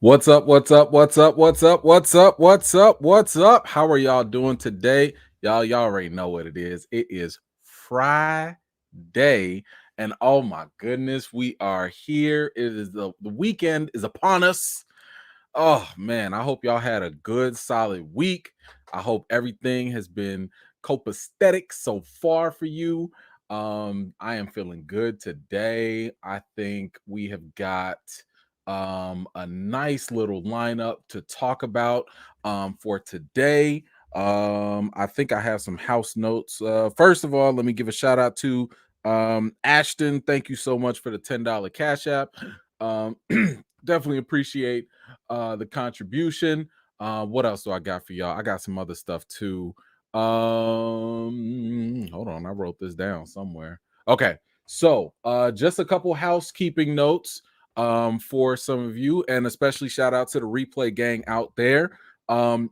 What's up? What's up? What's up? What's up? What's up? What's up? What's up? How are y'all doing today? Y'all already know what it is. It is Friday. And oh my goodness, we are here. It is the weekend is upon us. Oh man, I hope y'all had a good solid week. I hope everything has been copacetic so far for you. I am feeling good today. I think we have got a nice little lineup to talk about for today. I think I have some house notes. First of all, let me give a shout out to Ashton. Thank you so much for the $10 cash app. Um, definitely appreciate the contribution. What else do I got for y'all? I got some other stuff too. Hold on, I wrote this down somewhere. Okay, so just a couple housekeeping notes for some of you, and especially shout out to the replay gang out there.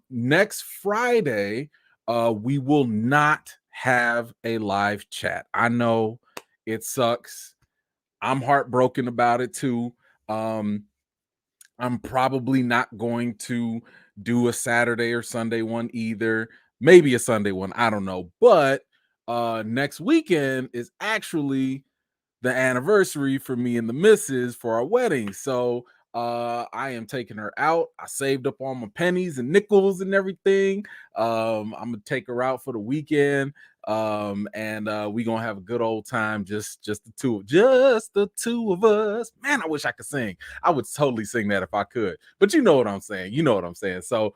Next Friday, we will not have a live chat. I know it sucks. I'm heartbroken about it too. Um, I'm probably not going to do a Saturday or Sunday one either. Maybe a Sunday one. I don't know. But next weekend is actually the anniversary for me and the missus for our wedding. So I am taking her out. I saved up all my pennies and nickels and everything. I'm gonna take her out for the weekend. And we gonna have a good old time, just the two of us. Man, I wish I could sing. I would totally sing that if I could, but you know what I'm saying. You know what I'm saying. So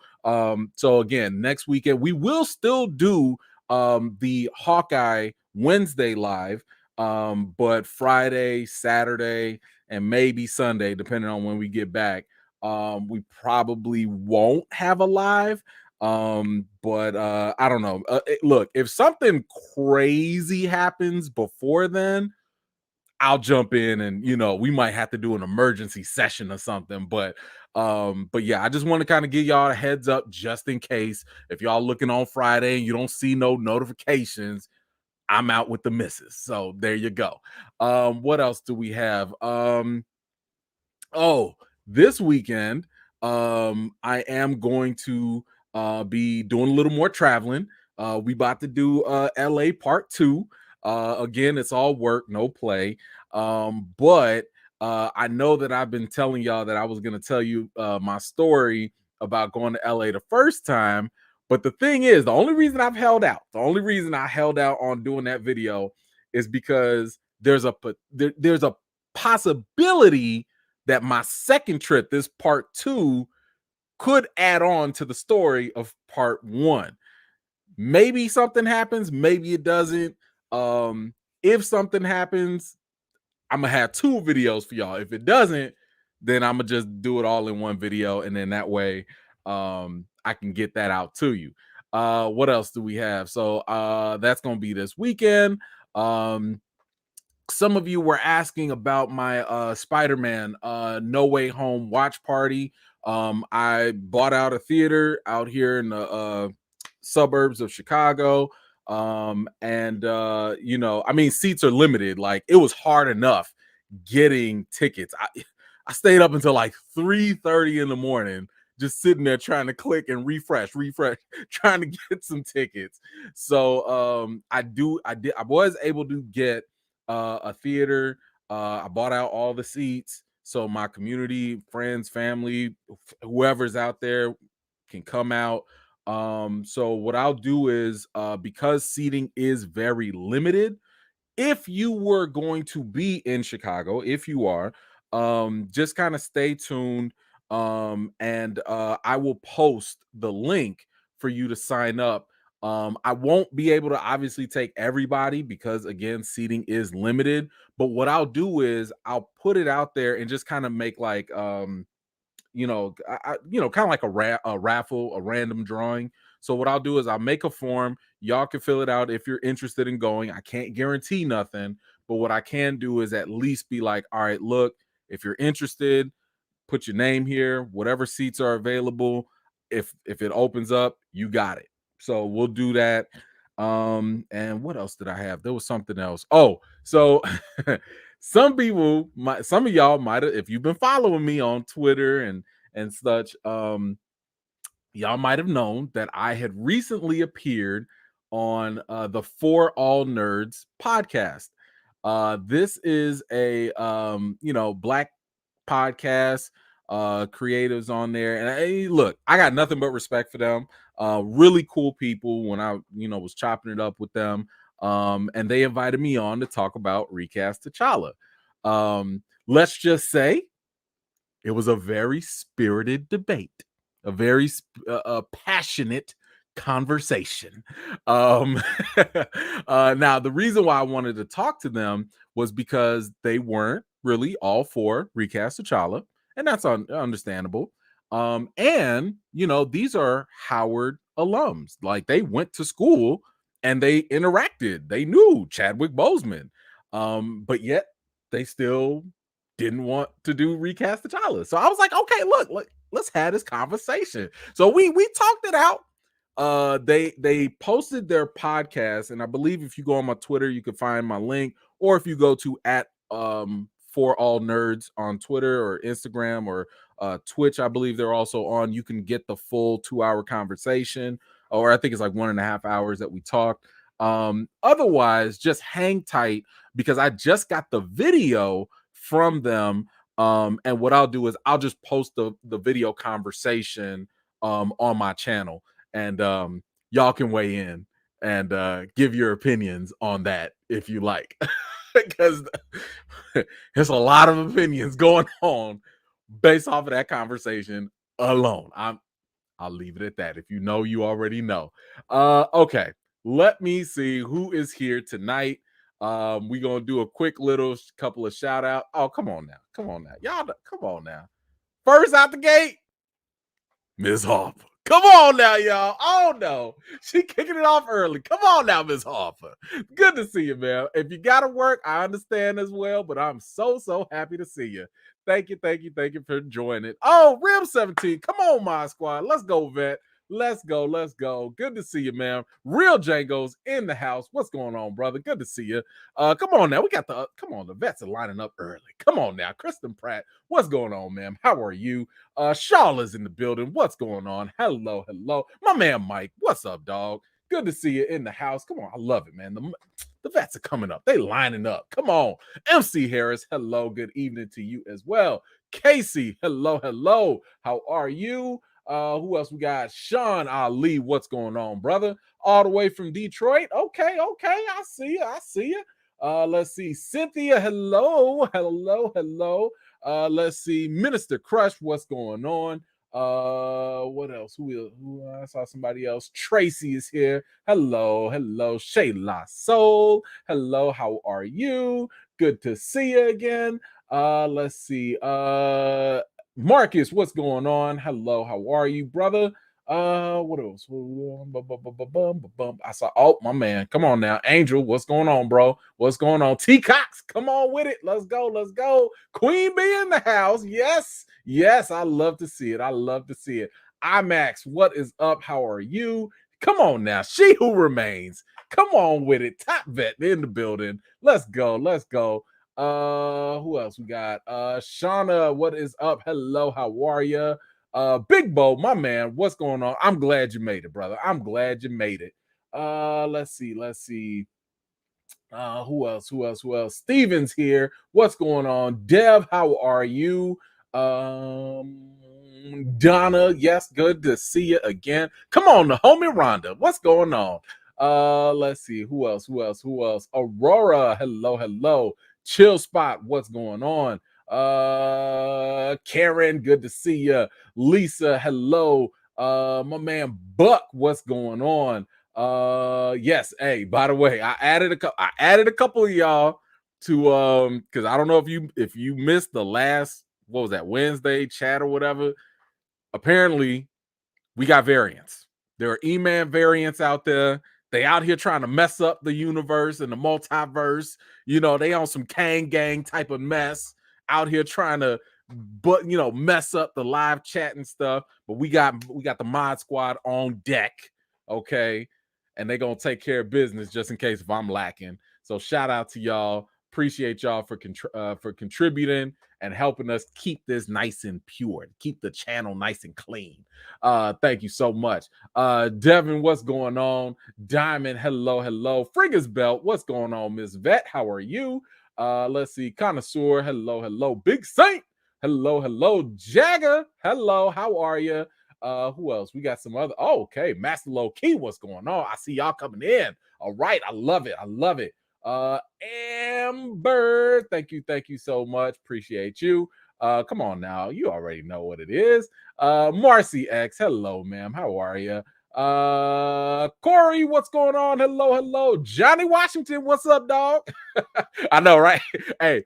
again, next weekend we will still do the Hawkeye Wednesday live, but Friday, Saturday, and maybe Sunday, depending on when we get back, we probably won't have a live. But I don't know. Look, if something crazy happens before then, I'll jump in, and we might have to do an emergency session or something. But yeah, I just want to kind of give y'all a heads up just in case if y'all looking on Friday and you don't see no notifications, I'm out with the misses. So there you go. What else do we have? Oh, this weekend, I am going to be doing a little more traveling. We about to do LA part two. Again, it's all work, no play. But I know that I've been telling y'all that I was gonna tell you my story about going to LA the first time. But the thing is, the only reason I've held out, the only reason I held out on doing that video is because there's a possibility that my second trip, this part two, could add on to the story of part one. Maybe something happens, maybe it doesn't. If something happens, I'm gonna have two videos for y'all. If it doesn't, then I'm gonna just do it all in one video, and then that way I can get that out to you. What else do we have? So that's gonna be this weekend. Some of you were asking about my Spider-Man No Way Home watch party. I bought out a theater out here in the suburbs of Chicago. And I mean, seats are limited. Like, it was hard enough getting tickets. I stayed up until like 3:30 in the morning, just sitting there trying to click and refresh, trying to get some tickets. So I was able to get a theater. I bought out all the seats so my community, friends, family, whoever's out there can come out. So what I'll do is, because seating is very limited, if you were going to be in Chicago, if you are, just kind of stay tuned. And I will post the link for you to sign up. I won't be able to obviously take everybody because again, seating is limited. But what I'll do is I'll put it out there and just kind of make like kind of like a raffle, a random drawing. So what I'll do is I'll make a form. Y'all can fill it out if you're interested in going. I can't guarantee nothing, but what I can do is at least be like, all right, look, if you're interested, put your name here, whatever seats are available. If it opens up, you got it. So we'll do that. And what else did I have? There was something else. Oh, so some of y'all might have, if you've been following me on Twitter and such. Y'all might have known that I had recently appeared on the For All Nerds podcast. This is a black podcast, creatives on there, and hey, look, I got nothing but respect for them. Really cool people. When I was chopping it up with them, and they invited me on to talk about Recast T'Challa. Let's just say it was a very spirited debate, a very passionate conversation. Now, the reason why I wanted to talk to them was because they weren't really all for Recast T'Challa, and that's understandable. And these are Howard alums. Like, they went to school and they interacted. They knew Chadwick Boseman, but yet they still didn't want to do Recast T'Challa. So I was like, okay, look, let's have this conversation. So we talked it out. They posted their podcast, and I believe if you go on my Twitter, you can find my link, or if you go to at For All Nerds on Twitter or Instagram or Twitch, I believe they're also on. You can get the full 2-hour conversation, or I think it's like 1.5 hours that we talked. Otherwise, just hang tight because I just got the video from them. And what I'll do is I'll just post the video conversation on my channel, and y'all can weigh in and give your opinions on that if you like. Because there's a lot of opinions going on based off of that conversation alone. I'll leave it at that. If you know, you already know. Okay, let me see who is here tonight. We're gonna do a quick little couple of shout out. Oh, come on now, y'all, come on now. First out the gate, Ms. Harper. Come on now, y'all. Oh no, she kicking it off early. Come on now, Ms. Harper. Good to see you, man. If you gotta work, I understand as well, but I'm so happy to see you. Thank you for joining. Oh, Rim 17. Come on, my squad. Let's go, vet. Let's go. Good to see you, man. Real Django's in the house. What's going on, brother? Good to see you. Come on now. We got the vets are lining up early. Come on now. Kristen Pratt. What's going on, ma'am? How are you? Shawla's in the building. What's going on? Hello. My man Mike. What's up, dog? Good to see you in the house. Come on. I love it, man. The vets are coming up. They lining up. Come on. MC Harris. Hello. Good evening to you as well. Casey. Hello. How are you? Who else we got? Sean Ali, what's going on, brother? All the way from Detroit. Okay. I see you. Let's see. Cynthia, hello. Let's see. Minister Crush, what's going on? What else? Who I saw somebody else. Tracy is here. Hello. Shayla Soul. Hello, how are you? Good to see you again. Let's see. Marcus, what's going on? Hello, how are you, brother? What else? I saw, my man. Come on now. Angel, what's going on, bro? What's going on? T Cox, come on with it. Let's go. Queen bee in the house. Yes, I love to see it. IMAX, what is up? How are you? Come on now. She who remains. Come on with it. Top vet in the building. Let's go. Who else we got? Shauna, what is up? Hello, how are you? Big Bo, my man, what's going on? I'm glad you made it, brother. I'm glad you made it. Let's see. Who else? Steven's here. What's going on? Dev, how are you? Donna, yes, good to see you again. Come on, the homie Rhonda, what's going on? Let's see, who else? Aurora, hello. Chill Spot, what's going on? Karen, good to see you. Lisa, hello. My man Buck, what's going on? Yes, hey, by the way, I added a couple of y'all to because I don't know if you missed the last, what was that, Wednesday chat or whatever. Apparently we got variants. There are E-Man variants out there. They out here trying to mess up the universe and the multiverse. They on some Kang gang type of mess out here trying to, mess up the live chat and stuff. But we got the mod squad on deck, okay? And they gonna take care of business just in case if I'm lacking. So shout out to y'all. Appreciate y'all for contributing and helping us keep this nice and pure, keep the channel nice and clean. Thank you so much. Devin, what's going on? Diamond, hello. Friggers Belt, what's going on? Miss Vet, how are you? Let's see. Connoisseur, hello. Big Saint, hello. Jagger, hello. How are you? Who else? We got some other. Oh, okay. Master Low Key, what's going on? I see y'all coming in. All right. I love it. Amber, thank you so much. Appreciate you. Come on now. You already know what it is. Marcy X, hello, ma'am. How are you? Corey, what's going on? Hello. Johnny Washington, what's up, dog? I know, right? Hey,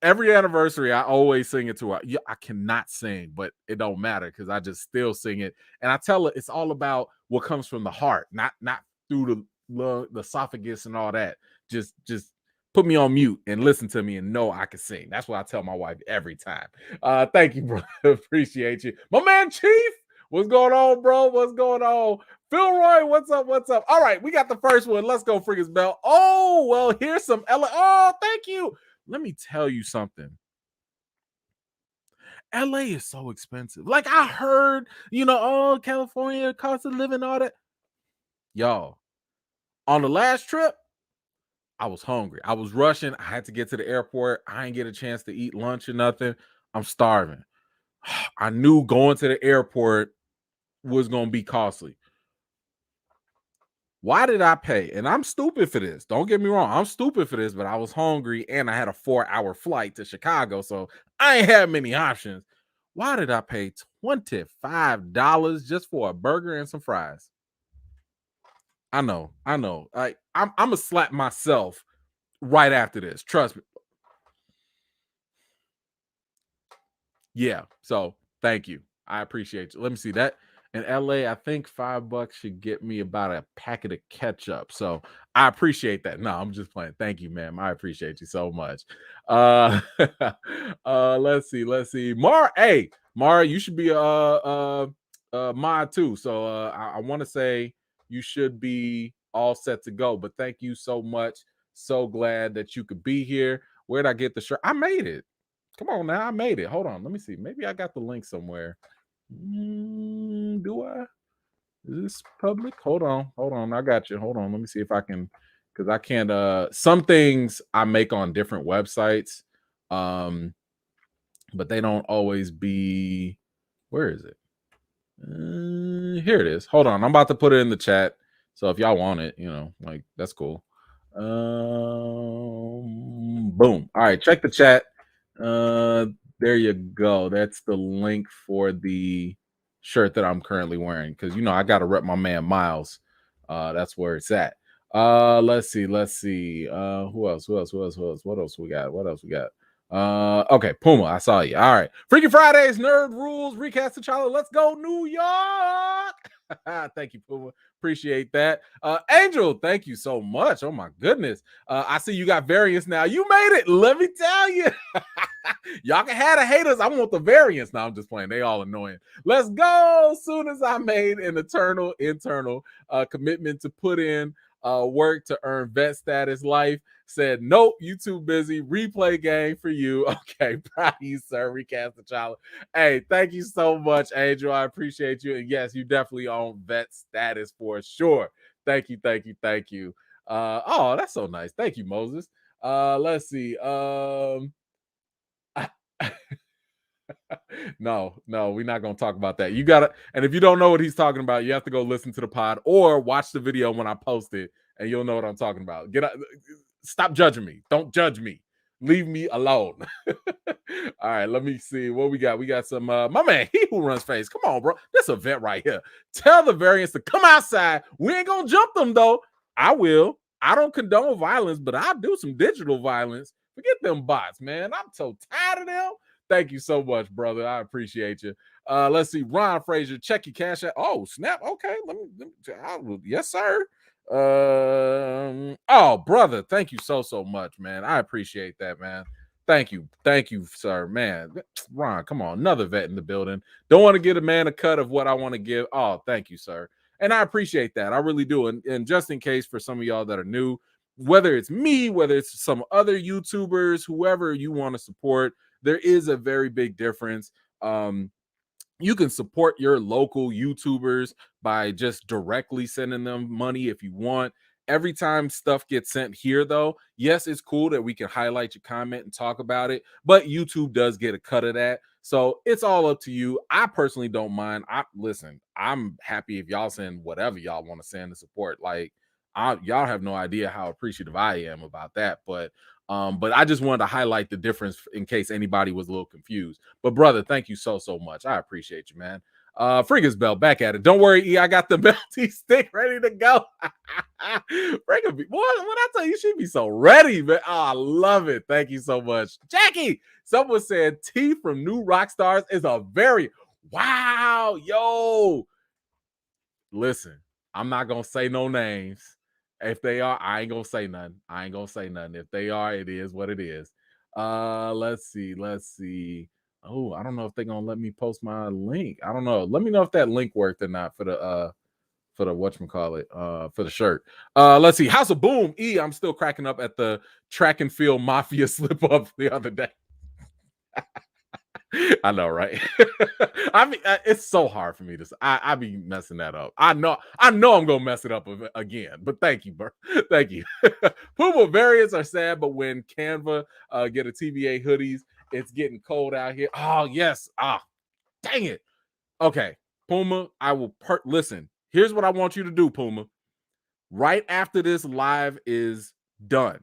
every anniversary, I always sing it to her. Yeah, I cannot sing, but it don't matter because I just still sing it. And I tell her it's all about what comes from the heart, not through the esophagus and all that. Just put me on mute and listen to me and know I can sing. That's what I tell my wife every time. Thank you, bro. Appreciate you. My man Chief, what's going on, bro? What's going on? Philroy, what's up? All right, we got the first one. Let's go, Friggers Bell. Oh, well, here's some LA. Oh, thank you. Let me tell you something. LA is so expensive. Like I heard, oh, California, cost of living, all that. Y'all, on the last trip, I was hungry. I was rushing. I had to get to the airport. I didn't get a chance to eat lunch or nothing. I'm starving. I knew going to the airport was going to be costly. Why did I pay? And I'm stupid for this. Don't get me wrong. I'm stupid for this, but I was hungry and I had a 4-hour flight to Chicago, so I ain't had many options. Why did I pay $25 just for a burger and some fries? I know. I'm gonna slap myself right after this. Trust me. Yeah. So thank you. I appreciate you. Let me see that. In LA, I think $5 should get me about a packet of ketchup. So I appreciate that. No, I'm just playing. Thank you, ma'am. I appreciate you so much. Let's see. Mara, you should be a mod too. So I want to say you should be all set to go. But thank you so much. So glad that you could be here. Where'd I get the shirt? I made it. Come on now, I made it. Hold on, let me see. Maybe I got the link somewhere. Do I? Is this public? Hold on. I got you. Hold on. Let me see if I can, because I can't. Some things I make on different websites, but they don't always be. Where is it? Here it is. Hold on. I'm about to put it in the chat. So if y'all want it, like that's cool. Boom. All right, check the chat. There you go. That's the link for the shirt that I'm currently wearing because I gotta rep my man Miles. That's where it's at. Let's see. Who else? What else we got? Okay, Puma, I saw you. All right. Freaky Fridays, Nerd Rules, Recast the Child. Let's go, New York. Thank you, Puma. Appreciate that. Angel, thank you so much. Oh my goodness. I see you got variants now. You made it. Let me tell you. Y'all can have the haters. I want the variants. Now I'm just playing. They all annoying. Let's go. Soon as I made an internal commitment to put in work to earn vet status life, said, nope, you too busy. Replay game for you. Okay, proud of you, sir. Recast the child. Hey, thank you so much, Angel. I appreciate you. And yes, you definitely own vet status for sure. Thank you. Oh, that's so nice. Thank you, Moses. Let's see. No, we're not gonna talk about that. You gotta, and if you don't know what he's talking about, you have to go listen to the pod or watch the video when I post it, and you'll know what I'm talking about. Stop judging me. Don't judge me. Leave me alone. All right, let me see what we got. We got some my man, he who runs face. Come on, bro. This event right here. Tell the variants to come outside. We ain't gonna jump them though. I will. I don't condone violence, but I'll do some digital violence. Forget them bots, man. I'm so tired of them. Thank you so much, brother. I appreciate you. Let's see. Ron Frazier, check your cash out. Oh, snap. Okay. Let me yes, sir. Oh, brother. Thank you so much, man. I appreciate that, man. Thank you, sir. Man, Ron, come on. Another vet in the building. Don't want to give a man a cut of what I want to give. Oh, thank you, sir. And I appreciate that. I really do. And just in case for some of y'all that are new, whether it's me, whether it's some other YouTubers, whoever you want to support, there is a very big difference. You can support your local YouTubers by just directly sending them money if you want. Every time stuff gets sent here, though, yes, it's cool that we can highlight your comment and talk about it, but YouTube does get a cut of that. So it's all up to you. I personally don't mind. I'm happy if y'all send whatever y'all want to send to support. Like, y'all have no idea how appreciative I am about that. But I just wanted to highlight the difference in case anybody was a little confused. But brother, thank you so much. I appreciate you, man. Friggers Bell, back at it. Don't worry, E, I got the Melty stick ready to go. Boy, when I tell you, she be so ready, man. Oh, I love it. Thank you so much. Jackie, someone said T from New Rockstars is a very wow. Yo, listen, I'm not gonna say no names. If they are, I ain't gonna say nothing. If they are, it is what it is. Let's see. Oh, I don't know if they're gonna let me post my link. I don't know. Let me know if that link worked or not for the whatchamacallit, for the shirt. Let's see. House of Boom. E, I'm still cracking up at the track and field mafia slip up the other day. I know, right? I mean, it's so hard for me to. I be messing that up. I know I'm gonna mess it up again. But thank you, bro. Thank you. Puma variants are sad, but when Canva get a TVA hoodies, it's getting cold out here. Oh yes. Dang it. Okay, Puma. I will listen. Here's what I want you to do, Puma. Right after this live is done,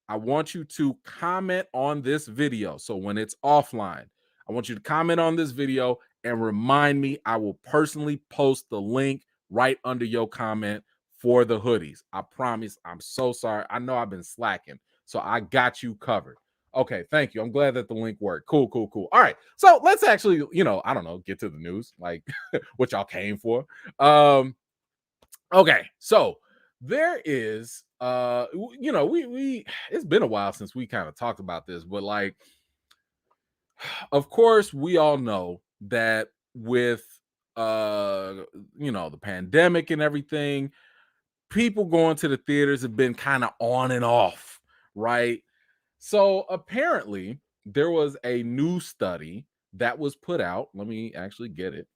I want you to comment on this video. So when it's offline, I want you to comment on this video and remind me. I will personally post the link right under your comment for the hoodies. I promise. I'm so sorry. I know I've been slacking, so I got you covered. Okay, thank you. I'm glad that the link worked. Cool. All right, so let's actually, I don't know, get to the news, like what y'all came for. Okay, so there is we it's been a while since we kind of talked about this, but like, of course we all know that with the pandemic and everything, people going to the theaters have been kind of on and off, right? So apparently there was a new study that was put out. Let me actually get it.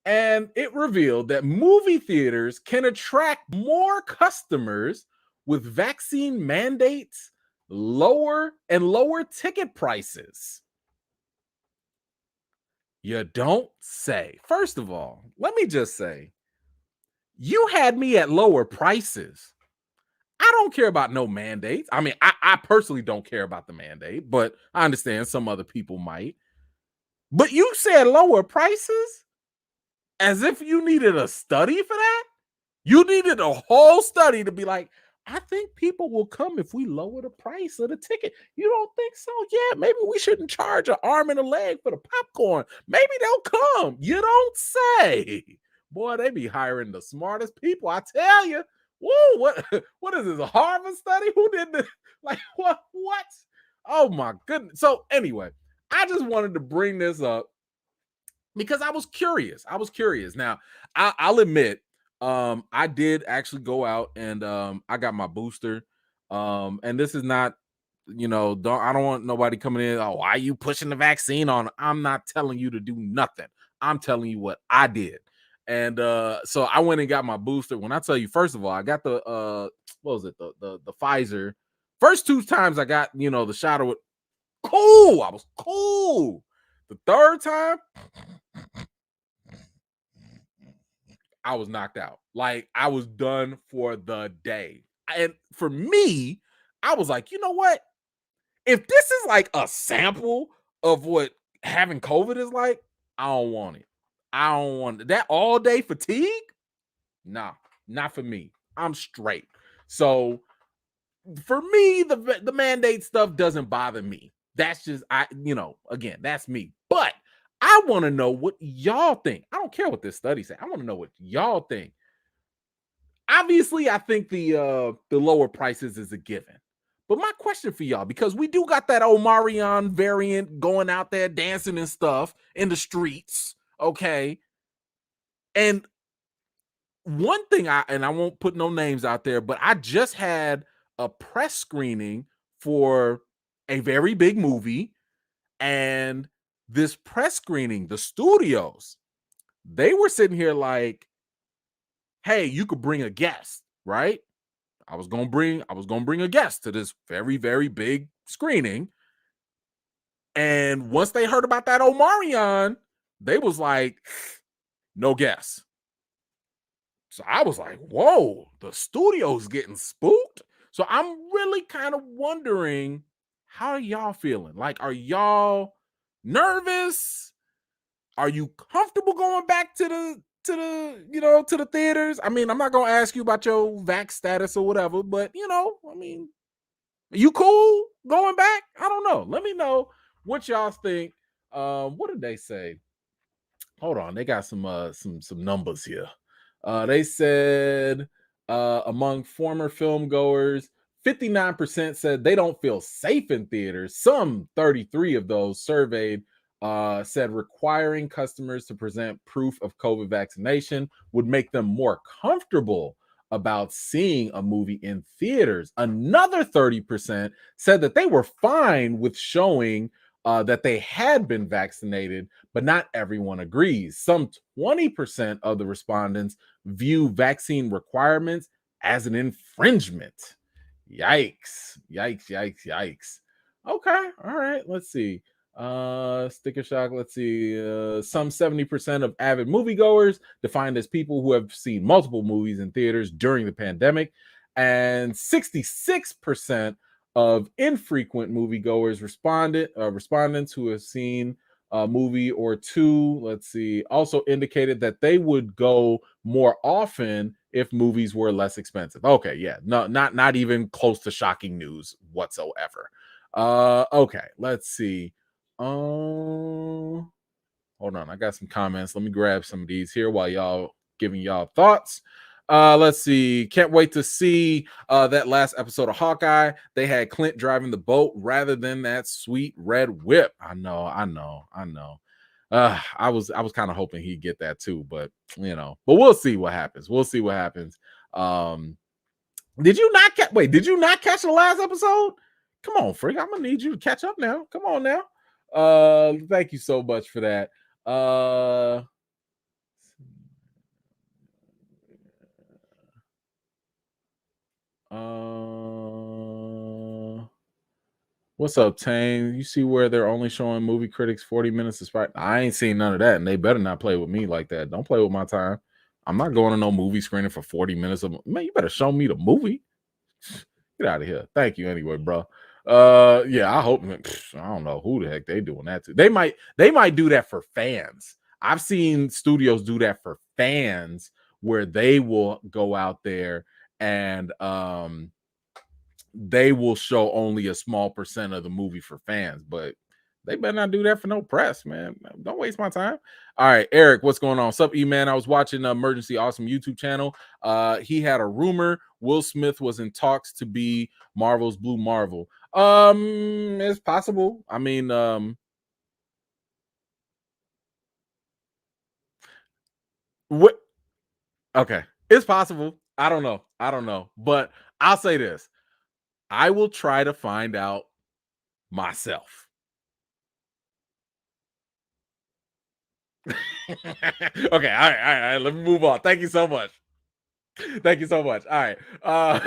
And it revealed that movie theaters can attract more customers with vaccine mandates, lower ticket prices. You don't say. First of all, let me just say, you had me at lower prices. I don't care about no mandates. I mean, I personally don't care about the mandate, but I understand some other people might. But you said lower prices? As if you needed a study for that? You needed a whole study to be like, I think people will come if we lower the price of the ticket. You don't think so? Yeah, maybe we shouldn't charge an arm and a leg for the popcorn. Maybe they'll come. You don't say. Boy, they be hiring the smartest people. I tell you. Whoa, what is this? A Harvard study? Who did this? Like, what? Oh my goodness. So anyway, I just wanted to bring this up because I was curious. Now, I'll admit, I did actually go out and I got my booster. And this is not, I don't want nobody coming in. Oh, why are you pushing the vaccine on? I'm not telling you to do nothing. I'm telling you what I did. And so I went and got my booster. When I tell you, first of all, I got the what was it? The Pfizer. First two times I got, the shot of it. Cool. I was cool. The third time, I was knocked out. Like, I was done for the day. And for me, I was like, you know what? If this is like a sample of what having COVID is like, I don't want it. I don't want it. That all day fatigue? Nah, not for me. I'm straight. So for me, the mandate stuff doesn't bother me. That's just, again, that's me. But I want to know what y'all think. I don't care what this study said. I want to know what y'all think. Obviously, I think the lower prices is a given. But my question for y'all, because we do got that Omarion variant going out there dancing and stuff in the streets, okay? And one thing I won't put no names out there, but I just had a press screening for a very big movie. And this press screening, the studios, they were sitting here like, hey, you could bring a guest, right? I was gonna bring a guest to this very, very big screening. And once they heard about that Omarion, they was like, no guests. So I was like, whoa, the studio's getting spooked. So I'm really kind of wondering, how are y'all feeling? Like, are y'all nervous? Are you comfortable going back to the theaters? I mean, I'm not gonna ask you about your vax status or whatever, but I mean, you cool going back? I don't know. Let me know what y'all think. What did they say? Hold on, they got some numbers here. They said among former film goers, 59% said they don't feel safe in theaters. Some 33 of those surveyed said requiring customers to present proof of COVID vaccination would make them more comfortable about seeing a movie in theaters. Another 30% said that they were fine with showing that they had been vaccinated, but not everyone agrees. Some 20% of the respondents view vaccine requirements as an infringement. Yikes, yikes, yikes, yikes. Okay, all right, let's see. Sticker shock, let's see. Some 70% of avid moviegoers defined as people who have seen multiple movies in theaters during the pandemic, and 66% of infrequent moviegoers respondents who have seen a movie or two, let's see, also indicated that they would go more often if movies were less expensive. Okay, yeah, no, not even close to shocking news whatsoever. Okay, let's see. Hold on, I got some comments. Let me grab some of these here while y'all giving y'all thoughts. Let's see. Can't wait to see that last episode of Hawkeye. They had Clint driving the boat rather than that sweet red whip. I know. I was kind of hoping he'd get that too, but but we'll see what happens. We'll see what happens. Did you not catch? Wait, did you not catch the last episode? Come on, Freak. I'm gonna need you to catch up now. Come on now. Thank you so much for that. What's up, Tane? You see where they're only showing movie critics 40 minutes of spot? I ain't seen none of that, and they better not play with me like that. Don't play with my time. I'm not going to no movie screening for 40 minutes of man. You better show me the movie. Get out of here. Thank you anyway, bro. Yeah, I hope. I don't know who the heck they doing that to. They might do that for fans. I've seen studios do that for fans where they will go out there and they will show only a small percent of the movie for fans, but they better not do that for no press, man. Don't waste my time. All right, Eric, what's going on? What's up, E-Man? I was watching Emergency Awesome YouTube channel. He had a rumor Will Smith was in talks to be Marvel's Blue Marvel. It's possible. I mean, what? Okay, it's possible. I don't know, but I'll say this: I will try to find out myself. Okay, all right. Let me move on. Thank you so much. Thank you so much. All right.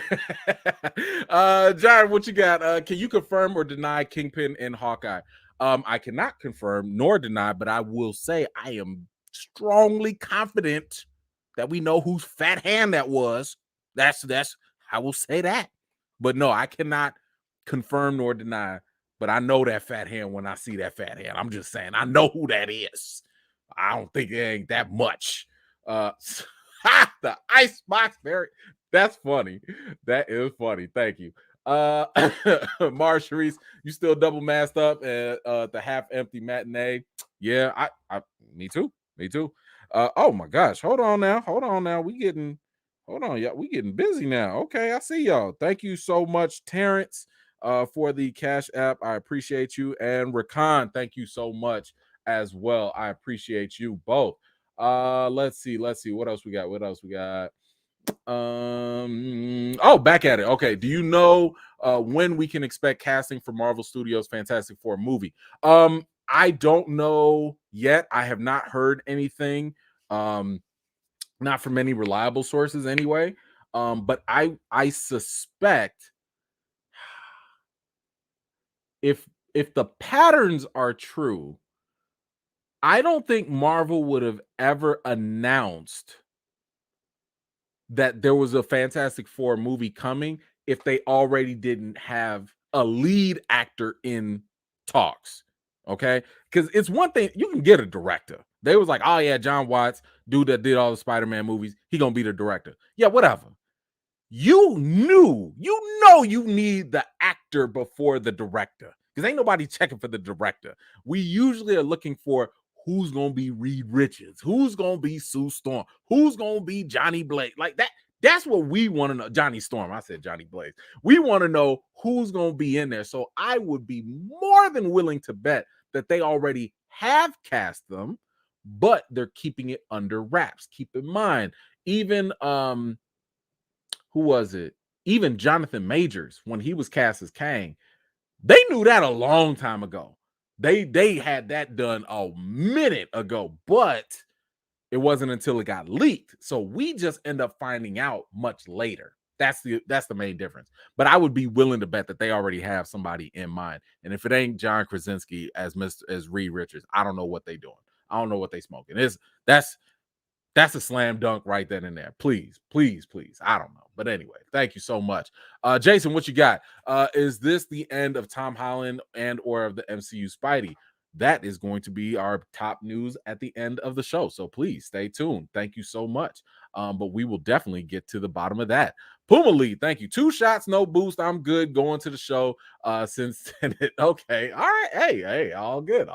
Jared, what you got? Can you confirm or deny Kingpin in Hawkeye? I cannot confirm nor deny, but I will say I am strongly confident that we know whose fat hand that was. That's I will say that. But no, I cannot confirm nor deny. But I know that fat hand when I see that fat hand. I'm just saying, I know who that is. I don't think it ain't that much. The icebox very that's funny. That is funny. Thank you. Marshreese, you still double masked up at the half empty matinee. Yeah, I me too. Me too. Oh my gosh, hold on now. Hold on, yeah, we getting busy now. Okay, I see y'all. Thank you so much, Terrence, for the Cash App. I appreciate you. And Rakan, thank you so much as well. I appreciate you both. Let's see what else we got. Back at it. Okay. Do you know when we can expect casting for Marvel Studios Fantastic Four movie? I don't know yet. I have not heard anything. Not from any reliable sources anyway. But I suspect if the patterns are true, I don't think Marvel would have ever announced that there was a Fantastic Four movie coming if they already didn't have a lead actor in talks. Okay. Because it's one thing, you can get a director. They was like, oh yeah, John Watts, dude that did all the Spider-Man movies, he gonna be the director. Yeah, whatever. You know you need the actor before the director. Because ain't nobody checking for the director. We usually are looking for who's gonna be Reed Richards, who's gonna be Sue Storm, who's gonna be Johnny Blaze. Like that. That's what we want to know. Johnny Storm. I said Johnny Blaze. We want to know who's gonna be in there. So I would be more than willing to bet that they already have cast them, but they're keeping it under wraps. Keep in mind, even who was it? Even Jonathan Majors, when he was cast as Kang, they knew that a long time ago. They had that done a minute ago, but it wasn't until it got leaked. So we just end up finding out much later. That's the main difference. But I would be willing to bet that they already have somebody in mind. And if it ain't John Krasinski as Reed Richards, I don't know what they doing. I don't know what they smoking. That's a slam dunk right then and there. Please. I don't know. But anyway, thank you so much. Jason, what you got? Is this the end of Tom Holland and or of the MCU Spidey? That is going to be our top news at the end of the show. So please stay tuned. Thank you so much. But we will definitely get to the bottom of that. Puma Lee, thank you. 2 shots, no boost. I'm good going to the show. Since okay. All right. Hey, all good.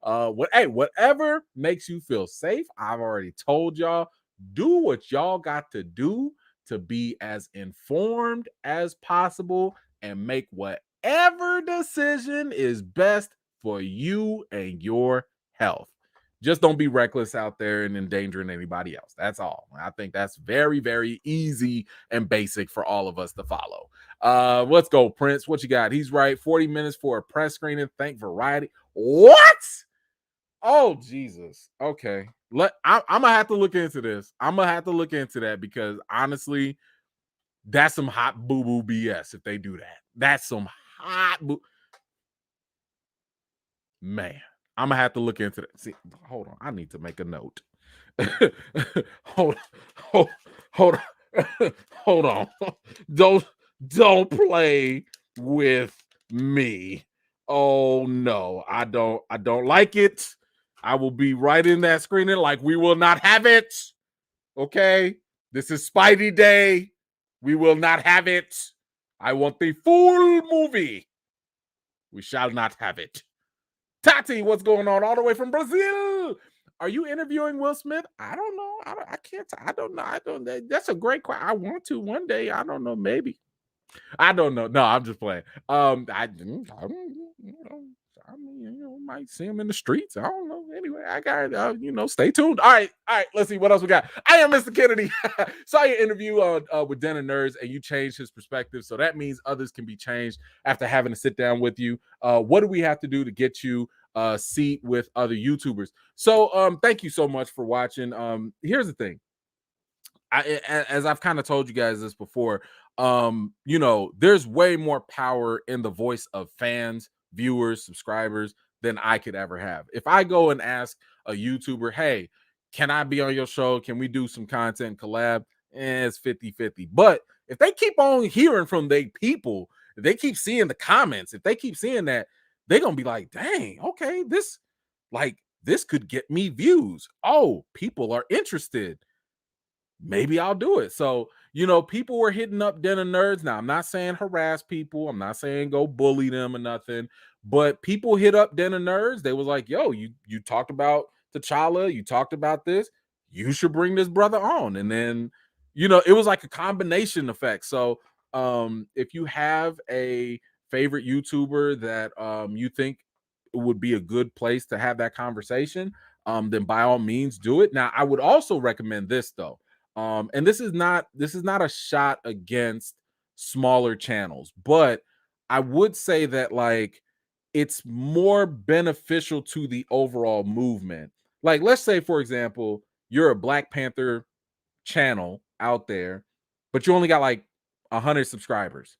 Whatever makes you feel safe. I've already told y'all, do what y'all got to do to be as informed as possible and make whatever decision is best for you and your health. Just don't be reckless out there and endangering anybody else. That's all. I think that's very, very easy and basic for all of us to follow. Let's go, Prince. What you got? He's right. 40 minutes for a press screening. Thank Variety. What? Oh, Jesus. Okay. I'm gonna have to look into this. I'm gonna have to look into that because honestly, that's some hot boo-boo BS if they do that. That's some hot boo. Man, I'm gonna have to look into that. See, hold on. I need to make a note. hold, hold, hold on. Hold on. Don't play with me. Oh no, I don't like it. I will be right in that screening like we will not have it. Okay? This is Spidey Day. We will not have it. I want the full movie. We shall not have it. Tati, what's going on all the way from Brazil? Are you interviewing Will Smith? I don't know. I can't. I don't know. That's a great question. I want to one day. I don't know. Maybe. I don't know. No, I'm just playing. Might see him in the streets. I don't know. Anyway, I got stay tuned. All right. Let's see what else we got. I am Mr. Kennedy. Saw your interview with Den of Nerds, and you changed his perspective. So that means others can be changed after having to sit down with you. What do we have to do to get you a seat with other YouTubers? So thank you so much for watching. Here's the thing. As I've kind of told you guys this before, there's way more power in the voice of fans, viewers, subscribers than I could ever have. If I go and ask a YouTuber, hey, can I be on your show? Can we do some content collab? It's 50-50. But if they keep on hearing from their people, if they keep seeing the comments, if they keep seeing that, they're gonna be like, dang, okay, this could get me views. Oh, people are interested. Maybe I'll do it. So, people were hitting up Den of Nerds. Now, I'm not saying harass people. I'm not saying go bully them or nothing. But people hit up Den of Nerds. They was like, yo, you talked about T'Challa. You talked about this. You should bring this brother on. And then, it was like a combination effect. So, if you have a favorite YouTuber that you think would be a good place to have that conversation, then by all means do it. Now, I would also recommend this, though. And this is not a shot against smaller channels, but I would say that like it's more beneficial to the overall movement. Like, let's say, for example, you're a Black Panther channel out there, but you only got like 100 subscribers.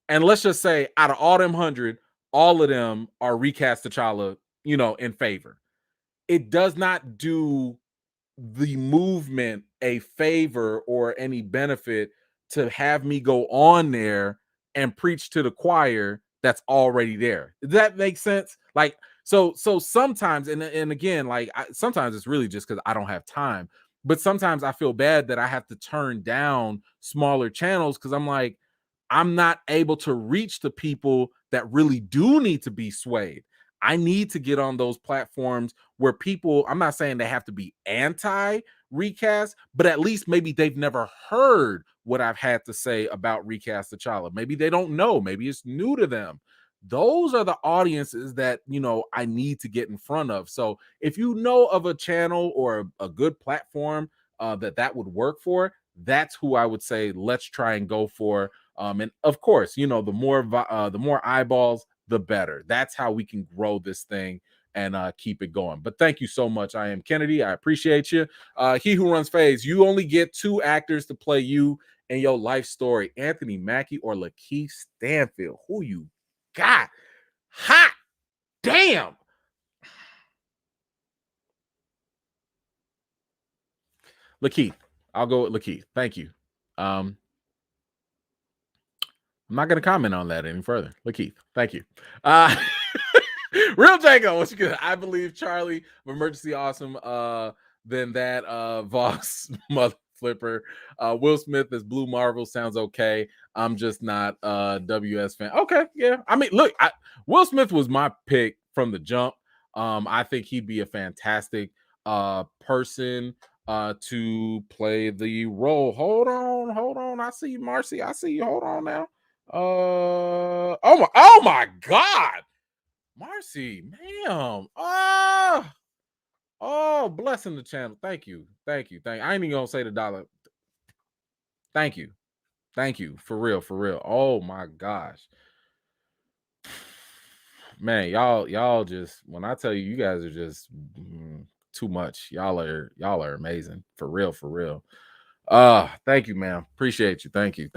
And let's just say out of all them 100, all of them are recast T'Challa, in favor. It does not do the movement a favor or any benefit to have me go on there and preach to the choir that's already there. Does that make sense? Like, so sometimes, and again, like sometimes it's really just because I don't have time, but sometimes I feel bad that I have to turn down smaller channels because I'm like, I'm not able to reach the people that really do need to be swayed. I need to get on those platforms where people, I'm not saying they have to be anti recast, but at least maybe they've never heard what I've had to say about recast T'Challa. Maybe they don't know, maybe it's new to them. Those are the audiences that, I need to get in front of. So if you know of a channel or a good platform that would work for, that's who I would say let's try and go for. And of course, the more eyeballs, the better. That's how we can grow this thing and keep it going. But thank you so much. I am Kennedy. I appreciate you. He who runs phase. You only get 2 actors to play you in your life story: Anthony Mackie or Lakeith Stanfield. Who you got? Hot damn. Lakeith. I'll go with Lakeith. Thank you. I'm not going to comment on that any further. Lakeith, thank you. Real Jacob, what's good? I believe Charlie of Emergency Awesome. Then that Voss mother flipper. Will Smith as Blue Marvel sounds okay. I'm just not a WS fan. Okay, yeah. I mean, look, Will Smith was my pick from the jump. I think he'd be a fantastic person to play the role. Hold on. I see you, Marcy. I see you. Hold on now. Oh my God, Marcy, ma'am. Oh, blessing the channel. Thank you. I ain't even gonna say the dollar. Thank you for real. Oh my gosh, man, y'all just, when I tell you, you guys are just too much. Y'all are amazing, for real. Thank you, man. Appreciate you. Thank you.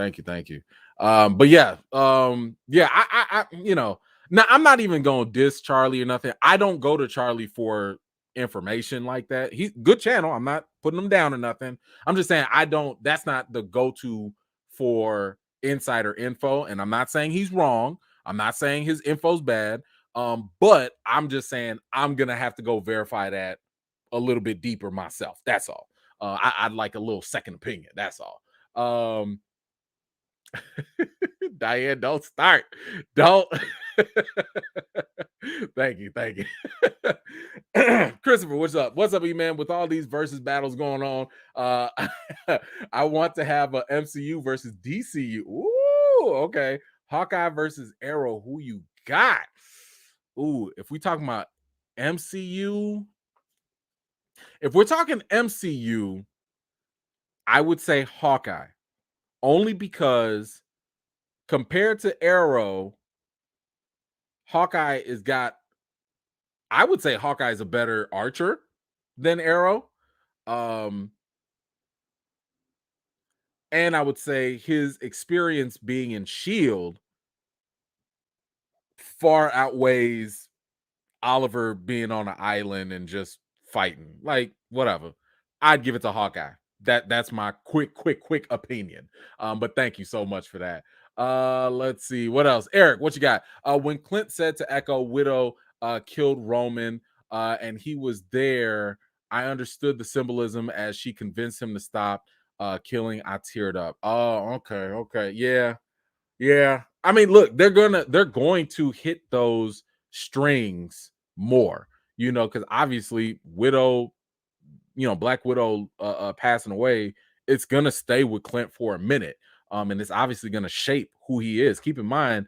But yeah, I now I'm not even gonna diss Charlie or nothing. I don't go to Charlie for information like that. He's good channel. I'm not putting him down or nothing. I'm just saying that's not the go-to for insider info. And I'm not saying he's wrong. I'm not saying his info's bad. But I'm just saying I'm gonna have to go verify that a little bit deeper myself. That's all. I'd like a little second opinion. That's all. Diane, don't start. Don't. Thank you. Christopher, what's up? What's up, man? With all these versus battles going on, I want to have a MCU versus DCU. Ooh, okay. Hawkeye versus Arrow. Who you got? Ooh, if we talking about MCU, if we're talking MCU, I would say Hawkeye, only because compared to Arrow, Hawkeye I would say Hawkeye is a better archer than Arrow. And I would say his experience being in Shield far outweighs Oliver being on an island and just fighting. Like, whatever. I'd give it to Hawkeye. That's my quick opinion. But thank you so much for that. Let's see what else. Eric, what you got? When Clint said to Echo, Widow killed Roman, and he was there, I understood the symbolism as she convinced him to stop killing. I teared up. Oh, okay, yeah. I mean, look, they're going to hit those strings more, because obviously Widow, Black Widow passing away, it's gonna stay with Clint for a minute. And it's obviously gonna shape who he is. Keep in mind,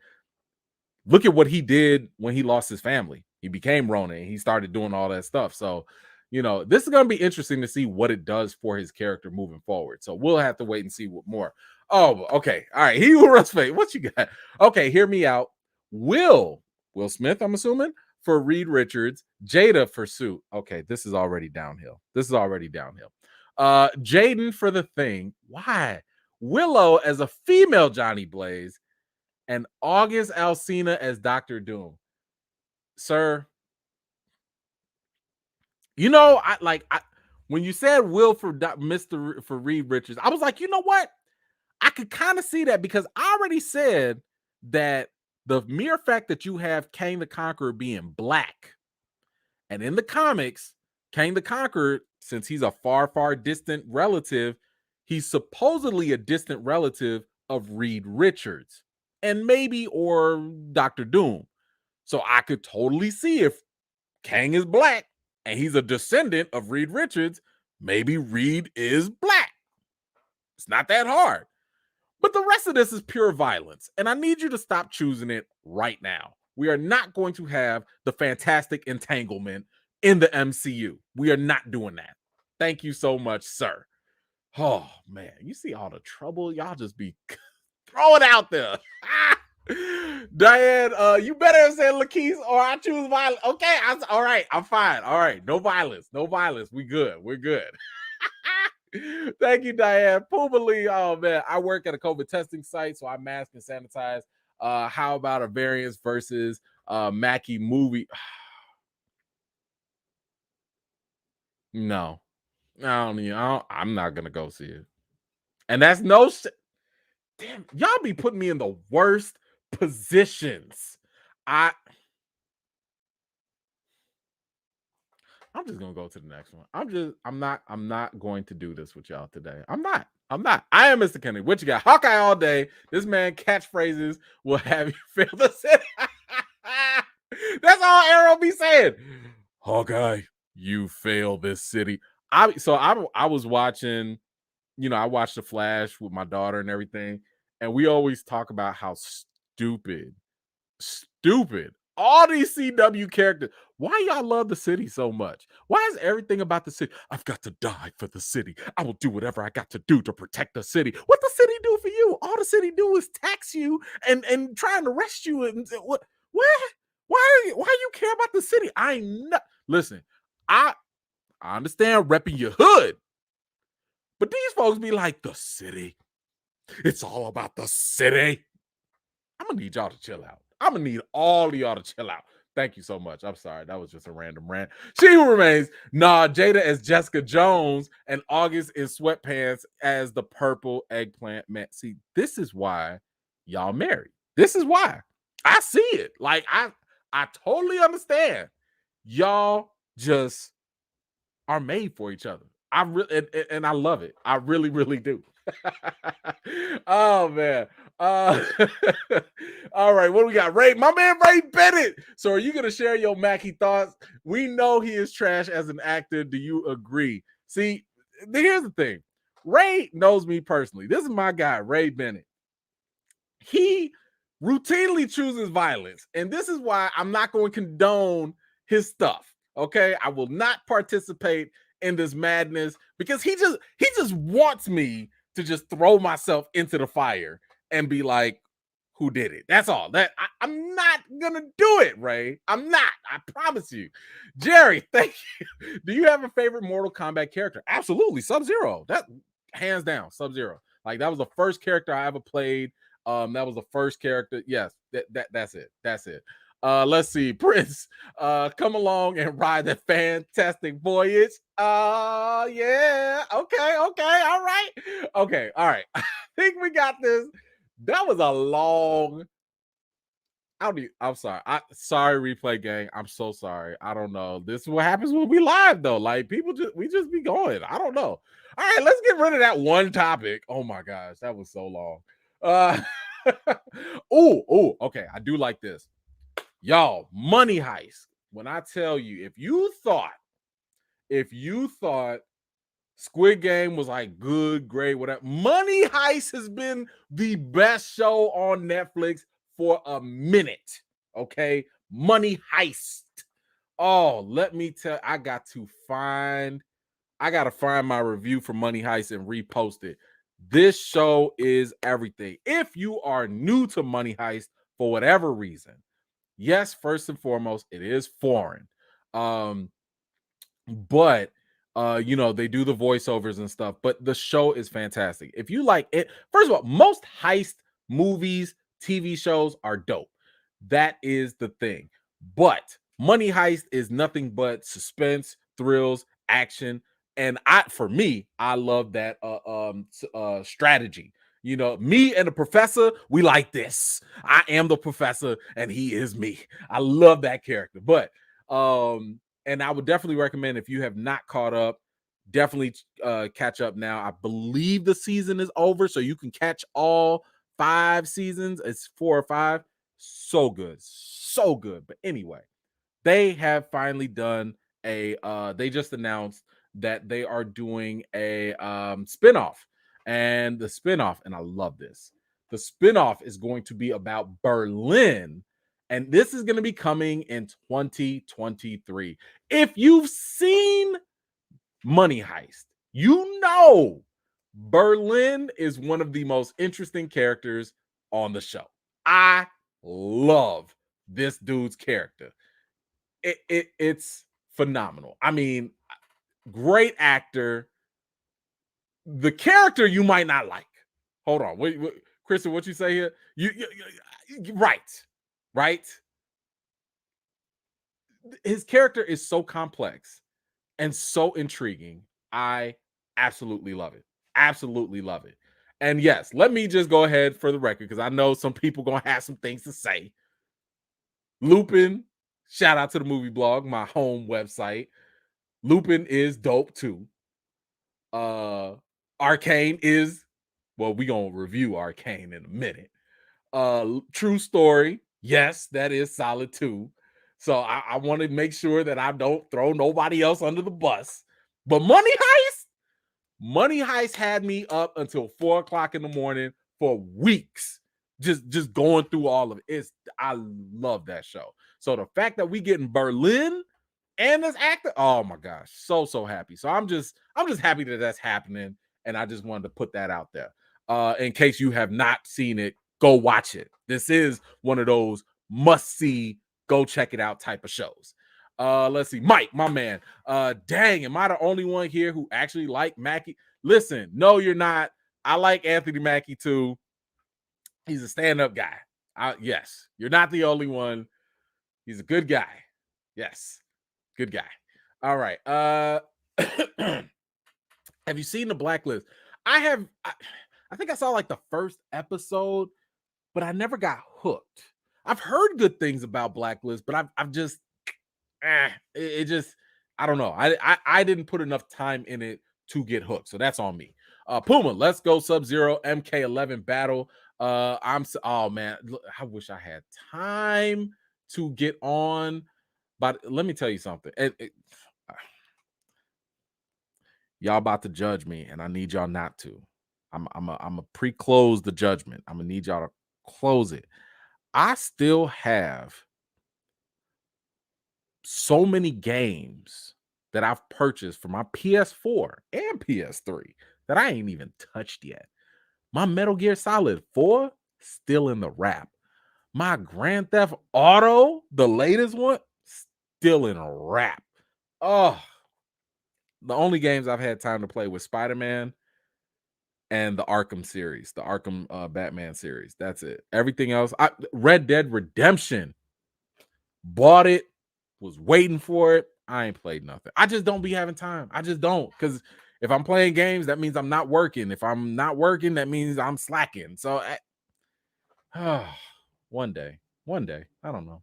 look at what he did when he lost his family. He became Ronin. He started doing all that stuff. So this is going to be interesting to see what it does for his character moving forward. So we'll have to wait and see what more. Oh, okay. All right. He who runs fate. What you got? Okay, hear me out. Will Smith, I'm assuming, for Reed Richards, Jada for Sue. Okay, this is already downhill. Jaden for The Thing. Why? Willow as a female Johnny Blaze, and August Alsina as Dr. Doom. Sir, when you said Will for Mr. for Reed Richards, I was like, you know what? I could kind of see that, because I already said that the mere fact that you have Kang the Conqueror being black, and in the comics, Kang the Conqueror, since he's a far, far distant relative, he's supposedly a distant relative of Reed Richards and maybe or Dr. Doom. So I could totally see if Kang is black and he's a descendant of Reed Richards, maybe Reed is black. It's not that hard. But the rest of this is pure violence, and I need you to stop choosing it right now. We are not going to have the fantastic entanglement in the MCU. We are not doing that. Thank you so much, sir. Oh, man. You see all the trouble? Y'all just be throwing out there. Diane, you better have said Lakeith or I choose violence. Okay, all right. I'm fine. All right. No violence. We good. We're good. Thank you, Diane. Pumali, oh man, I work at a COVID testing site, so I mask and sanitize. How about a variance versus Mackie movie? No, I'm not gonna go see it. And that's no shit. Damn, y'all be putting me in the worst positions. I'm just gonna go to the next one. I'm not going to do this with y'all today. I'm not. I am Mr. Kennedy. What you got? Hawkeye all day. This man catchphrases will have you fail the city. That's all Arrow be saying. Hawkeye, you fail this city. I was watching, I watched The Flash with my daughter and everything, and we always talk about how stupid all these CW characters. Why y'all love the city so much? Why is everything about the city? I've got to die for the city. I will do whatever I got to do to protect the city. What the city do for you? All the city do is tax you and trying to arrest you. And what? Why you care about the city? Listen, I understand repping your hood, but these folks be like, the city. It's all about the city. I'm gonna need y'all to chill out. I'm gonna need all of y'all to chill out. Thank you so much. I'm sorry. That was just a random rant. She who remains. Jada as Jessica Jones and August in sweatpants as the purple eggplant man. See, this is why y'all married. This is why. I see it. Like, I totally understand. Y'all just are made for each other. I love it. I really, really do. Oh man. All right, what do we got? Ray, my man Ray Bennett. So are you gonna share your Mackie thoughts? We know he is trash as an actor. Do you agree? See, here's the thing. Ray knows me personally. This is my guy, Ray Bennett. He routinely chooses violence, and this is why I'm not going to condone his stuff. Okay, I will not participate in this madness because he just wants me to just throw myself into the fire and be like, who did it? That's all. I'm not gonna do it, Ray. I'm not. I promise you. Jerry, thank you. Do you have a favorite Mortal Kombat character? Absolutely, Sub-Zero. That hands down, Sub-Zero. Like, that was the first character I ever played. That was the first character. Yes, that's it. That's it. Let's see, Prince. Come along and ride the fantastic voyage. Yeah. Okay. All right. Okay. All right. I think we got this. That was a long. I'm sorry. Sorry, replay gang. I'm so sorry. I don't know. This is what happens when we live, though. Like, we just be going. I don't know. All right, let's get rid of that one topic. Oh my gosh, that was so long. Okay. I do like this. Y'all, Money Heist. When I tell you, if you thought Squid Game was like good, great, whatever, Money Heist has been the best show on Netflix for a minute. Okay, Money Heist. Oh, let me tell. I got to find my review for Money Heist and repost it. This show is everything. If you are new to Money Heist for whatever reason, yes, first and foremost, it is foreign. But you know, they do the voiceovers and stuff, but the show is fantastic. If you like it, first of all, most heist movies, TV shows are dope. That is the thing. But Money Heist is nothing but suspense, thrills, action, and for me, I love that strategy. You know, me and the professor, we like this. I am the professor and he is me. I love that character. But and I would definitely recommend, if you have not caught up, definitely catch up now. I believe the season is over, so you can catch all 5 seasons. It's 4 or 5. So good, so good. But anyway, they have finally done they just announced that they are doing a spinoff, and the spinoff, and I love this. The spinoff is going to be about Berlin, and this is going to be coming in 2023. If you've seen Money Heist, you know Berlin is one of the most interesting characters on the show. I love this dude's character. It's phenomenal. I mean, great actor. The character you might not like. Hold on, wait, Kristen, what you say here? You right. His character is so complex and so intriguing. I absolutely love it. Absolutely love it. And yes, let me just go ahead for the record, because I know some people gonna have some things to say. Lupin, shout out to the movie blog, my home website. Lupin is dope too. Arcane is, well, we gonna review Arcane in a minute. True Story, yes, that is solid too. So I want to make sure that I don't throw nobody else under the bus. But Money Heist had me up until 4:00 in the morning for weeks, just going through all of it. I love that show. So the fact that we get in Berlin and this actor, oh my gosh, so happy. So I'm just happy that that's happening, and I just wanted to put that out there. In case you have not seen it, go watch it. This is one of those must see, go check it out type of shows. Let's see, Mike, my man. Dang, am I the only one here who actually like Mackie? Listen, no, you're not. I like Anthony Mackie too. He's a stand-up guy. Yes, you're not the only one. He's a good guy. Yes. Good guy. All right. Have you seen The Blacklist? I have. I think I saw like the first episode, but I never got hooked. I've heard good things about Blacklist, but I've just it just, I don't know. I didn't put enough time in it to get hooked, so that's on me. Puma, let's go. Sub-Zero MK11 battle. Oh man, I wish I had time to get on. But let me tell you something. Y'all about to judge me, and I need y'all not to. I'm a pre-close the judgment. I'm gonna need y'all to close it. I still have so many games that I've purchased for my PS4 and PS3 that I ain't even touched yet. My Metal Gear Solid 4 still in the wrap. My Grand Theft Auto, the latest one, still in a wrap. Oh, the only games I've had time to play with Spider-Man and the Arkham series, the Arkham Batman series. That's it. Everything else, Red Dead Redemption, bought it, was waiting for it. I ain't played nothing. I just don't be having time. I just don't, because if I'm playing games, that means I'm not working. If I'm not working, that means I'm slacking. So one day, I don't know.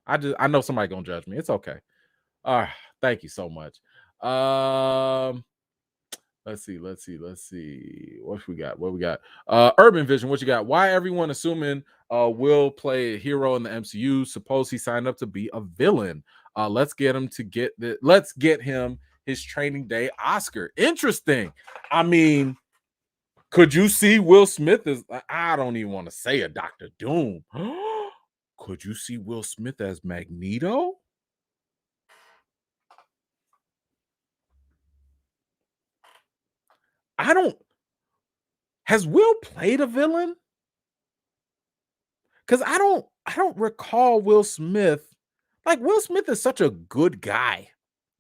I know somebody gonna judge me. It's okay. Thank you so much. Let's see. What we got? Urban Vision, what you got? Why everyone assuming Will play a hero in the MCU? Suppose he signed up to be a villain. Let's get him his training day Oscar. Interesting. I mean, could you see Will Smith as, I don't even want to say a Dr. Doom. Could you see Will Smith as Magneto? I don't has Will played a villain? Because I don't recall Will Smith. Like Will Smith is such a good guy,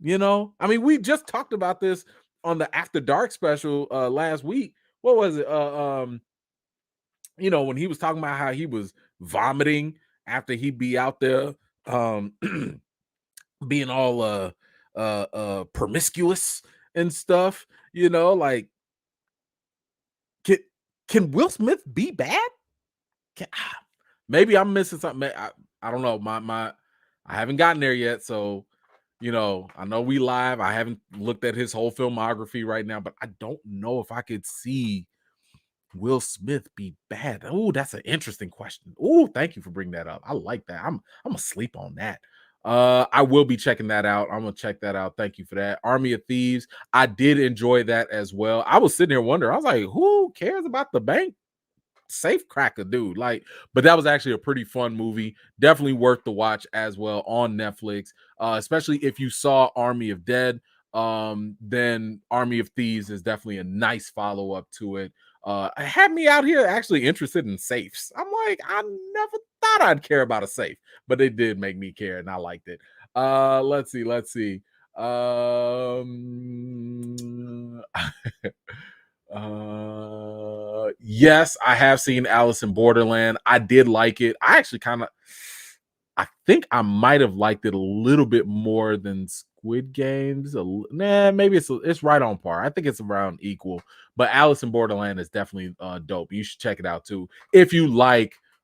you know. I mean, we just talked about this on the After Dark special last week. What was it? When he was talking about how he was vomiting after he'd be out there um being all promiscuous and stuff, like can can Will Smith be bad? Can, maybe I'm missing something. I don't know. I haven't gotten there yet. So, I know we live. I haven't looked at his whole filmography right now, but I don't know if I could see Will Smith be bad. Oh, that's an interesting question. Oh, thank you for bringing that up. I like that. I'm asleep on that. I will be checking that out. I'm gonna check that out. Thank you for that. Army of Thieves. I did enjoy that as well. I was sitting here wondering. I was like, who cares about the bank safe cracker dude? Like, but that was actually a pretty fun movie. Definitely worth the watch as well on Netflix. Especially if you saw Army of Dead. Then Army of Thieves is definitely a nice follow-up to it. It had me out here actually interested in safes. I'm like, I never thought I'd care about a safe, but it did make me care, and I liked it. Let's see. Yes, I have seen Alice in Borderland. I did like it. I actually I think I might have liked it a little bit more than Squid Games. Maybe it's right on par. I think it's around equal. But Alice in Borderland is definitely dope. You should check it out too.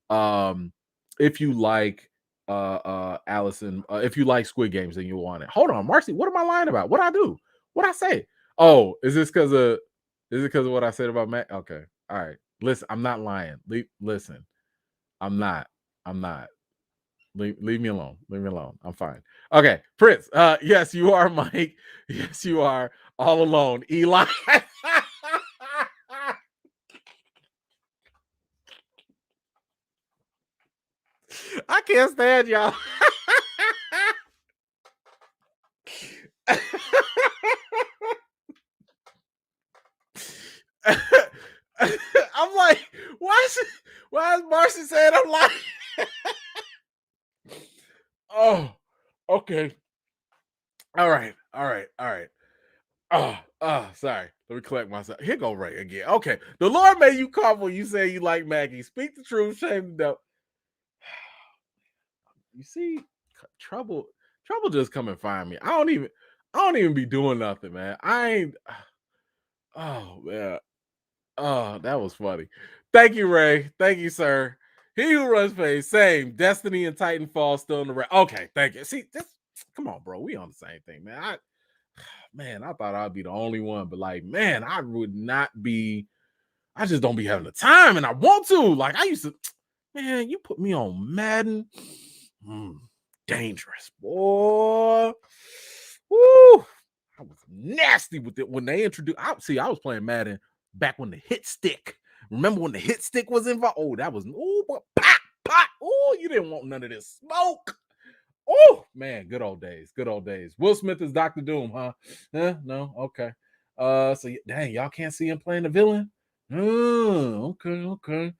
Um if you like Allison, if you like Squid Games, then you'll want it. Hold on, Marcy, what am I lying about? What I do? What I say? Oh, is it because of what I said about Matt? Okay. All right. Listen, I'm not lying. Listen, I'm not. I'm not. Leave me alone. Leave me alone. I'm fine. Okay, Prince. Yes, you are, Mike. Yes, you are all alone. Eli. I can't stand y'all. I'm like, why is Marcy saying I'm lying? Oh, okay. All right. Sorry. Let me collect myself. Here go Ray again. Okay. The Lord made you cough when you say you like Maggie. Speak the truth, shame the devil. You see, trouble just come and find me. I don't even be doing nothing, man. I ain't. Oh man. Oh, that was funny. Thank you, Ray. Thank you, sir. He who runs face, same. Destiny and Titanfall still in the race. Okay, thank you. See, come on, bro. We on the same thing, man. I thought I'd be the only one, but like, man, I would not be. I just don't be having the time, and I want to. Like, I used to, man. You put me on Madden, mm, dangerous, boy. Woo! I was nasty with it when they introduced. I was playing Madden back when the hit stick. Remember when the hit stick was involved? Oh, that was pop, pop. Oh, you didn't want none of this smoke. Oh man, good old days. Good old days. Will Smith is Dr. Doom, huh? No, okay. So dang, y'all can't see him playing the villain. Okay.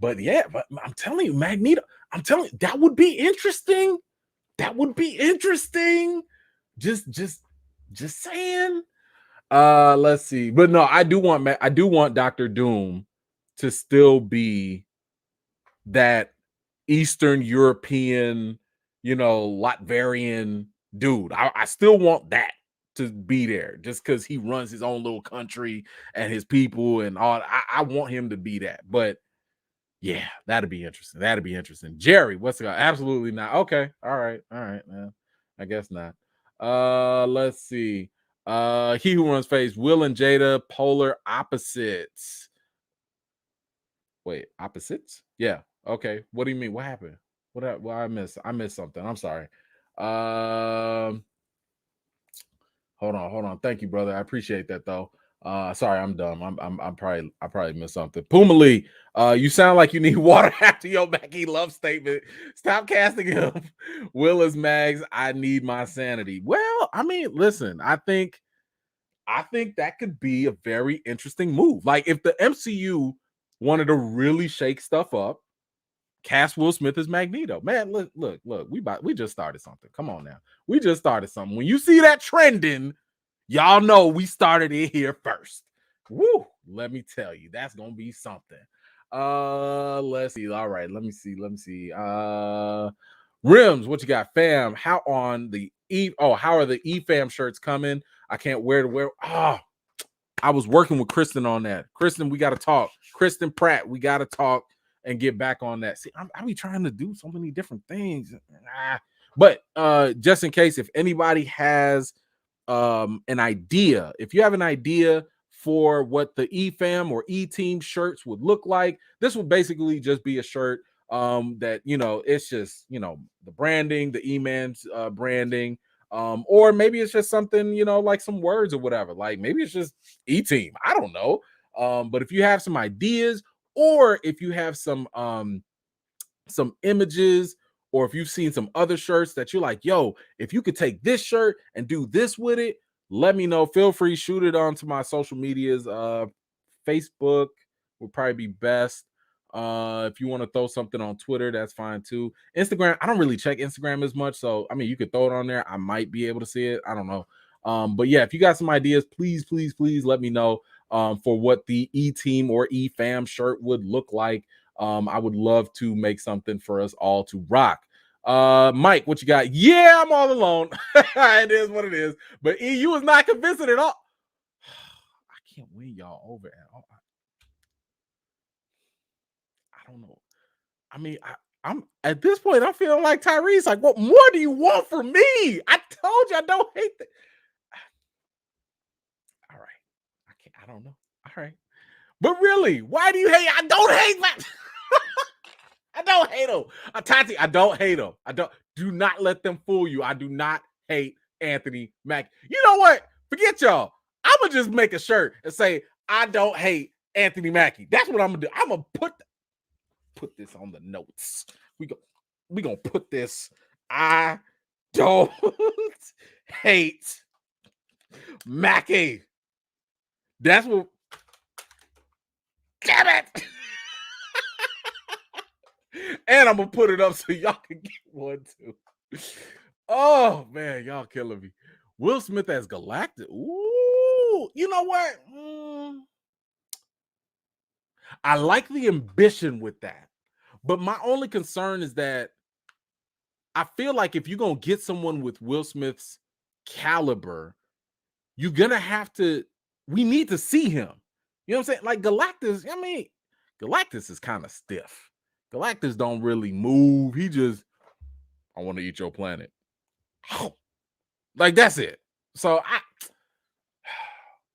But yeah, but I'm telling you, Magneto. I'm telling you, that would be interesting. That would be interesting. Just saying. Let's see. But no, I do want Dr. Doom to still be that Eastern European, Latvian dude. I still want that to be there just because he runs his own little country and his people and all. I want him to be that. But yeah, that'd be interesting. That'd be interesting. Jerry, what's it? Absolutely not. Okay. All right, man. I guess not. Let's see. He who runs face, Will and Jada, polar opposites. Wait, opposites? Yeah. Okay. What do you mean? What happened? What I missed? I missed something. I'm sorry. Um, hold on. Thank you, brother. I appreciate that though. Sorry, I'm dumb. I probably missed something. Puma Lee, you sound like you need water after your Mackie love statement. Stop casting him. Will is Mags. I need my sanity. Well, I mean, listen, I think I think that could be a very interesting move. Like if the MCU wanted to really shake stuff up, cast Will Smith as Magneto. Man, look, we just started something. Come on now. We just started something. When you see that trending, y'all know we started it here first. Woo! Let me tell you, that's gonna be something. Let's see. All right, let me see. Rims, what you got, fam? How on the how are the EFAM shirts coming? I can't wear to wear. I was working with Kristen on that. Kristen, we gotta talk. Kristen Pratt, we gotta talk and get back on that. See, I be trying to do so many different things. But just in case, if anybody has an idea, if you have an idea for what the EFAM or E-Team shirts would look like, this would basically just be a shirt that, it's just, the branding, the E-Man's branding, or maybe it's just something, like some words or whatever. Like maybe it's just E-Team. I don't know. But if you have some ideas, or if you have some images, or if you've seen some other shirts that you're like, yo, if you could take this shirt and do this with it, let me know. Feel free, shoot it onto my social medias. Facebook would probably be best. If you want to throw something on Twitter, that's fine too. Instagram, I don't really check Instagram as much, so I mean, you could throw it on there. I might be able to see it. I don't know. But yeah, if you got some ideas, please let me know for what the E-Team or E-Fam shirt would look like. I would love to make something for us all to rock. Mike, what you got? Yeah, I'm all alone. It is what it is. But E, you was not convincing at all. I can't win y'all over at all. I don't know. I mean, I'm at this point, I'm feeling like Tyrese. Like, what more do you want from me? I told you I don't hate that. All right. I don't know. All right. But really, why do you hate? I don't hate my I don't hate him. Tati, I don't hate him. Do not let them fool you. I do not hate Anthony Mackie. You know what? Forget y'all. I'm gonna just make a shirt and say I don't hate Anthony Mackie. That's what I'm gonna do. I'm gonna put this on the notes. We gonna put this. I don't hate Mackie. That's what. Damn it. And I'm gonna put it up so y'all can get one too. Oh man, y'all killing me. Will Smith as Galactus. Ooh, you know what? I like the ambition with that, but my only concern is that I feel like if you're gonna get someone with Will Smith's caliber, you're gonna have to. We need to see him. You know what I'm saying? Like Galactus. I mean, Galactus is kind of stiff. Galactus don't really move. He just, I want to eat your planet. Like that's it. So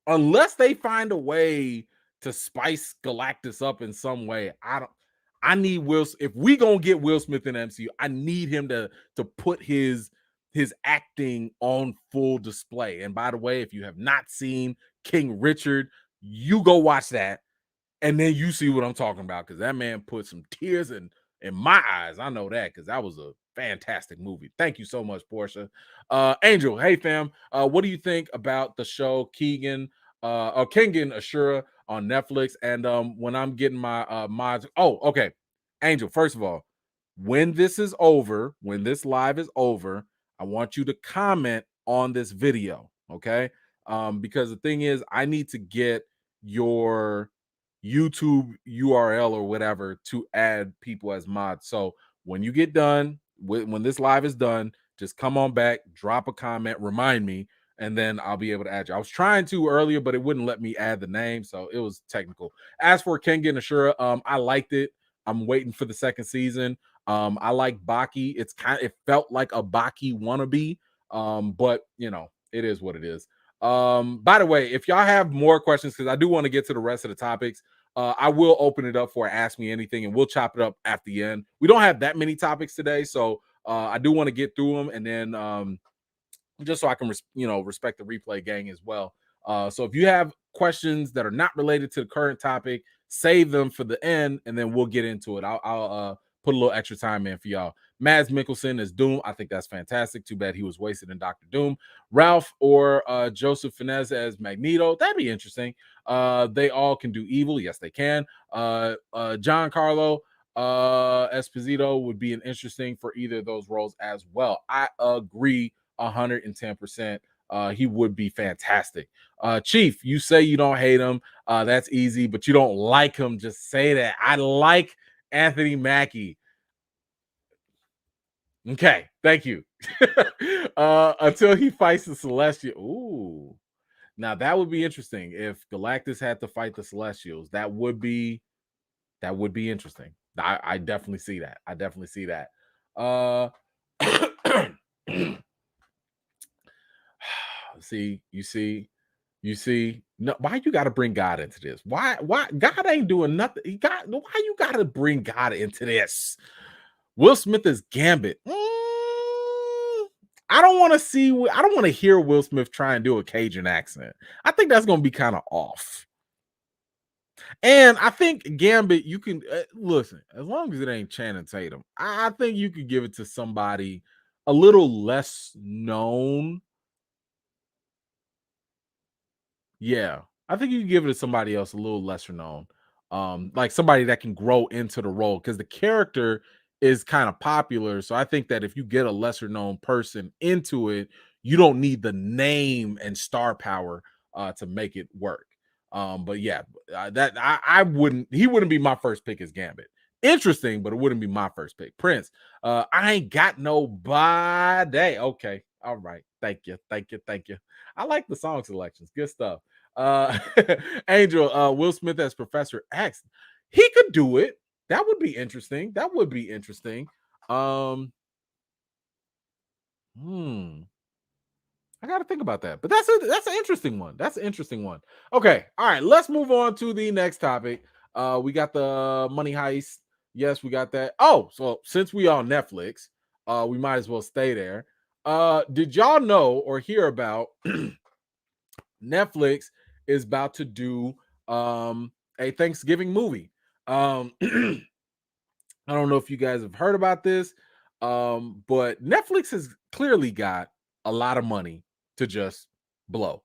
unless they find a way to spice Galactus up in some way, I need Will. If we gonna get Will Smith in MCU, I need him to put his acting on full display. And by the way, if you have not seen King Richard, you go watch that. And then you see what I'm talking about, because that man put some tears in my eyes. I know that because that was a fantastic movie. Thank you so much, Portia. Angel, hey fam, what do you think about the show Kengan Ashura on Netflix? And when I'm getting my mods, okay, Angel. First of all, when this is over, when this live is over, I want you to comment on this video, okay? Because the thing is, I need to get your YouTube URL or whatever to add people as mods. So when you get done, when this live is done, just come on back, drop a comment, remind me, and then I'll be able to add you. I was trying to earlier, but it wouldn't let me add the name, so it was technical. As for Kengan Ashura, I liked it. I'm waiting for the second season. I like Baki. It felt like a Baki wannabe, but it is what it is. By the way, if y'all have more questions, because I do want to get to the rest of the topics, I will open it up for Ask Me Anything, and we'll chop it up at the end. We don't have that many topics today, so I do want to get through them, and then just so I can respect the replay gang as well. So if you have questions that are not related to the current topic, save them for the end, and then we'll get into it. I'll put a little extra time in for y'all. Mads Mikkelsen as Doom. I think that's fantastic. Too bad he was wasted in Doctor Doom. Ralph or Joseph Fiennes as Magneto. That'd be interesting. They all can do evil. Yes, they can. Giancarlo Esposito would be an interesting for either of those roles as well. I agree 110%. He would be fantastic. Chief, you say you don't hate him. That's easy, but you don't like him. Just say that. I like Anthony Mackie. Okay, thank you. Until he fights the Celestial. Ooh. Now that would be interesting if Galactus had to fight the Celestials. That would be interesting. I definitely see that. I definitely see that. You see. No, why you got to bring God into this? Why God ain't doing nothing? Why you got to bring God into this? Will Smith is Gambit. I don't want to hear Will Smith try and do a Cajun accent. I think that's going to be kind of off. And I think Gambit, you can listen, as long as it ain't Channing Tatum, I think you could give it to somebody a little less known. Yeah, I think you can give it to somebody else a little lesser known, like somebody that can grow into the role because the character is kind of popular. So I think that if you get a lesser known person into it, you don't need the name and star power to make it work. But yeah, that I wouldn't. He wouldn't be my first pick as Gambit. Interesting, but it wouldn't be my first pick. Prince, I ain't got nobody. Okay, all right. Thank you. I like the song selections. Good stuff. Angel, Will Smith as Professor X. He could do it. That would be interesting. I got to think about that. But that's an interesting one. Okay. All right. Let's move on to the next topic. We got the money heist. Yes, we got that. Oh, so since we on Netflix, we might as well stay there. Did y'all know or hear about Netflix is about to do a Thanksgiving movie? I don't know if you guys have heard about this, but Netflix has clearly got a lot of money to just blow.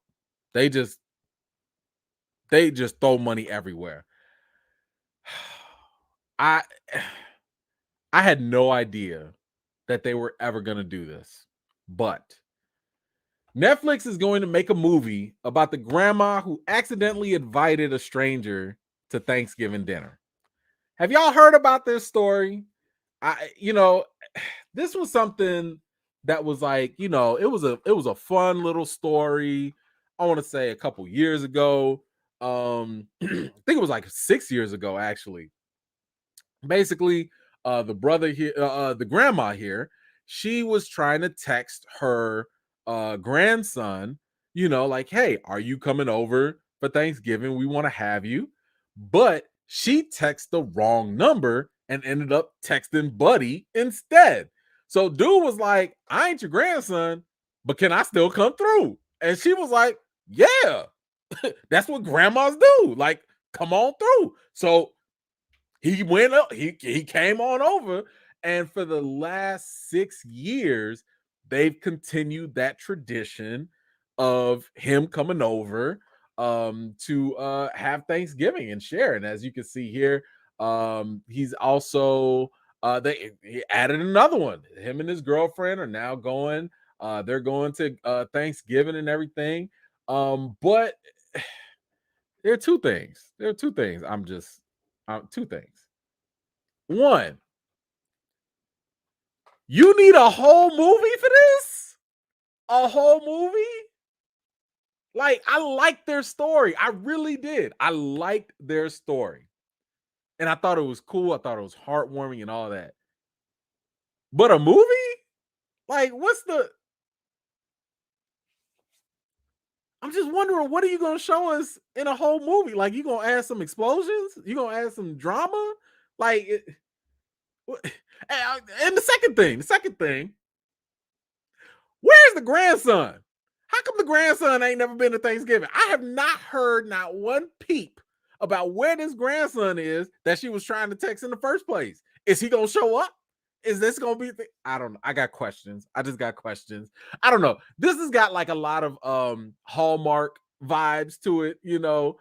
They just throw money everywhere. I had no idea that they were ever going to do this, but Netflix is going to make a movie about the grandma who accidentally invited a stranger to Thanksgiving dinner. Have y'all heard about this story? This was something that was like, it was a fun little story. I want to say a couple years ago. I think it was like 6 years ago, actually. Basically, the brother here, the grandma here, she was trying to text her grandson, like, hey, are you coming over for Thanksgiving? We want to have you. But she texted the wrong number and ended up texting Buddy instead. So dude was like, I ain't your grandson, but can I still come through? And she was like, yeah, that's what grandmas do. Like, come on through. So he went up, he came on over, and for the last 6 years, they've continued that tradition of him coming over to have Thanksgiving and share. And as you can see here, he's also he added another one. Him and his girlfriend are now going, they're going to Thanksgiving and everything. But there are two things. Two things. Two things. One, you need a whole movie for this? A whole movie? Like, I liked their story. I really did. I liked their story. And I thought it was cool. I thought it was heartwarming and all that. But a movie? Like, I'm just wondering, what are you going to show us in a whole movie? Like, you going to add some explosions? You going to add some drama? Like, and the second thing, where's the grandson? How come the grandson ain't never been to Thanksgiving? I have not heard not one peep about where this grandson is that she was trying to text in the first place. Is he gonna show up? Is this gonna be? I don't know. I got questions. I just got questions. I don't know. This has got like a lot of Hallmark vibes to it, you know.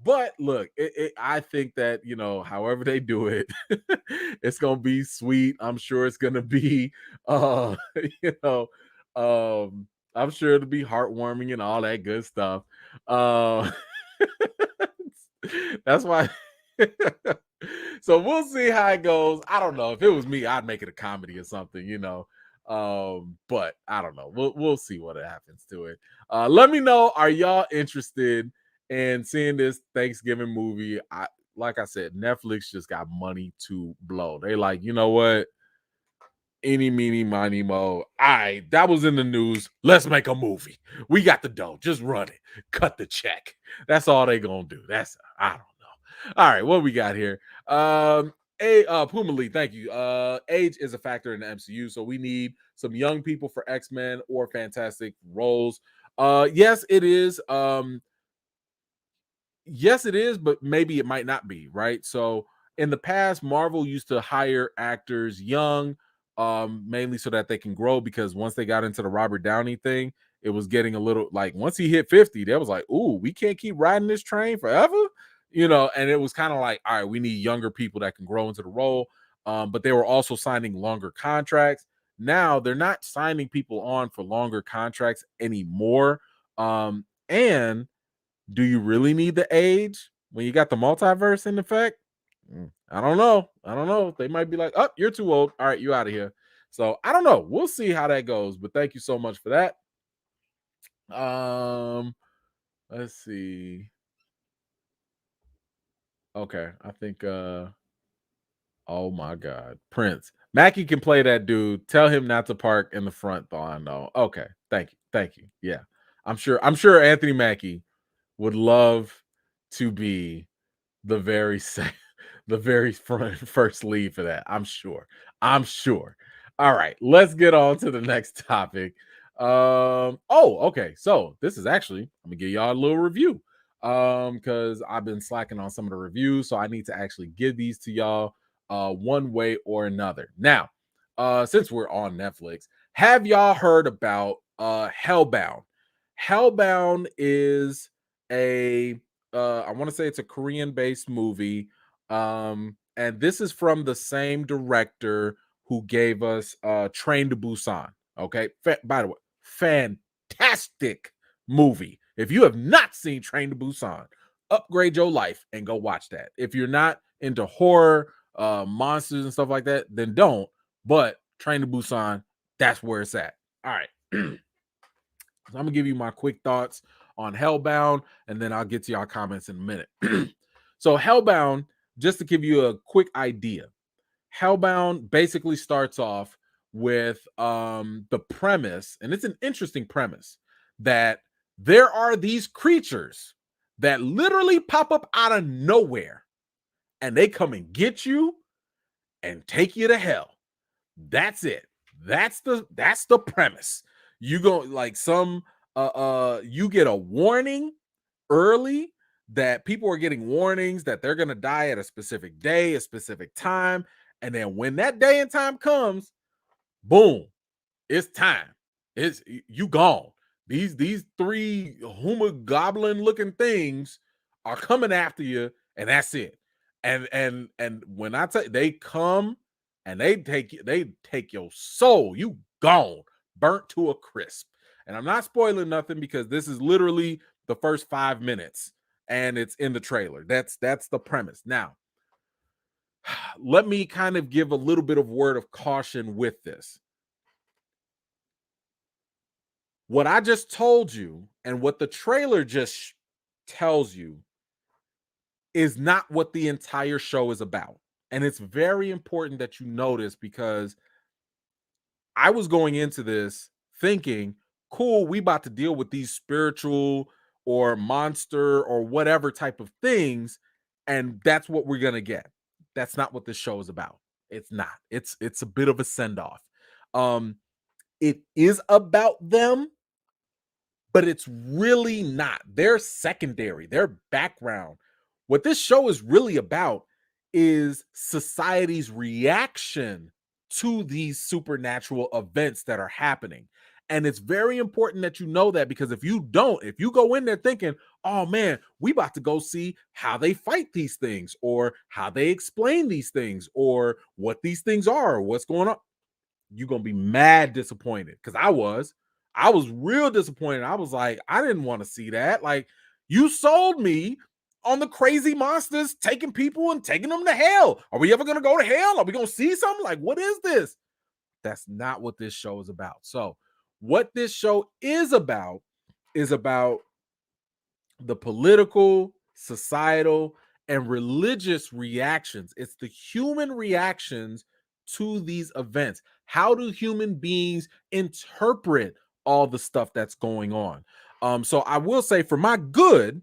But look, I think that however they do it, it's gonna be sweet. I'm sure it's gonna be, you know, I'm sure it'll be heartwarming and all that good stuff. Uh, that's why. So we'll see how it goes. I don't know. If it was me, I'd make it a comedy or something, but I don't know. We'll see what happens to it. Let me know. Are y'all interested in seeing this Thanksgiving movie? Like I said, Netflix just got money to blow. They like, you know what? Any, meeny, miny, mo. All right, that was in the news. Let's make a movie. We got the dough. Just run it. Cut the check. That's all they gonna do. I don't know. All right, what we got here? Puma Lee, thank you. Age is a factor in the MCU, so we need some young people for X-Men or Fantastic roles. Yes, it is. Yes, it is, but maybe it might not be, right? So in the past, Marvel used to hire actors young, mainly so that they can grow, because once they got into the Robert Downey thing, it was getting a little like once he hit 50, they was like, ooh, we can't keep riding this train forever, and it was kind of like, all right, we need younger people that can grow into the role. But they were also signing longer contracts. Now they're not signing people on for longer contracts anymore. And do you really need the age when you got the multiverse in effect? I don't know. I don't know. They might be like, oh, you're too old. All right, you out of here. So I don't know. We'll see how that goes. But thank you so much for that. Let's see. Okay, I think oh my god. Prince. Mackie can play that dude. Tell him not to park in the front lawn though. Okay. Thank you. Thank you. Yeah. I'm sure Anthony Mackie would love to be the very the very first lead for that. I'm sure. I'm sure. All right, let's get on to the next topic. Okay. So this is actually, I'm gonna give y'all a little review. Because I've been slacking on some of the reviews, so I need to actually give these to y'all one way or another. Now, since we're on Netflix, have y'all heard about Hellbound? Hellbound is a I want to say it's a Korean based movie. And this is from the same director who gave us Train to Busan. Okay. By the way, fantastic movie. If you have not seen Train to Busan, upgrade your life and go watch that. If you're not into horror, monsters and stuff like that, then don't. But Train to Busan, that's where it's at. All right. So I'm gonna give you my quick thoughts on Hellbound, and then I'll get to y'all comments in a minute. So Hellbound, just to give you a quick idea, Hellbound basically starts off with the premise, and it's an interesting premise, that there are these creatures that literally pop up out of nowhere, and they come and get you and take you to hell. That's it. That's the premise. You go like you get a warning early that people are getting warnings that they're gonna die at a specific day, a specific time, and then when that day and time comes, boom, it's time. It's you gone. These three Huma goblin looking things are coming after you, and that's it. And when I tell you, they come and they take your soul. You gone, burnt to a crisp. And I'm not spoiling nothing because this is literally the first 5 minutes, and it's in the trailer. That's the premise. Now, let me kind of give a little bit of word of caution with this. What I just told you and what the trailer just tells you is not what the entire show is about. And it's very important that you notice, because I was going into this thinking, cool, we about to deal with these spiritual or monster or whatever type of things, and that's what we're gonna get. That's not what this show is about. It's not. It's a bit of a send-off. It is about them, but it's really not. They're secondary, they're background. What this show is really about is society's reaction to these supernatural events that are happening. And it's very important that you know that, because if you don't, if you go in there thinking, oh man, we about to go see how they fight these things, or how they explain these things, or what these things are, or what's going on, you're gonna be mad disappointed. Because I was real disappointed. I was like, I didn't want to see that. Like, you sold me on the crazy monsters taking people and taking them to hell. Are we ever gonna go to hell? Are we gonna see something? Like, what is this? That's not what this show is about. So, what this show is about the political, societal, and religious reactions. It's the human reactions to these events. How do human beings interpret all the stuff that's going on? So I will say, for my good,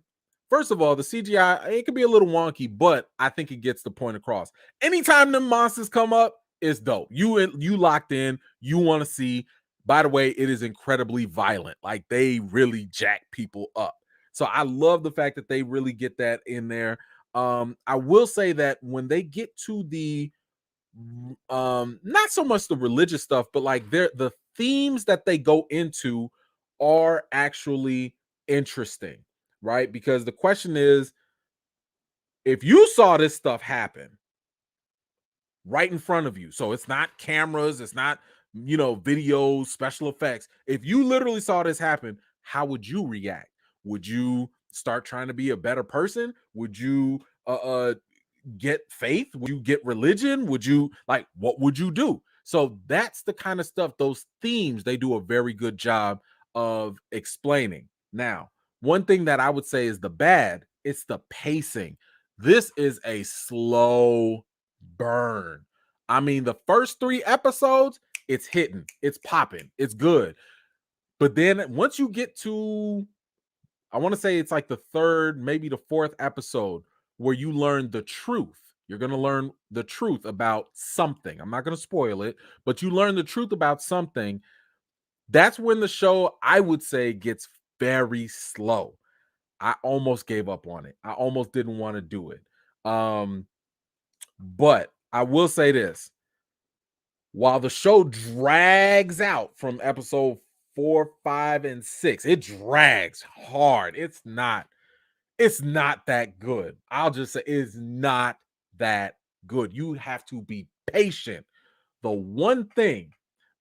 first of all, the CGI, it can be a little wonky, but I think it gets the point across. Anytime the monsters come up, it's dope. You locked in, you want to see. By the way, it is incredibly violent. Like, they really jack people up. So I love the fact that they really get that in there. I will say that when they get to the not so much the religious stuff, but like the themes that they go into are actually interesting, right? Because the question is, if you saw this stuff happen right in front of you, so it's not cameras, it's not, videos, special effects. If you literally saw this happen, how would you react? Would you start trying to be a better person? Would you get faith? Would you get religion? Would you, like, what would you do? So that's the kind of stuff, those themes, they do a very good job of explaining. Now, one thing that I would say is the bad, it's the pacing. This is a slow burn. I mean, the first 3 episodes, it's hitting, it's popping, it's good. But then once you get to, I want to say it's like the 3rd, maybe the 4th episode, where you learn the truth. You're going to learn the truth about something. I'm not going to spoil it, but you learn the truth about something. That's when the show, I would say, gets very slow. I almost gave up on it. I almost didn't want to do it. But I will say this. While the show drags out from episode 4, 5, and 6, it drags hard. It's not that good. I'll just say it's not that good. You have to be patient. The one thing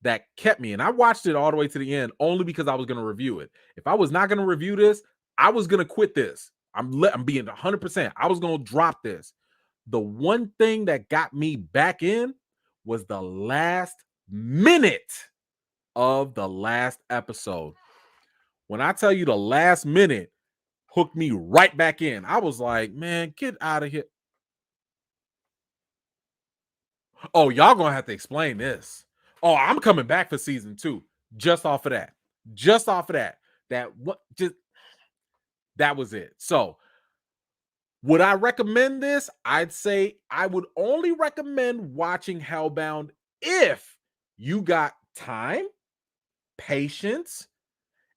that kept me, and I watched it all the way to the end only because I was going to review it. If I was not going to review this, I was going to quit this. I'm being 100%. I was going to drop this. The one thing that got me back in was the last minute of the last episode. When I tell you the last minute hooked me right back in, I was like, man, get out of here. Oh, y'all gonna have to explain this. Oh, I'm coming back for season 2 just off of that. Just off of that. That was it. So, would I recommend this? I'd say I would only recommend watching Hellbound if you got time, patience,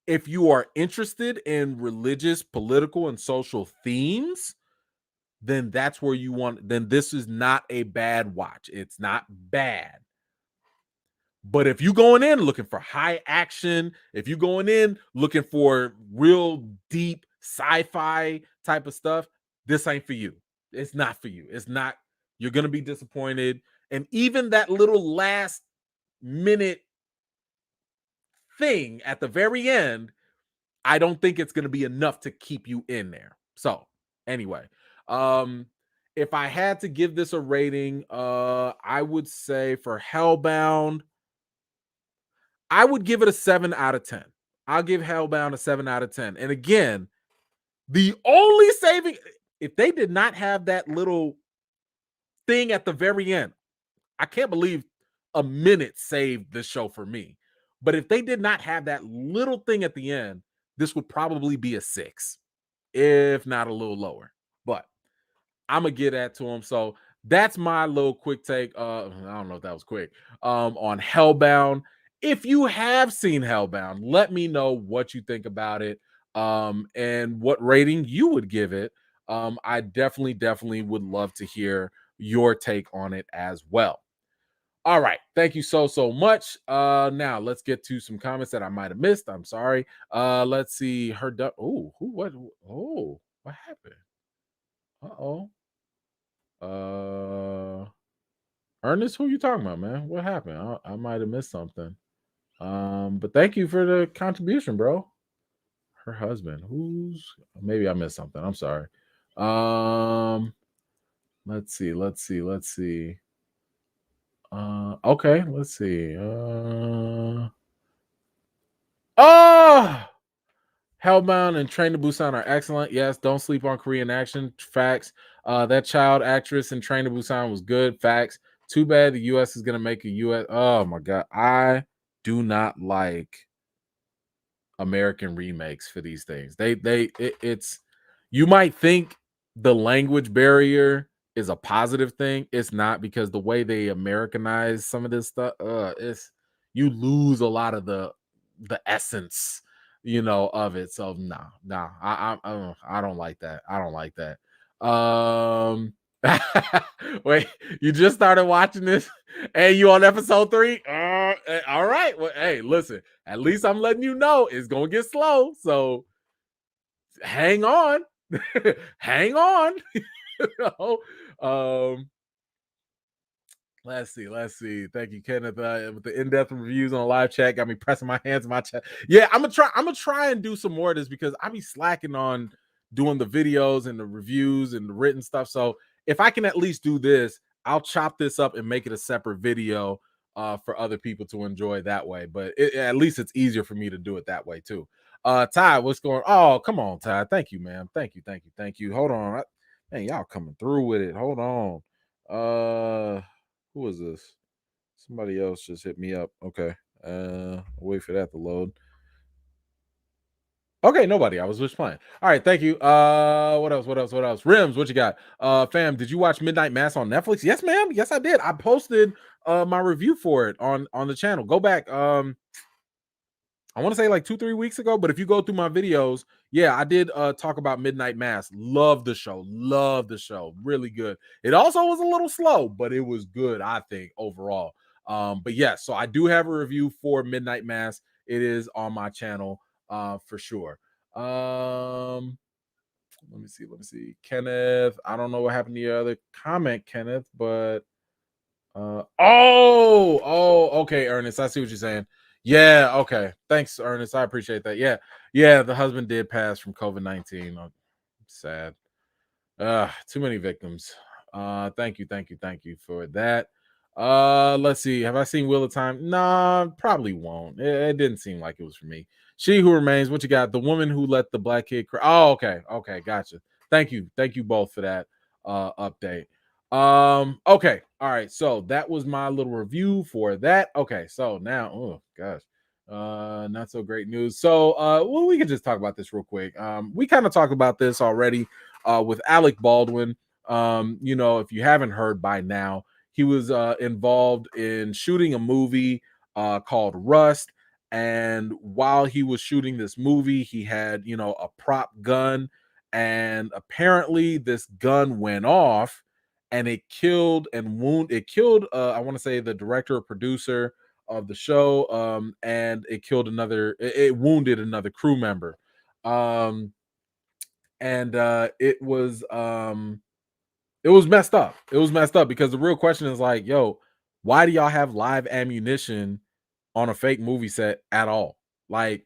if you are interested in religious, political, and social themes, then that's where you want. Then this is not a bad watch. It's not bad. But if you're going in looking for high action, if you're going in looking for real deep sci-fi type of stuff, this ain't for you. It's not for you. It's not. You're going to be disappointed. And even that little last minute thing at the very end, I don't think it's going to be enough to keep you in there. So, anyway, if I had to give this a rating, I would say for Hellbound, I would give it a 7 out of 10. I'll give Hellbound a 7 out of 10. And again, the only saving, if they did not have that little thing at the very end, I can't believe a minute saved the show for me. But if they did not have that little thing at the end, this would probably be a 6, if not a little lower. But I'm gonna get that to them. So that's my little quick take. I don't know if that was quick. On Hellbound. If you have seen Hellbound, let me know what you think about it. And what rating you would give it. I definitely would love to hear your take on it as well. All right. Thank you so much. Now let's get to some comments that I might have missed. I'm sorry. Let's see. Oh, who what oh, what happened? Uh-oh. Uh Ernest, who you talking about, man? What happened? I might have missed something. But thank you for the contribution, bro. Her husband. Who's maybe I missed something. I'm sorry. Um, let's see. Okay, let's see. Oh, Hellbound and Train to Busan are excellent. Yes, don't sleep on Korean action. Facts. That child actress in Train to Busan was good. Facts. Too bad the US is gonna make a US. Oh my god, I do not like American remakes for these things. It's you might think the language barrier is a positive thing. It's not, because the way they Americanize some of this stuff, it's you lose a lot of the essence, of it. So no, I don't like that. I don't like that. Wait, you just started watching this and you on episode 3? All right. Well, hey, listen, at least I'm letting you know it's gonna get slow. So hang on. Hang on. um Let's see. Thank you, Kenneth. With the in-depth reviews on live chat, got me pressing my hands in my chest. Yeah, I'm gonna try and do some more of this, because I be slacking on doing the videos and the reviews and the written stuff. So if I can at least do this, I'll chop this up and make it a separate video for other people to enjoy that way. But at least it's easier for me to do it that way too. Ty, what's going? Oh, come on, Ty. Thank you, man. Thank you. Hold on. Man, y'all coming through with it. Hold on. Who is this? Somebody else just hit me up. Okay. Wait for that to load. Okay, nobody. I was just playing. All right, thank you. What else? Rims, what you got? Fam, did you watch Midnight Mass on Netflix? Yes, ma'am. Yes, I did. I posted my review for it on the channel. Go back. I want to say like 2-3 weeks ago, but if you go through my videos, yeah, I did talk about Midnight Mass. Love the show. Really good. It also was a little slow, but it was good, I think, overall. But yeah, so I do have a review for Midnight Mass. It is on my channel for sure. Let me see. Kenneth, I don't know what happened to your other comment, Kenneth, but okay, Ernest. I see what you're saying. Yeah, okay. Thanks, Ernest. I appreciate that. Yeah, the husband did pass from COVID-19. Sad. Too many victims. Thank you for that. Let's see. Have I seen Wheel of Time? Nah, probably won't. It didn't seem like it was for me. She Who Remains. What you got? The woman who let the black kid cry. Oh, okay, gotcha. Thank you both for that update. Okay, all right. So that was my little review for that. Okay, so now, oh gosh, not so great news. So well, we can just talk about this real quick. We kind of talked about this already with Alec Baldwin. If you haven't heard by now, he was involved in shooting a movie called Rust. And while he was shooting this movie, he had, a prop gun. And apparently this gun went off and it killed I want to say the director or producer of the show. And it wounded another crew member. And it was messed up. It was messed up because the real question is like, yo, why do y'all have live ammunition on a fake movie set at all? Like,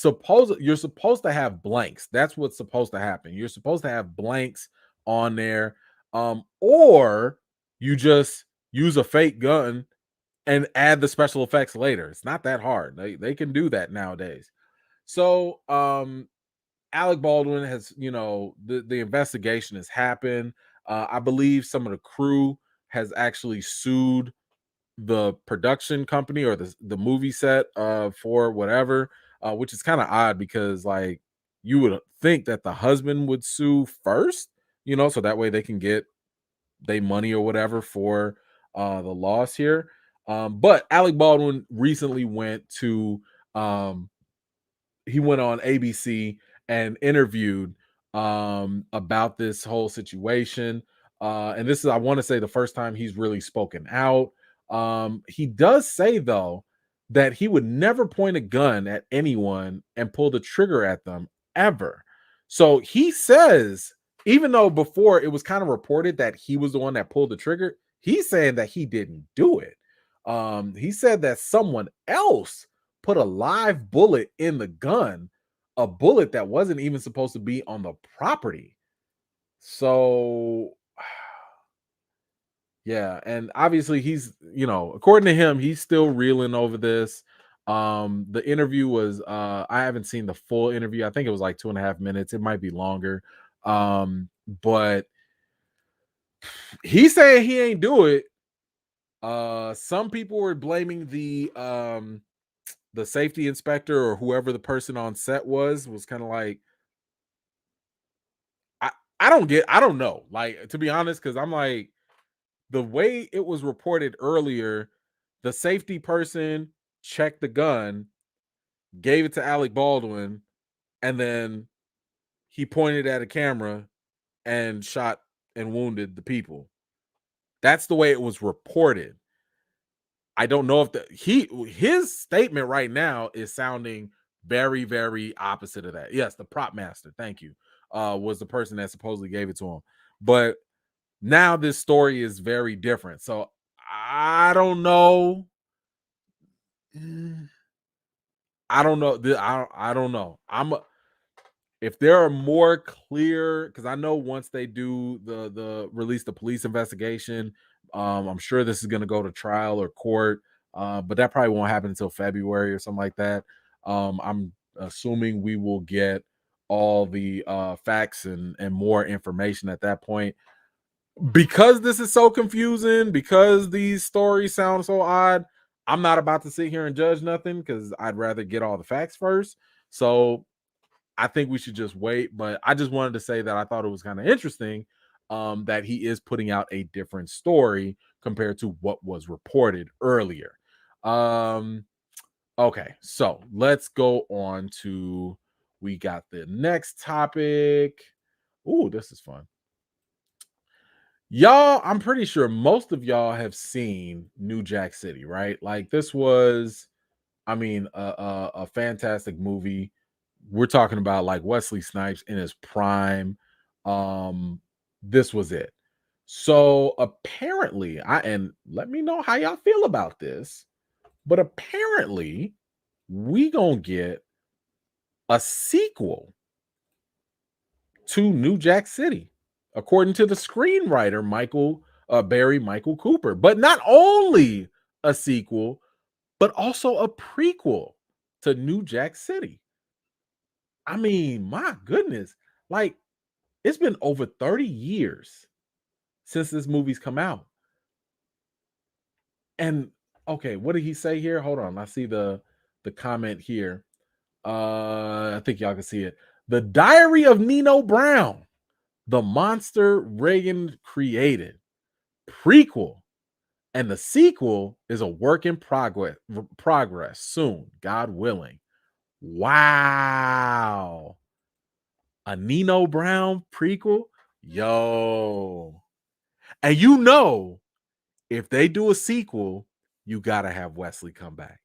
you're supposed to have blanks. That's what's supposed to happen. You're supposed to have blanks on there. Or you just use a fake gun and add the special effects later. It's not that hard. They can do that nowadays. So Alec Baldwin has, the investigation has happened. I believe some of the crew has actually sued the production company or the movie set for whatever, which is kind of odd because like you would think that the husband would sue first, so that way they can get they money or whatever for the loss here. But Alec Baldwin recently he went on ABC and interviewed about this whole situation. And this is, I want to say, the first time he's really spoken out. He does say, though, that he would never point a gun at anyone and pull the trigger at them ever. So he says, even though before it was kind of reported that he was the one that pulled the trigger, he's saying that he didn't do it. He said that someone else put a live bullet in the gun, a bullet that wasn't even supposed to be on the property. So yeah, and obviously he's, according to him, he's still reeling over this. The interview was I haven't seen the full interview. I think it was like 2.5 minutes. It might be longer. But he said he ain't do it. Some people were blaming the safety inspector or whoever the person on set was kind of like, I don't know. Like, to be honest, because I'm like, the way it was reported earlier, the safety person checked the gun, gave it to Alec Baldwin, and then he pointed at a camera and shot and wounded the people. That's the way it was reported. I don't know if his statement right now is sounding very, very opposite of that. Yes, the prop master, thank you, was the person that supposedly gave it to him. But now this story is very different. So I don't know. I don't know. I don't know. If there are more clear, because I know once they do the release the police investigation, I'm sure this is going to go to trial or court, but that probably won't happen until February or something like that. I'm assuming we will get all the facts and more information at that point. Because this is so confusing, because these stories sound so odd, I'm not about to sit here and judge nothing because I'd rather get all the facts first. So I think we should just wait. But I just wanted to say that I thought it was kind of interesting that he is putting out a different story compared to what was reported earlier. Okay, so let's go on to, we got the next topic. Ooh, this is fun. Y'all, I'm pretty sure most of y'all have seen New Jack City, right? Like, this was, I mean, a fantastic movie. We're talking about like Wesley Snipes in his prime. This was it. So apparently, and let me know how y'all feel about this, but apparently we gonna get a sequel to New Jack City, according to the screenwriter Barry Michael Cooper. But not only a sequel, but also a prequel to New Jack City. I mean, my goodness, like, it's been over 30 years since this movie's come out. And okay, what did he say here? Hold on, I see the comment here. I think y'all can see it. The Diary of Nino Brown, the monster Reagan created, prequel, and the sequel is a work in progress soon, God willing. Wow. A Nino Brown prequel? Yo. And if they do a sequel, you gotta have Wesley come back.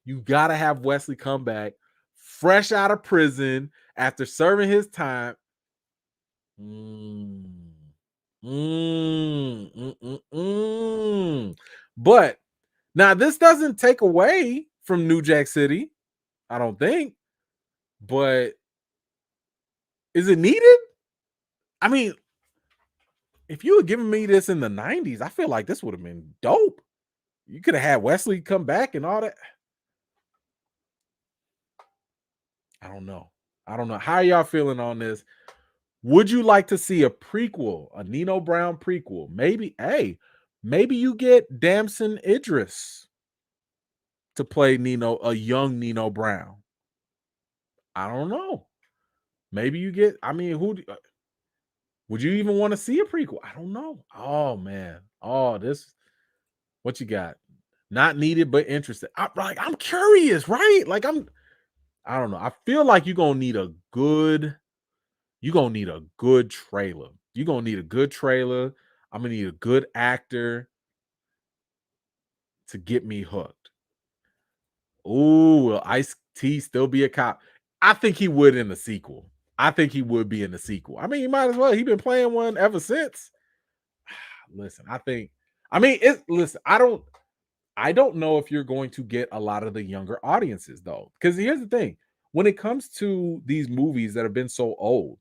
You gotta have Wesley come back fresh out of prison after serving his time. But now this doesn't take away from New Jack City, I don't think. But is it needed? I mean, if you had given me this in the 90s, I feel like this would have been dope. You could have had Wesley come back and all that. I don't know. How are y'all feeling on this? Would you like to see a prequel, a Nino Brown prequel? Maybe you get Damson Idris to play a young Nino Brown. I don't know. Maybe you get, would you even want to see a prequel? I don't know. Oh man. What you got? Not needed, but interested. I'm curious, right? I don't know. I feel like you're gonna need a good trailer. You're gonna need a good trailer. I'm gonna need a good actor to get me hooked. Ooh, will Ice T still be a cop? I think he would in the sequel. I think he would be in the sequel. I mean, he might as well. He's been playing one ever since. Listen, listen, I don't know if you're going to get a lot of the younger audiences though. Because here's the thing: when it comes to these movies that have been so old,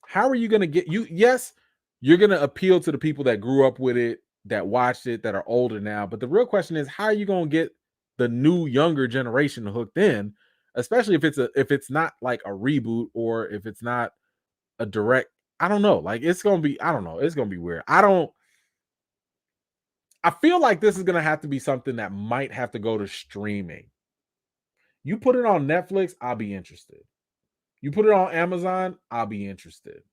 how are you going to get you? Yes, you're going to appeal to the people that grew up with it, that watched it, that are older now. But the real question is, how are you going to get the new younger generation hooked in, especially if it's not like a reboot or if it's not a direct. I don't know. Like it's gonna be. I don't know. It's gonna be weird. I feel like this is gonna have to be something that might have to go to streaming. You put it on Netflix, I'll be interested. You put it on Amazon, I'll be interested.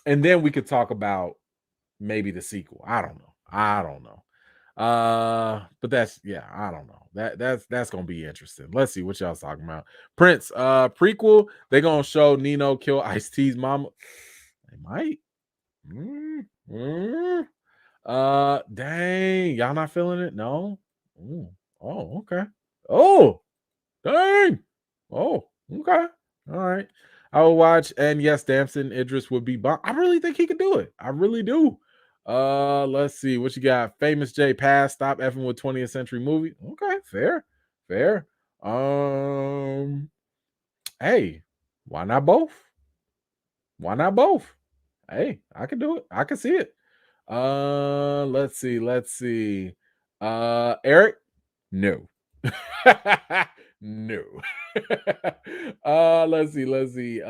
And then we could talk about maybe the sequel. I don't know. I don't know. But that's yeah, I don't know. That's gonna be interesting. Let's see what y'all's talking about. Prince, prequel, they gonna show Nino kill Ice-T's mama. They might. Mm, mm. Dang, y'all not feeling it? No. Ooh. Oh, okay. Oh, dang. Oh, okay. All right. I will watch. And yes, Damson Idris would be I really think he could do it. I really do. Let's see what you got. Famous J Pass. Stop effing with 20th century movie. Okay, fair, fair. Hey, why not both? Why not both? Hey, I can do it. I can see it. Let's see. Let's see. Eric, no. No. Let's see. Let's see.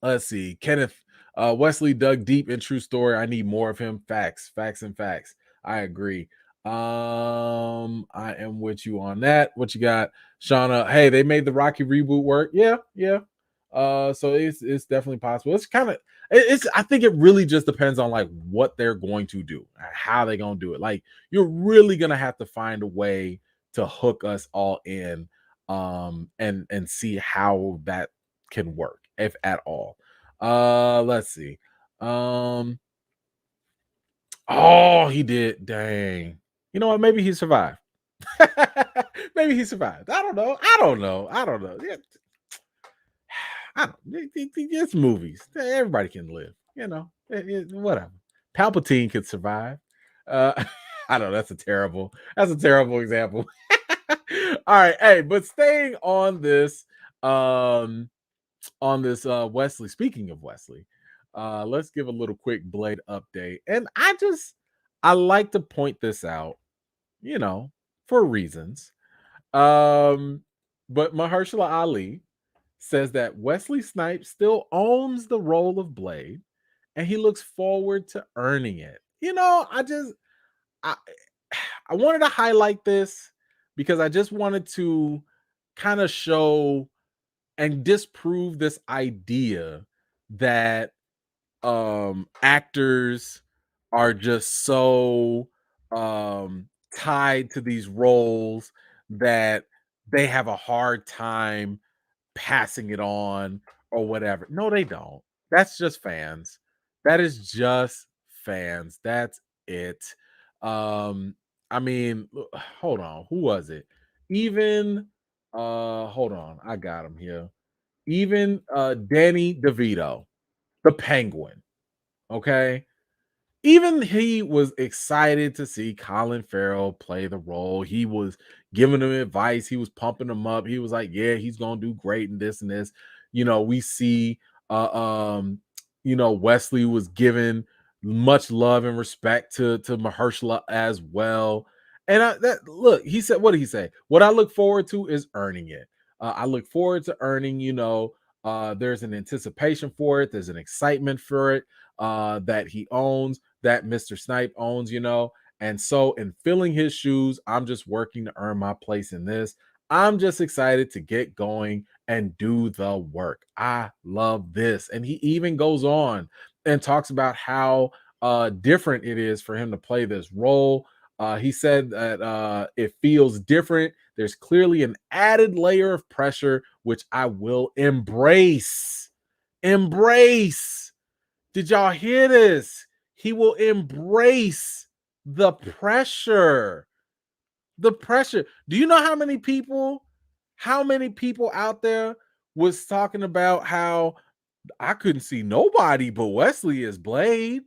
Let's see. Kenneth, Wesley dug deep in true story. I need more of him. Facts, facts, and facts. I agree. I am with you on that. What you got, Shauna? Hey, they made the Rocky reboot work. Yeah, yeah. So it's definitely possible. It's kind of it's I think it really just depends on like what they're going to do, how they're gonna do it. Like you're really gonna have to find a way to hook us all in and see how that can work, if at all. Let's see. Oh, he did. Dang. You know what? Maybe he survived. Maybe he survived. I don't know. I don't know. I don't know. Yeah, I don't. It's movies. Everybody can live. You know. Whatever. Palpatine could survive. Uh, I know that's a terrible. That's a terrible example. All right. Hey, but staying on this Wesley. Speaking of Wesley, let's give a little quick Blade update. And I like to point this out, you know, for reasons. But Mahershala Ali says that Wesley Snipes still owns the role of Blade and he looks forward to earning it. You know, I I wanted to highlight this because I just wanted to kind of show and disprove this idea that actors are just so tied to these roles that they have a hard time passing it on or whatever. No, they don't. That's just fans. That is just fans. That's it. Um, I mean, hold on. Who was it? Even hold on. I got him here. Even Danny DeVito, the Penguin. Okay. Even he was excited to see Colin Farrell play the role. He was giving him advice. He was pumping him up. He was like, "Yeah, he's gonna do great and this and this." You know, we see, Wesley was given much love and respect to Mahershala as well. And look, he said, what did he say? What I look forward to is earning it. I look forward to earning. There's an anticipation for it. There's an excitement for it that he owns, that Mr. Snipe owns. And so, in filling his shoes, I'm just working to earn my place in this. I'm just excited to get going and do the work. I love this. And he even goes on and talks about how different it is for him to play this role. He said that it feels different. There's clearly an added layer of pressure, which I will embrace. Embrace. Did y'all hear this? He will embrace the pressure. The pressure. Do you know how many people out there was talking about how I couldn't see nobody but Wesley as Blade?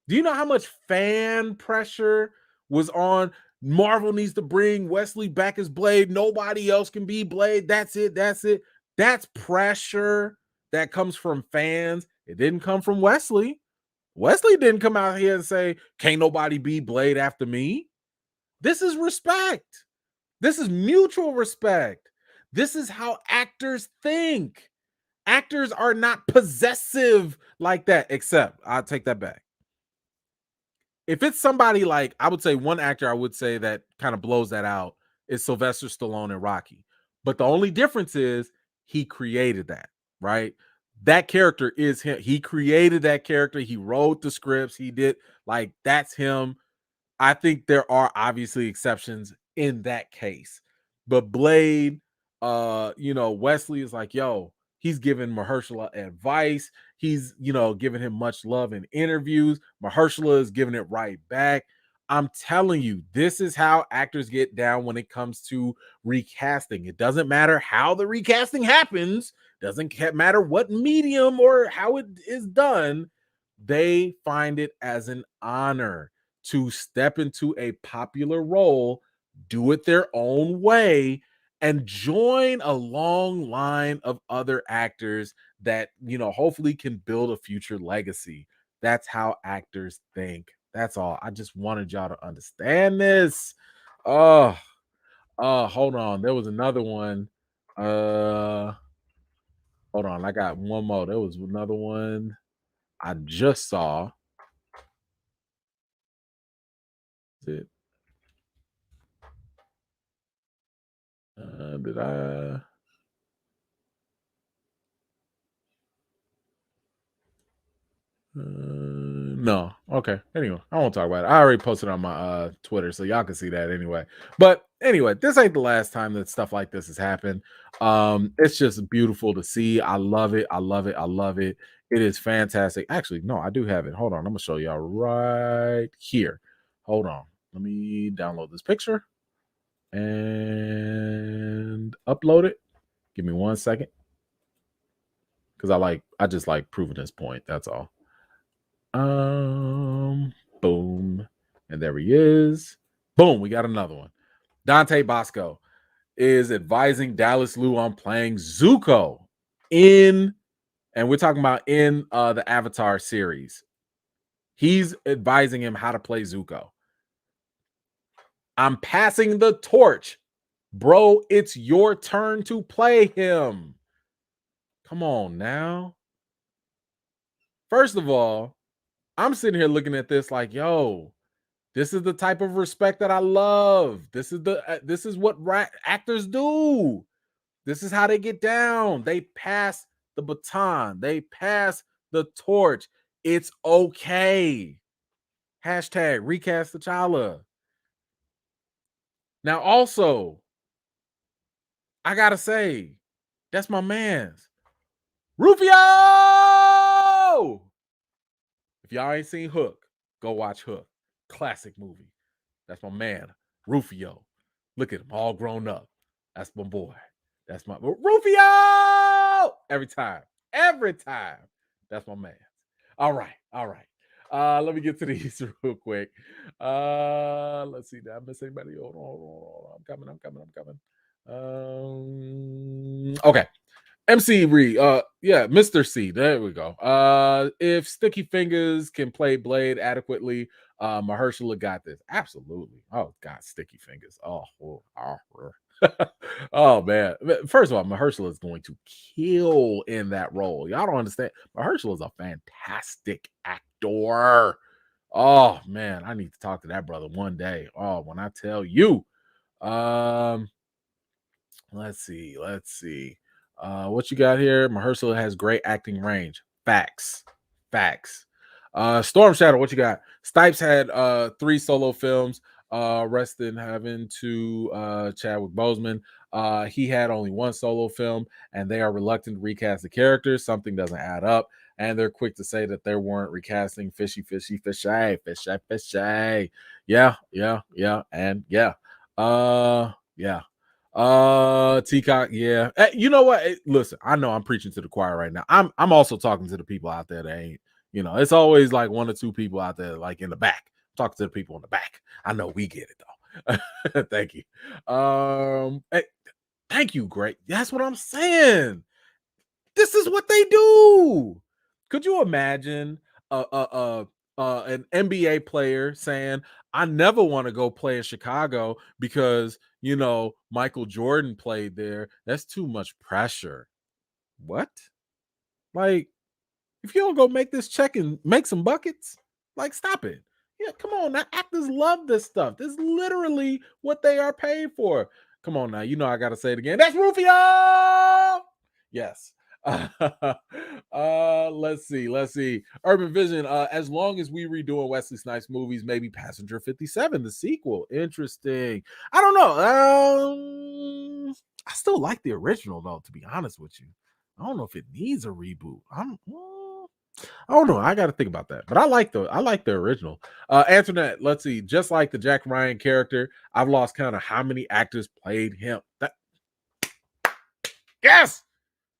Do you know how much fan pressure was on Marvel needs to bring Wesley back as Blade? Nobody else can be Blade. That's it. That's it. That's pressure that comes from fans. It didn't come from Wesley. Wesley didn't come out here and say, can't nobody be Blade after me. This is respect. This is mutual respect. This is how actors think. Actors are not possessive like that, except I'll take that back. If it's somebody like, I would say one actor I would say that kind of blows that out is Sylvester Stallone in Rocky. But the only difference is he created that, right? That character is him. He created that character. He wrote the scripts. He did, like, that's him. I think there are obviously exceptions in that case. But Blade, Wesley is like, yo, he's giving Mahershala advice. He's, giving him much love in interviews. Mahershala is giving it right back. I'm telling you, this is how actors get down when it comes to recasting. It doesn't matter how the recasting happens, doesn't matter what medium or how it is done. They find it as an honor to step into a popular role, do it their own way, and join a long line of other actors that, hopefully can build a future legacy. That's how actors think. That's all. I just wanted y'all to understand this. Oh, hold on. There was another one. Hold on. I got one more. There was another one I just saw. It. Did I? No. Okay. Anyway, I won't talk about it. I already posted on my Twitter, so y'all can see that anyway. But anyway, this ain't the last time that stuff like this has happened. It's just beautiful to see. I love it. I love it. I love it. It is fantastic. Actually, no, I do have it. Hold on. I'm gonna show y'all right here. Hold on. Let me download this picture and upload it. Give me 1 second. Because I just like proving this point. That's all. Boom. And there he is. Boom, we got another one. Dante Bosco is advising Dallas Liu on playing Zuko and we're talking about in the Avatar series. He's advising him how to play Zuko. I'm passing the torch. Bro, it's your turn to play him. Come on now. First of all, I'm sitting here looking at this like, yo, this is the type of respect that I love. This is what actors do. This is how they get down. They pass the baton. They pass the torch. It's okay. Hashtag recast T'Challa. Now, also, I gotta say, that's my man's Rufio. If y'all ain't seen Hook, go watch Hook. Classic movie. That's my man, Rufio. Look at him, all grown up. That's my boy. That's my Rufio. Every time. That's my man. All right. Let me get to these real quick. Let's see. Did I miss anybody? Hold on. I'm coming. Okay. Mr. C. There we go. If Sticky Fingers can play Blade adequately, Mahershala got this. Absolutely. Oh God, Sticky Fingers. Oh man. First of all, Mahershala is going to kill in that role. Y'all don't understand. Mahershala is a fantastic actor. Oh man, I need to talk to that brother one day. Oh, when I tell you. Let's see. What you got here? Mahershala has great acting range. Facts. Storm Shadow, what you got? Stipes had 3 solo films. Rest in heaven to Chadwick Boseman. He had only one solo film, and they are reluctant to recast the characters. Something doesn't add up, and they're quick to say that they weren't recasting fishy, fishy, fishy, fishy, fishy. Yeah, yeah, yeah, and yeah. Yeah. Teacock, yeah. You know what? Listen, I know I'm preaching to the choir right now. I'm also talking to the people out there that ain't, it's always like one or two people out there like in the back. Talking to the people in the back. I know we get it though. Thank you. Thank you, Great. That's what I'm saying. This is what they do. Could you imagine an NBA player saying, "I never want to go play in Chicago because Michael Jordan played there. That's too much pressure." What? Like, if you don't go make this check and make some buckets, like, stop it. Yeah, come on now. Actors love this stuff. This is literally what they are paid for. Come on now. I gotta say it again. That's Rufio. Yes. Let's see. Urban Vision. As long as we redoing Wesley Snipes movies, maybe Passenger 57, the sequel. Interesting. I don't know. I still like the original though, to be honest with you. I don't know if it needs a reboot. I don't know. I got to think about that. But I like the original. Antoinette, let's see. Just like the Jack Ryan character, I've lost count of how many actors played him. Yes,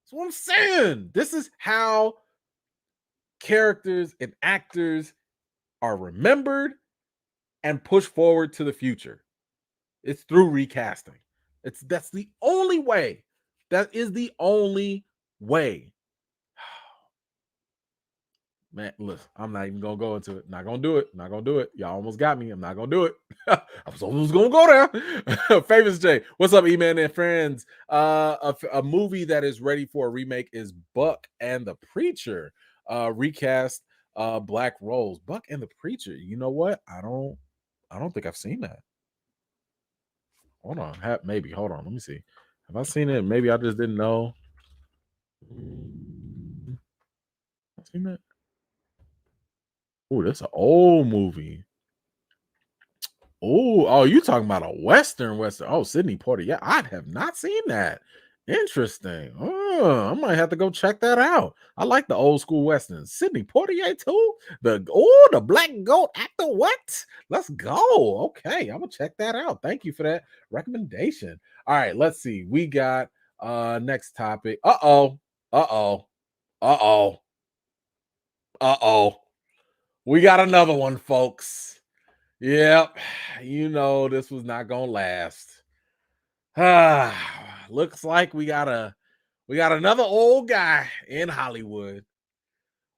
that's what I'm saying. This is how characters and actors are remembered and pushed forward to the future. It's through recasting. That's the only way. That is the only way. Man, listen, I'm not even gonna go into it. Not gonna do it. Not gonna do it. Y'all almost got me. I'm not gonna do it. I was almost gonna go there. Famous J, what's up, E-Man and friends? A movie that is ready for a remake is Buck and the Preacher. Recast Black Rose. Buck and the Preacher. You know what? I don't think I've seen that. Hold on. Maybe. Hold on. Let me see. Have I seen it? Maybe I just didn't know. I've seen that. Oh, that's an old movie. Oh, you talking about a Western. Oh, Sidney Porter. Yeah, I have not seen that. Interesting. Oh, I might have to go check that out. I like the old school Westerns. Sidney Poitier too. The black goat actor. What? Let's go. Okay, I'm gonna check that out. Thank you for that recommendation. All right, let's see. We got next topic. Uh-oh. Uh-oh. Uh-oh. Uh-oh. We got another one, folks. Yep, this was not gonna last. Looks like we got another old guy in Hollywood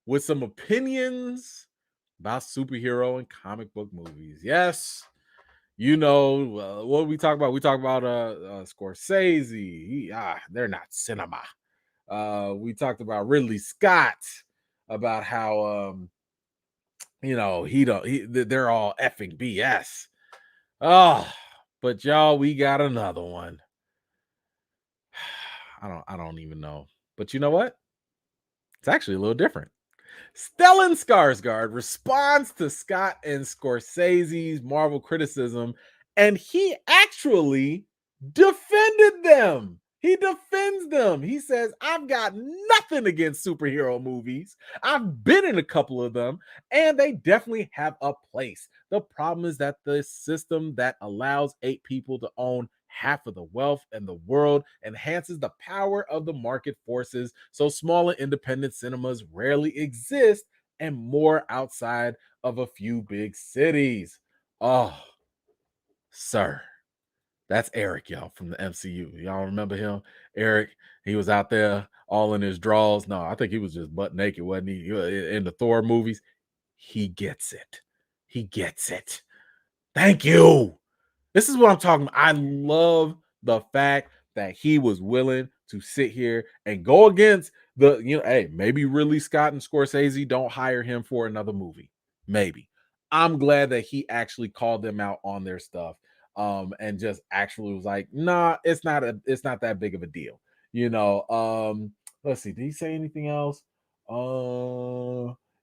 with some opinions about superhero and comic book movies. Yes, what we talk about. We talk about Scorsese. They're not cinema. We talked about Ridley Scott, about how they're all effing BS. Oh, but y'all, we got another one. I don't even know. But you know what? It's actually a little different. Stellan Skarsgård responds to Scott and Scorsese's Marvel criticism, and he actually defended them. He defends them. He says, "I've got nothing against superhero movies. I've been in a couple of them, and they definitely have a place. The problem is that the system that allows 8 people to own half of the wealth in the world enhances the power of the market forces, so small and independent cinemas rarely exist and more outside of a few big cities." Oh, sir. That's Eric, y'all, from the MCU. Y'all remember him? Eric, he was out there all in his drawers. No, I think he was just butt naked, wasn't he? In the Thor movies. He gets it. He gets it. Thank you. This is what I'm talking about. I love the fact that he was willing to sit here and go against hey, maybe Ridley Scott and Scorsese don't hire him for another movie. Maybe. I'm glad that he actually called them out on their stuff. And just actually was like, nah, it's not that big of a deal. Let's see, did he say anything else?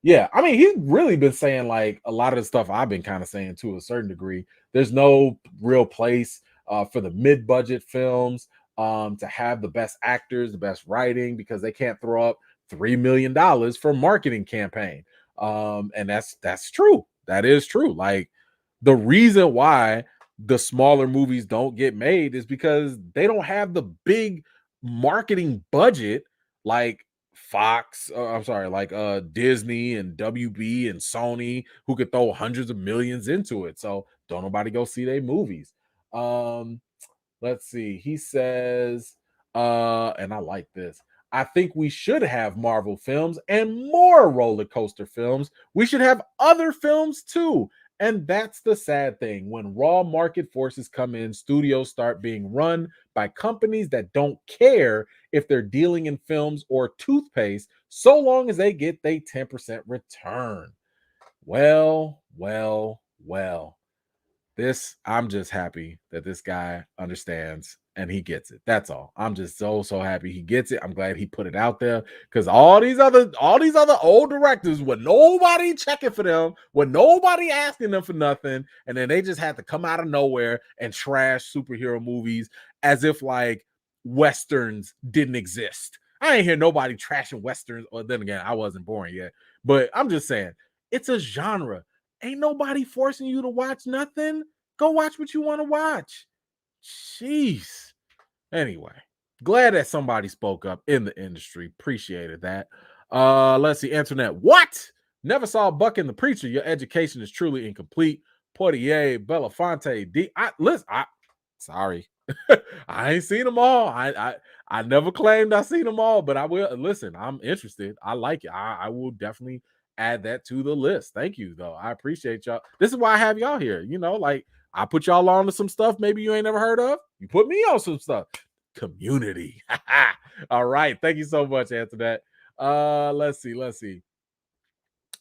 Yeah, I mean, he's really been saying like a lot of the stuff I've been kind of saying to a certain degree. There's no real place for the mid-budget films to have the best actors, the best writing, because they can't throw up $3 million for a marketing campaign. And that's true. That is true. Like the reason why the smaller movies don't get made is because they don't have the big marketing budget like Fox, I'm sorry, like Disney and WB and Sony, who could throw hundreds of millions into it. So don't nobody go see their movies. Um, let's see. He says, and I like this. I think we should have Marvel films and more roller coaster films. We should have other films too. And that's the sad thing. When raw market forces come in, studios start being run by companies that don't care if they're dealing in films or toothpaste, so long as they get their 10% return. Well. This, I'm just happy that this guy understands and he gets it. That's all. I'm just so happy he gets it. I'm glad he put it out there because all these other old directors with nobody checking for them, with nobody asking them for nothing, and then they just had to come out of nowhere and trash superhero movies as if like westerns didn't exist. I ain't hear nobody trashing westerns, or then again, I wasn't born yet. But I'm just saying, it's a genre. Ain't nobody forcing you to watch nothing. Go watch what you want to watch. Jeez. Anyway, glad that somebody spoke up in the industry. Appreciated that. Let's see. Internet. What? Never saw Buck and the Preacher. Your education is truly incomplete. Portier, Belafonte, D. Sorry. I ain't seen them all. I never claimed I seen them all, but I will listen. I'm interested. I like it. I will definitely add that to the list. Thank you, though. I appreciate y'all. This is why I have y'all here. You know, like I put y'all on to some stuff maybe you ain't never heard of. You put me on some stuff. Community. All right. Thank you so much, Antoinette. Let's see.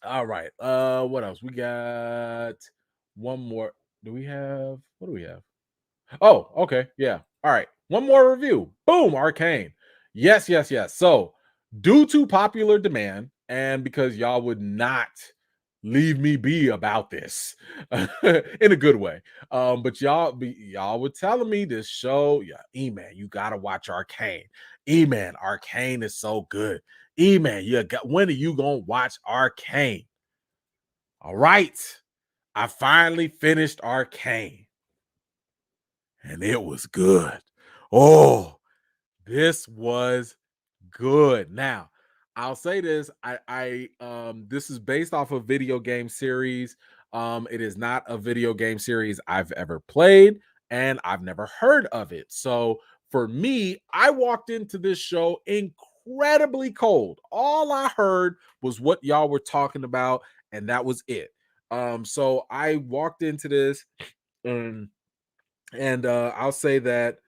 All right. What else? We got one more. What do we have? Oh, okay. Yeah. All right. One more review. Boom. Arcane. Yes. So, due to popular demand, and because y'all would not leave me be about this in a good way. But y'all were telling me this show, yeah, E-Man, you gotta watch Arcane. E-Man, Arcane is so good. E-Man, when are you gonna watch Arcane? All right. I finally finished Arcane. And it was good. Oh, this was good. Now, I'll say this. I this is based off a video game series. It is not a video game series I've ever played, and I've never heard of it. So for me, I walked into this show incredibly cold. All I heard was what y'all were talking about, and that was it. So I walked into this and I'll say that.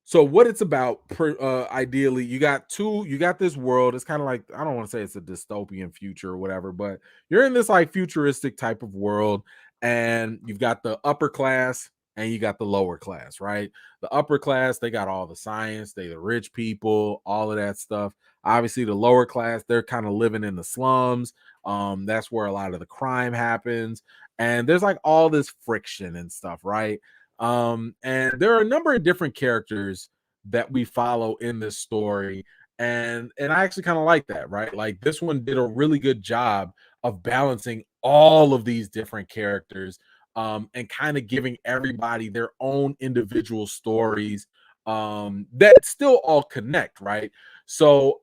So what it's about, ideally, you got this world. It's kind of like, I don't want to say it's a dystopian future or whatever, but you're in this like futuristic type of world, and you've got the upper class and you got the lower class, right? The upper class, they got all the science, they the rich people, all of that stuff. Obviously, the lower class, they're kind of living in the slums. That's where a lot of the crime happens, and there's like all this friction and stuff, right? And there are a number of different characters that we follow in this story, and I actually kind of like that, right? Like this one did a really good job of balancing all of these different characters, and kind of giving everybody their own individual stories, that still all connect, right? So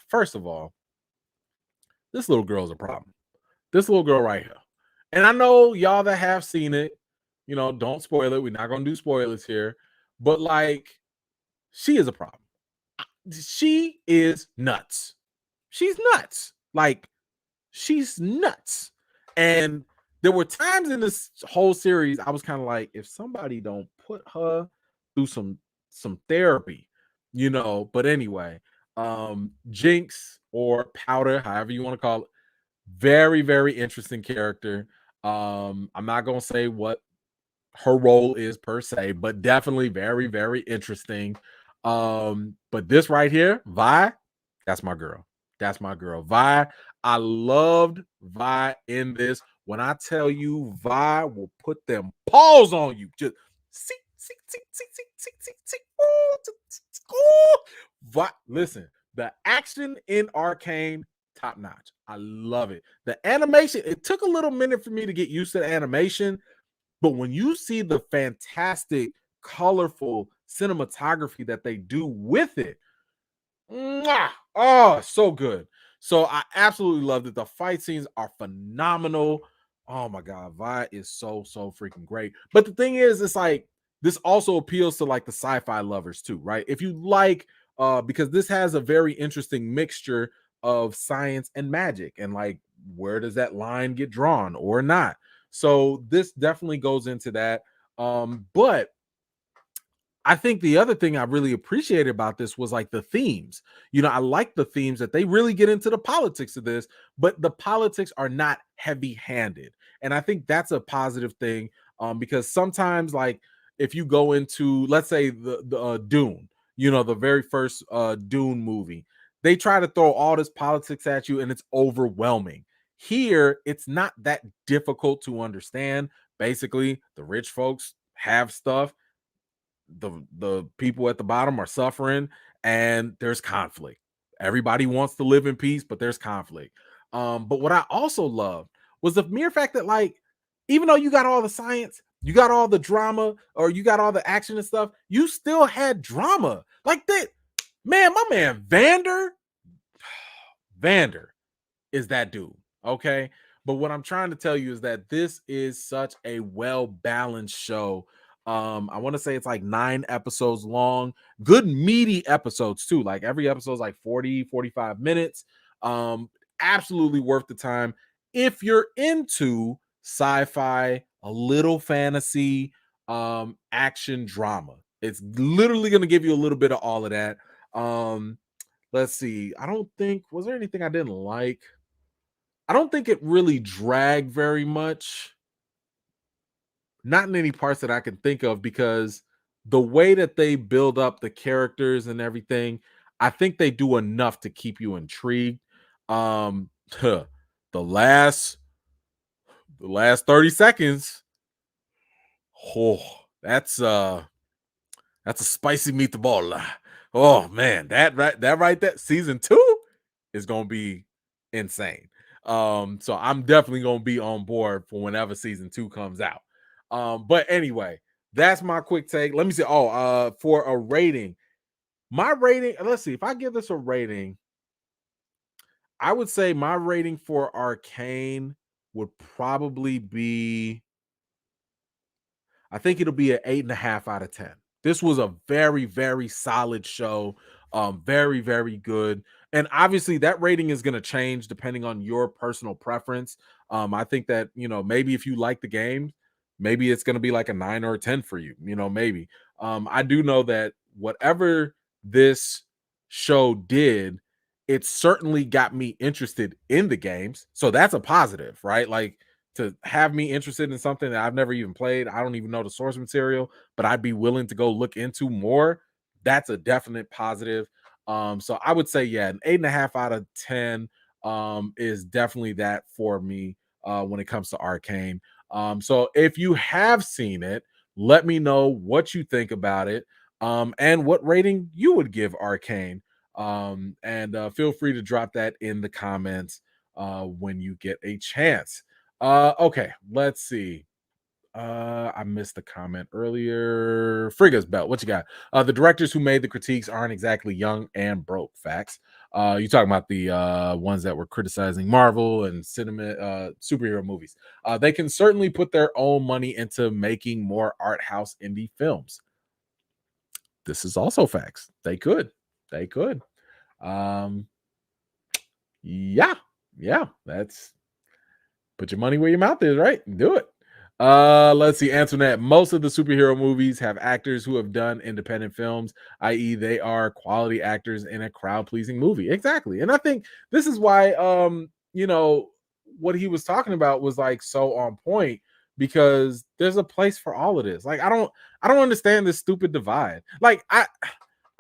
first of all, this little girl's a problem. This little girl right here. And I know y'all that have seen it, don't spoil it. We're not gonna do spoilers here, but like, she is a problem. She is nuts. She's nuts. Like, she's nuts. And there were times in this whole series I was kind of like, if somebody don't put her through some therapy, But anyway, Jinx or Powder, however you want to call it, very, very interesting character. I'm not gonna say what her role is per se, but definitely very, very interesting. But this right here, Vi, that's my girl. That's my girl, Vi. I loved Vi in this. When I tell you, Vi will put them paws on you. Just see. Listen, the action in Arcane, top notch. I love it. The animation, it took a little minute for me to get used to the animation, but when you see the fantastic, colorful cinematography that they do with it, mwah, oh, so good. So I absolutely loved it. The fight scenes are phenomenal. Oh my god, Vi is so freaking great. But the thing is, it's like this also appeals to like the sci-fi lovers too, right? If you like, because this has a very interesting mixture of science and magic, and like where does that line get drawn or not? So this definitely goes into that. But I think the other thing I really appreciated about this was like the themes. You know, I like the themes that they really get into the politics of this, but the politics are not heavy handed. And I think that's a positive thing, because sometimes, like, if you go into, let's say, the Dune, you know, the very first Dune movie, they try to throw all this politics at you and it's overwhelming. Here, it's not that difficult to understand. Basically, the rich folks have stuff, the people at the bottom are suffering, and there's conflict. Everybody wants to live in peace, but there's conflict. But what I also loved was the mere fact that, like, even though you got all the science, you got all the drama, or you got all the action and stuff, you still had drama. Like that, man, my man Vander is that dude. Okay. But what I'm trying to tell you is that this is such a well-balanced show. I want to say it's like 9 episodes long, good meaty episodes too. Like every episode is like 40-45 minutes. Absolutely worth the time if you're into sci-fi, a little fantasy, action drama. It's literally going to give you a little bit of all of that. Let's see. I don't think, was there anything I didn't like? I don't think it really dragged very much. Not in any parts that I can think of, because the way that they build up the characters and everything, I think they do enough to keep you intrigued. The last 30 seconds, oh, that's a spicy meatball. Oh man, that right there, season 2 is gonna be insane. So I'm definitely gonna be on board for whenever season 2 comes out. But anyway, that's my quick take. Let me see. Oh, for a rating, my rating, let's see, if I give this a rating, I would say my rating for Arcane would probably be, I think it'll be an 8.5 out of 10. This was a very, very solid show. Very, very good. And obviously that rating is going to change depending on your personal preference. I think that, you know, maybe if you like the game, maybe it's going to be like a 9 or a 10 for you, you know, maybe. I do know that whatever this show did, it certainly got me interested in the games. So that's a positive, right? Like, to have me interested in something that I've never even played. I don't even know the source material, but I'd be willing to go look into more. That's a definite positive. So I would say, yeah, an 8.5 out of 10 is definitely that for me when it comes to Arcane. So if you have seen it, let me know what you think about it, and what rating you would give Arcane. And feel free to drop that in the comments when you get a chance. Okay, let's see. I missed the comment earlier. Frigga's belt. What you got? The directors who made the critiques aren't exactly young and broke. Facts. You talking about the ones that were criticizing Marvel and cinema superhero movies. They can certainly put their own money into making more art house indie films. This is also facts. They could. They could. Yeah. Yeah. That's, put your money where your mouth is, right? Do it. Let's see, Antoinette. Most of the superhero movies have actors who have done independent films, i.e., they are quality actors in a crowd-pleasing movie. Exactly. And I think this is why you know, what he was talking about was like so on point, because there's a place for all of this. Like, I don't understand this stupid divide. Like,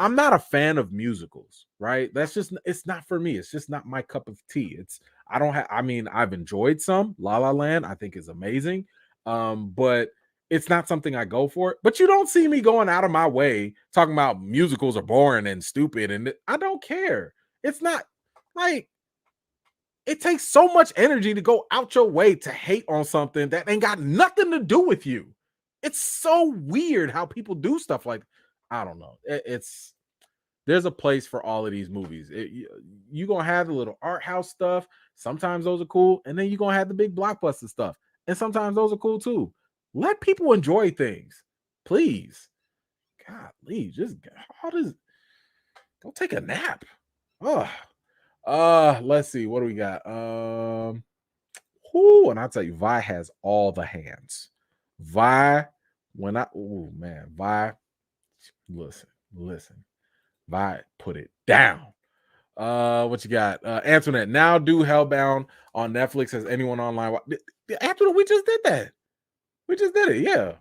I'm not a fan of musicals, right? That's just it's not for me. It's just not my cup of tea. It's I don't have I mean, I've enjoyed some. La La Land, I think is amazing. But it's not something I go for. But you don't see me going out of my way talking about musicals are boring and stupid, and I don't care. It's not like it takes so much energy to go out your way to hate on something that ain't got nothing to do with you. It's so weird how people do stuff like I don't know. It's there's a place for all of these movies. You gonna have the little art house stuff. Sometimes those are cool, and then you're gonna have the big blockbuster stuff, and sometimes those are cool too. Let people enjoy things, please. Golly, just how does go take a nap? Oh, let's see. What do we got? And I'll tell you, Vi has all the hands. Vi, oh man, Vi, listen. Vi, put it down. What you got? Antoinette, now do Hellbound on Netflix. Has anyone online? Antoinette, we just did that. We just did it, yeah.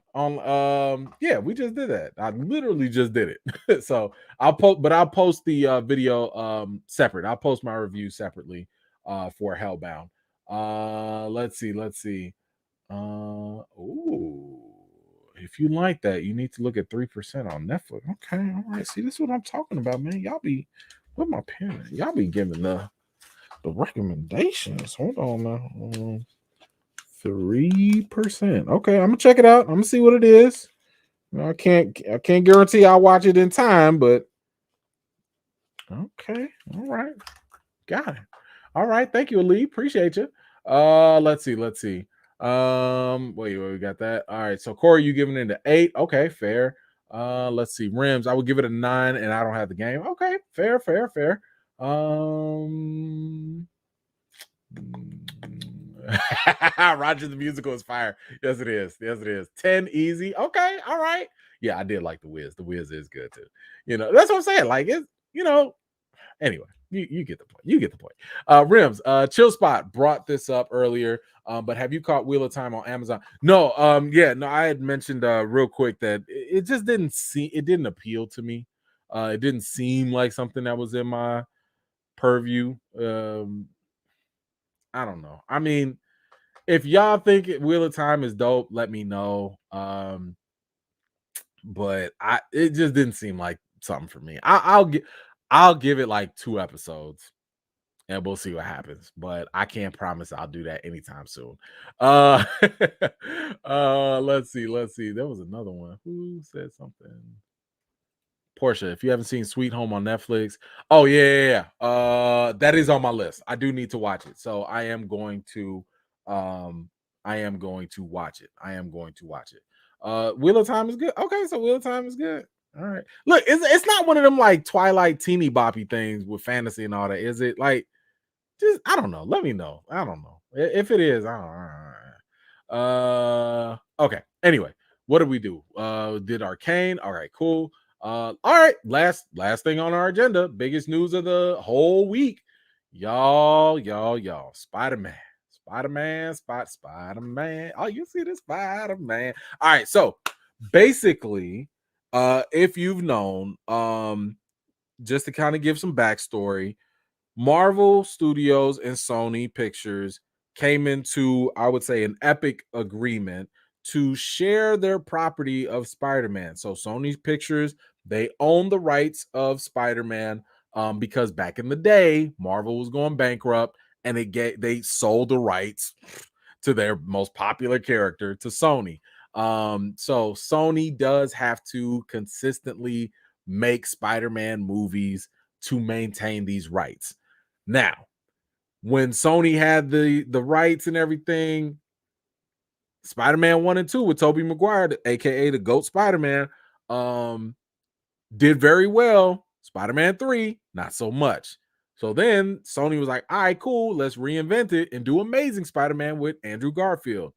Yeah, we just did that. I literally just did it. So I'll post the video separate. I'll post my review separately for Hellbound. Let's see. Ooh, if you like that, you need to look at 3% on Netflix. Okay, all right. See, this is what I'm talking about, man. Y'all be with my pen. Y'all be giving the recommendations. Hold on now. 3%. Okay, I'm gonna check it out. I'm gonna see what it is. I can't guarantee I'll watch it in time, but okay, all right, got it. All right, thank you, Ali. Appreciate you. Let's see. Wait, we got that. All right, so Corey, you giving it an 8? Okay, fair. Let's see, Rims. I would give it a 9, and I don't have the game. Okay, fair. Roger the musical is fire. Yes, it is. 10 easy. Okay, all right. Yeah, I did like the Wiz. The Wiz is good too. That's what I'm saying. Like it's anyway, you get the point. Rims, Chill Spot brought this up earlier. But have you caught Wheel of Time on Amazon? No, I had mentioned real quick that it just didn't appeal to me. It didn't seem like something that was in my purview. I don't know. I mean, if y'all think Wheel of Time is dope, let me know. But it just didn't seem like something for me. I'll give it like 2 episodes and we'll see what happens. But I can't promise I'll do that anytime soon. Let's see. There was another one. Who said something? Portia, if you haven't seen Sweet Home on Netflix, oh yeah. That is on my list. I do need to watch it, so I am going to watch it. Wheel of Time is good. Okay, so Wheel of Time is good. All right. Look, it's not one of them like Twilight teeny boppy things with fantasy and all that, is it? Like, just I don't know. Let me know. I don't know if it is. I don't know. Okay. Anyway, what did we do? Did Arcane? All right, cool. All right, last thing on our agenda, biggest news of the whole week, y'all. Spider-Man. Oh, you see this Spider-Man. All right, so basically, if you've known, just to kind of give some backstory, Marvel Studios and Sony Pictures came into, I would say, an epic agreement to share their property of Spider-Man. So Sony's Pictures, they own the rights of Spider-Man because back in the day, Marvel was going bankrupt and they sold the rights to their most popular character to Sony. So Sony does have to consistently make Spider-Man movies to maintain these rights. Now, when Sony had the rights and everything, Spider-Man 1 and 2 with Tobey Maguire, aka the GOAT Spider-Man, did very well. Spider-Man 3, not so much. So then Sony was like, all right, cool, let's reinvent it and do Amazing Spider-Man with Andrew Garfield.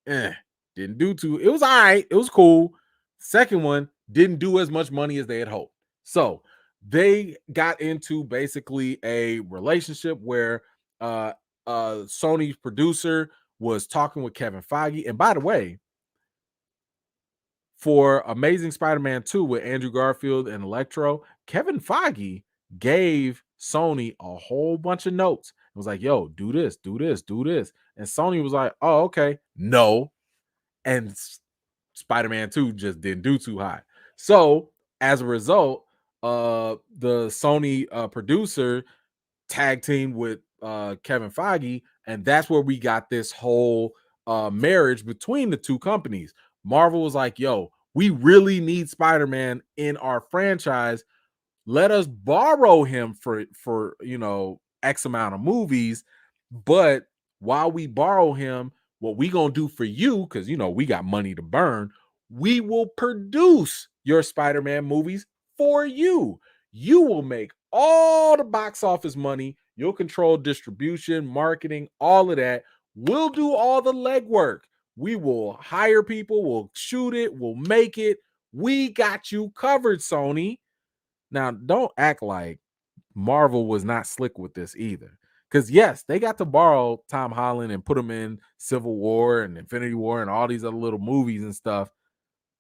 Didn't do too. It was all right. It was cool. Second one didn't do as much money as they had hoped. So they got into basically a relationship where Sony's producer was talking with Kevin Feige. And by the way, for Amazing Spider-Man 2 with Andrew Garfield and Electro, Kevin Feige gave Sony a whole bunch of notes. It was like, yo, do this, do this, do this. And Sony was like, oh, okay. No. And Spider-Man 2 just didn't do too hot. So as a result, the Sony producer tag team with Kevin Feige, and that's where we got this whole marriage between the two companies. Marvel was like, yo, we really need Spider-Man in our franchise. Let us borrow him for X amount of movies, but while we borrow him, what we gonna do for you, because we got money to burn, we will produce your Spider-Man movies for you. You will make all the box office money. You'll control distribution, marketing, all of that. We'll do all the legwork. We will hire people, we'll shoot it, we'll make it. We got you covered, Sony. Now, don't act like Marvel was not slick with this either. Because, yes, they got to borrow Tom Holland and put him in Civil War and Infinity War and all these other little movies and stuff.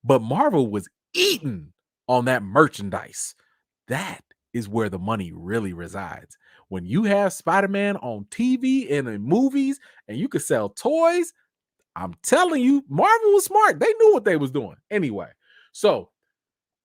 But Marvel was eating on that merchandise. That is where the money really resides. When you have Spider-Man on TV and in movies and you could sell toys, I'm telling you, Marvel was smart. They knew what they was doing. Anyway, so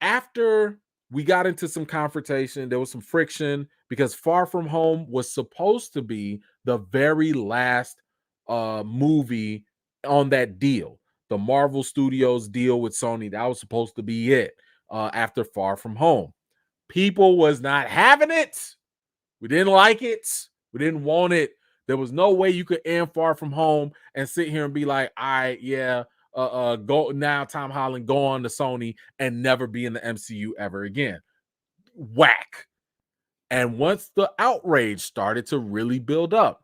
after we got into some confrontation, there was some friction because Far From Home was supposed to be the very last movie on that deal. The Marvel Studios deal with Sony, that was supposed to be it after Far From Home. People was not having it. We didn't like it. We didn't want it. There was no way you could end Far From Home and sit here and be like, all right, yeah, go now, Tom Holland, go on to Sony and never be in the MCU ever again. Whack. And once the outrage started to really build up,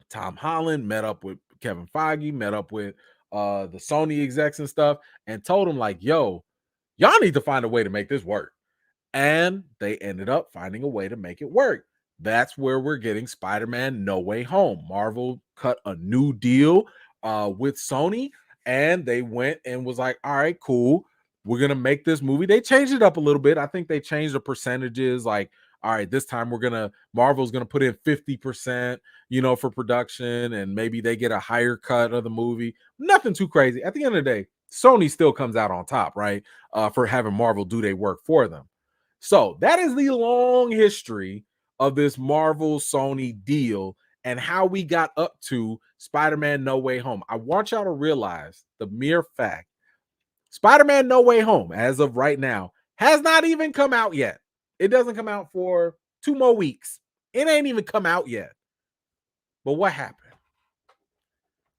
Tom Holland met up with Kevin Feige, met up with the Sony execs and stuff, and told them, like, yo, y'all need to find a way to make this work. And they ended up finding a way to make it work. That's where we're getting Spider-Man No Way Home. Marvel cut a new deal with Sony, and they went and was like, all right, cool. We're going to make this movie. They changed it up a little bit. I think they changed the percentages. Like, all right, this time Marvel's going to put in 50%, for production, and maybe they get a higher cut of the movie. Nothing too crazy. At the end of the day, Sony still comes out on top, right? For having Marvel do their work for them. So that is the long history of this Marvel Sony deal and how we got up to Spider-Man No Way Home. I want y'all to realize the mere fact Spider-Man No Way Home, as of right now, has not even come out yet. It doesn't come out for 2 more weeks. It ain't even come out yet. But what happened?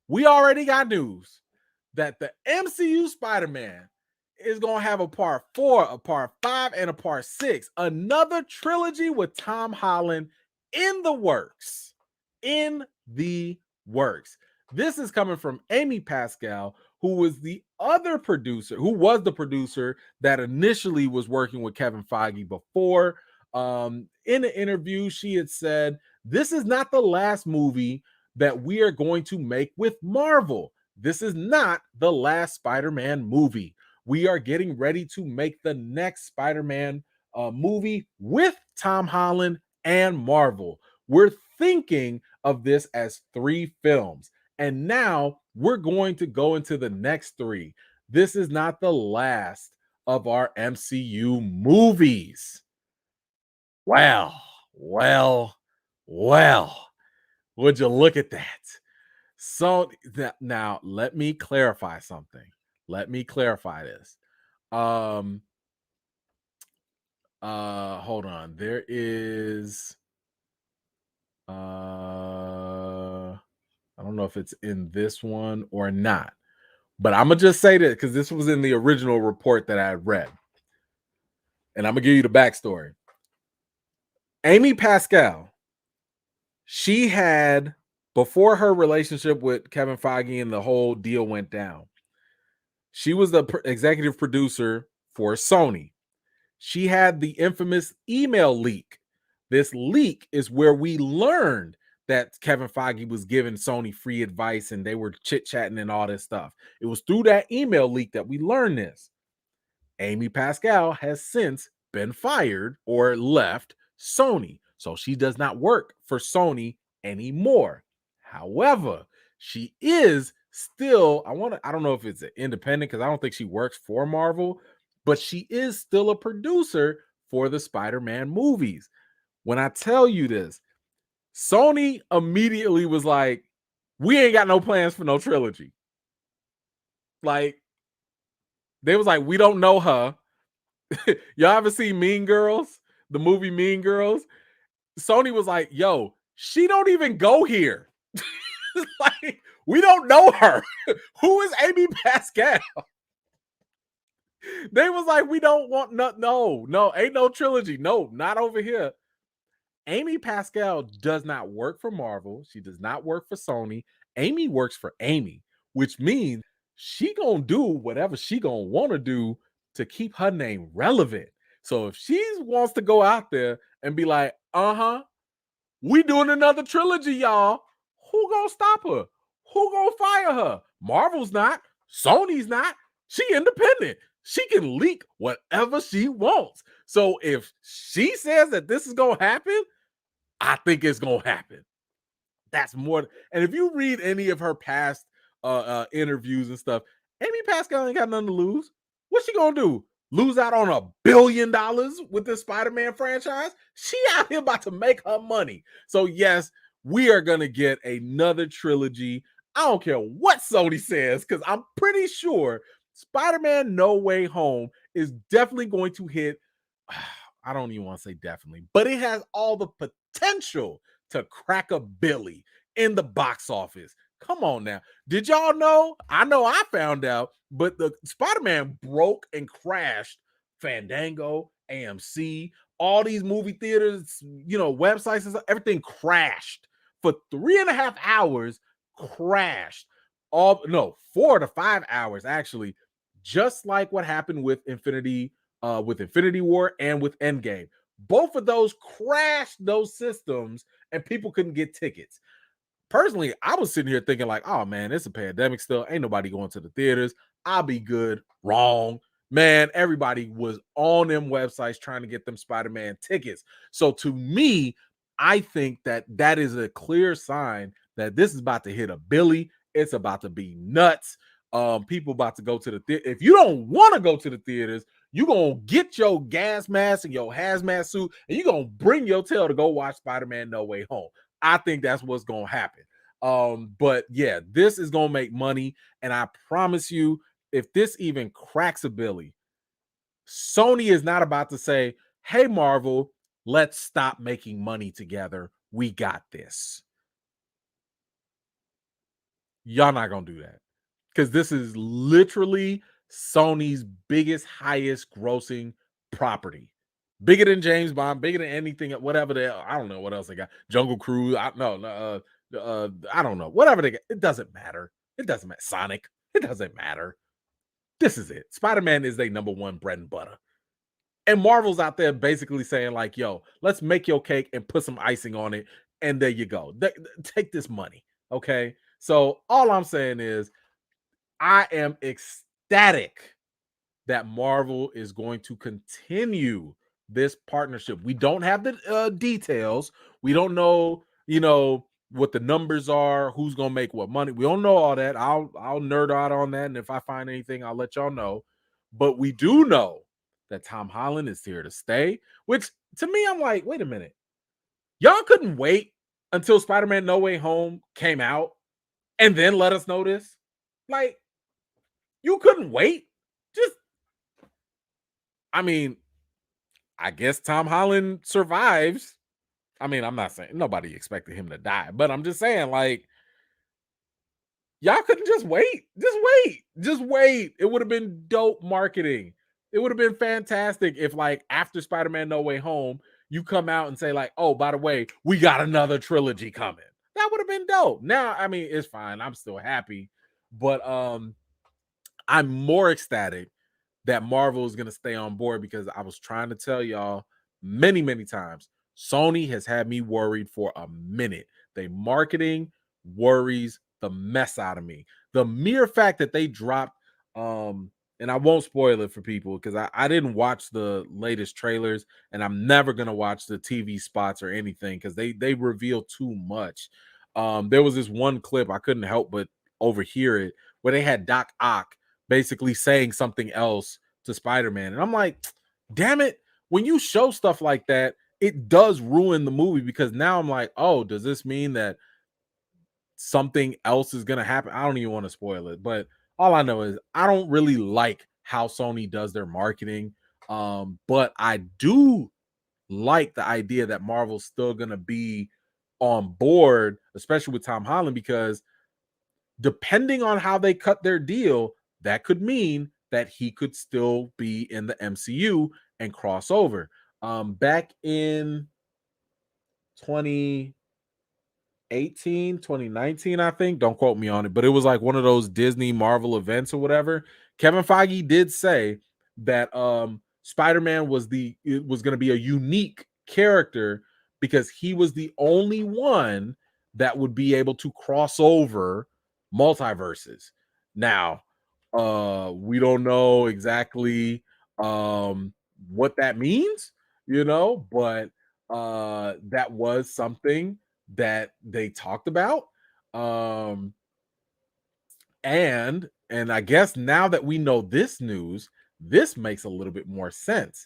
We already got news that the MCU Spider-Man is going to have a part 4, a part 5, and a part 6. Another trilogy with Tom Holland in the works. In the works. This is coming from Amy Pascal, who was the producer that initially was working with Kevin Feige before. In an interview, she had said, this is not the last movie that we are going to make with Marvel. This is not the last Spider-Man movie. We are getting ready to make the next Spider-Man movie with Tom Holland and Marvel. We're thinking of this as 3 films. And now we're going to go into the next 3. This is not the last of our MCU movies. Well. Would you look at that? So now let me clarify something. Let me clarify this. Hold on. There is I don't know if it's in this one or not, but I'm gonna just say that because this was in the original report that I read, and I'm gonna give you the backstory. Amy Pascal, she had, before her relationship with Kevin Feige and the whole deal went down, she was the executive producer for Sony. She had the infamous email leak. This leak is where we learned that Kevin Feige was giving Sony free advice and they were chit-chatting and all this stuff. It was through that email leak that we learned this. Amy Pascal has since been fired or left Sony. So she does not work for Sony anymore. However, she is still, I don't know if it's an independent because I don't think she works for Marvel, but she is still a producer for the Spider-Man movies. When I tell you this, Sony immediately was like, we ain't got no plans for no trilogy. Like, they was like, we don't know her. Y'all ever seen Mean Girls? The movie Mean Girls? Sony was like, yo, she don't even go here. Like, we don't know her. Who is Amy Pascal? They was like, we don't want no, ain't no trilogy. No, not over here. Amy Pascal does not work for Marvel. She does not work for Sony. Amy works for Amy, which means she gonna do whatever she gonna want to do to keep her name relevant. So if she wants to go out there and be like, we doing another trilogy, y'all, who gonna stop her? Who gonna fire her? Marvel's not. Sony's not. She independent. She can leak whatever she wants. So if she says that this is gonna happen, I think it's gonna happen. That's more. And if you read any of her past interviews and stuff, Amy Pascal ain't got nothing to lose. What's she gonna do? Lose out on $1 billion with the Spider-Man franchise? She out here about to make her money. So yes, we are gonna get another trilogy. I don't care what Sony says, because I'm pretty sure Spider-Man No Way Home is definitely going to hit. I don't even want to say definitely, but it has all the potential to crack a billy in the box office. Come on now. Did y'all know? I know I found out, but the Spider-Man broke and crashed Fandango, AMC, all these movie theaters, websites and stuff, everything crashed for 3.5 hours, crashed. 4 to 5 hours, actually, just like what happened with Infinity War and with Endgame. Both of those crashed those systems and people couldn't get tickets. Personally, I was sitting here thinking like, oh man, it's a pandemic still. Ain't nobody going to the theaters. I'll be good. Wrong. Man, everybody was on them websites trying to get them Spider-Man tickets. So to me, I think that is a clear sign that this is about to hit a billy. It's about to be nuts. People about to go to the theater. If you don't want to go to the theaters, you gonna get your gas mask and your hazmat suit, and you gonna bring your tail to go watch Spider-Man No Way Home. I think that's what's gonna happen. But yeah, this is gonna make money, and I promise you, if this even cracks a billy, Sony is not about to say, "Hey, Marvel, let's stop making money together. We got this." Y'all not gonna do that, because this is literally Sony's biggest, highest grossing property. Bigger than James Bond, bigger than anything, whatever I don't know what else they got. Jungle Cruise, I don't know. Whatever they got, it doesn't matter. It doesn't matter. Sonic, it doesn't matter. This is it. Spider-Man is their number one bread and butter. And Marvel's out there basically saying, like, yo, let's make your cake and put some icing on it. And there you go. Take this money. Okay. So all I'm saying is I am ecstatic that Marvel is going to continue this partnership. We don't have the details. We don't know, what the numbers are, who's gonna make what money. We don't know all that. I'll nerd out on that, and if I find anything, I'll let y'all know. But we do know that Tom Holland is here to stay. Which to me, I'm like, wait a minute, y'all couldn't wait until Spider-Man No Way Home came out and then let us know this. Like, you couldn't wait. Just, I mean, I guess Tom Holland survives. I mean, I'm not saying nobody expected him to die, but I'm just saying, like, y'all couldn't just wait. Just wait. It would have been dope marketing. It would have been fantastic if, like, after Spider-Man No Way Home, you come out and say, like, oh, by the way, we got another trilogy coming. That would have been dope. Now, I mean, it's fine. I'm still happy, but I'm more ecstatic that Marvel is going to stay on board, because I was trying to tell y'all many, many times, Sony has had me worried for a minute. They marketing worries the mess out of me. The mere fact that they dropped and I won't spoil it for people because I didn't watch the latest trailers, and I'm never gonna watch the TV spots or anything because they reveal too much. There was this one clip I couldn't help but overhear it where they had Doc Ock basically saying something else to Spider-Man, and I'm like, damn it, when you show stuff like that, it does ruin the movie because now I'm like, oh, does this mean that something else is gonna happen? I don't even want to spoil it, but all I know is I don't really like how Sony does their marketing. But I do like the idea that Marvel's still gonna be on board, especially with Tom Holland, because depending on how they cut their deal, that could mean that he could still be in the MCU and cross over. Back in 20 2019, I think. Don't quote me on it, but it was like one of those Disney Marvel events or whatever. Kevin Feige did say that Spider-Man was going to be a unique character because he was the only one that would be able to cross over multiverses. Now, we don't know exactly what that means, but that was something that they talked about. Um, and I guess now that we know this news, this makes a little bit more sense.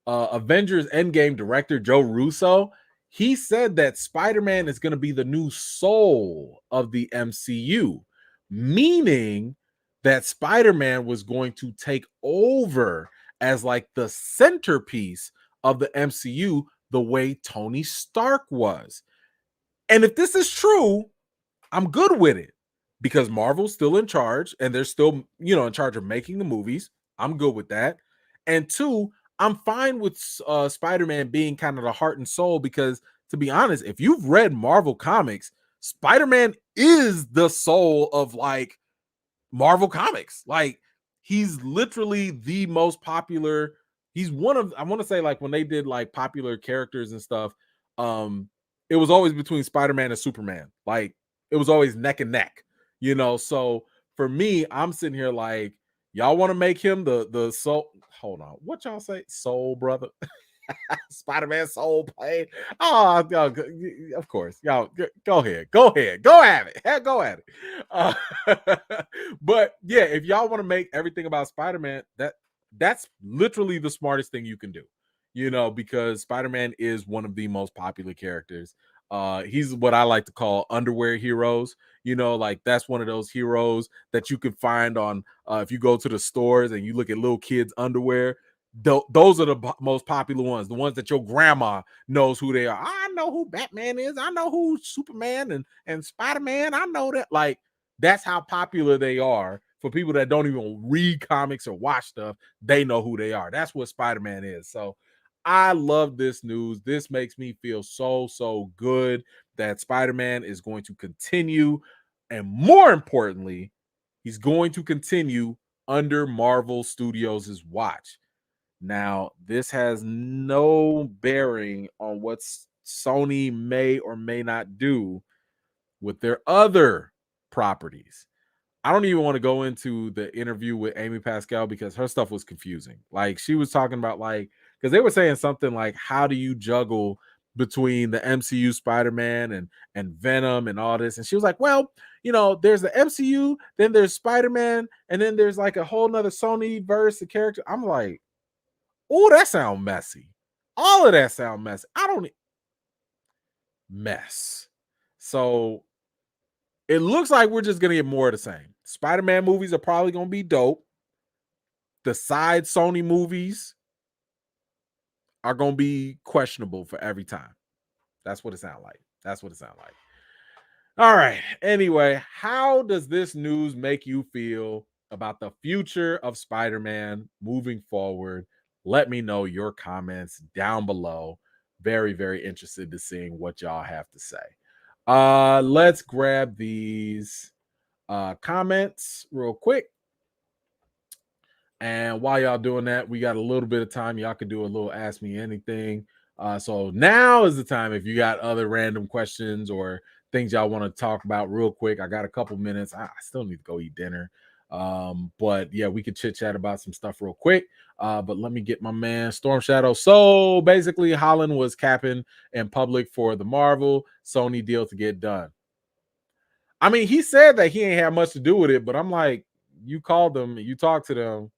Avengers Endgame director Joe Russo, he said that Spider-Man is going to be the new soul of the MCU, meaning that Spider-Man was going to take over as like the centerpiece of the MCU the way Tony Stark was. And if this is true, I'm good with it because Marvel's still in charge and they're still, in charge of making the movies. I'm good with that. And two, I'm fine with Spider-Man being kind of the heart and soul because, to be honest, if you've read Marvel comics, Spider-Man is the soul of like Marvel Comics. Like, he's literally the most popular. He's one of, I want to say, like, when they did like popular characters and stuff, it was always between Spider-Man and Superman. Like, it was always neck and neck, So for me, I'm sitting here like, y'all want to make him the soul. Hold on, what y'all say? Soul brother. Spider-Man soul plane. Oh, of course, y'all go ahead, go at it, go at it. Uh, but yeah, if y'all want to make everything about Spider-Man, that's literally the smartest thing you can do, because Spider-Man is one of the most popular characters. He's what I like to call underwear heroes. Like that's one of those heroes that you can find on if you go to the stores and you look at little kids' underwear. Those are the most popular ones, the ones that your grandma knows who they are. I know who Batman is. I know who Superman and Spider-Man. I know that. Like, that's how popular they are for people that don't even read comics or watch stuff. They know who they are. That's what Spider-Man is. So I love this news. This makes me feel so good that Spider-Man is going to continue. And more importantly, he's going to continue under Marvel Studios' watch. Now, this has no bearing on what Sony may or may not do with their other properties. I don't even want to go into the interview with Amy Pascal because her stuff was confusing. Like, she was talking about, like, because they were saying something like, how do you juggle between the MCU Spider-Man and Venom and all this? And she was like, well, there's the MCU, then there's Spider-Man, and then there's like a whole nother Sony verse of character. I'm like, oh, that sound messy. All of that sound messy. I don't mess. So it looks like we're just gonna get more of the same. Spider-Man movies are probably gonna be dope. The side Sony movies are gonna be questionable for every time. That's what it sounds like. All right. Anyway, how does this news make you feel about the future of Spider-Man moving forward? Let me know your comments down below. Very, very interested to seeing what y'all have to say. Let's grab these comments real quick. And while y'all doing that, we got a little bit of time. Y'all can do a little Ask Me Anything. So now is the time if you got other random questions or things y'all want to talk about real quick. I got a couple minutes. I still need to go eat dinner. But yeah, we could chit chat about some stuff real quick. But let me get my man Storm Shadow. So basically, Holland was capping in public for the Marvel Sony deal to get done. I mean, he said that he ain't had much to do with it, but I'm like, you called them, you talked to them.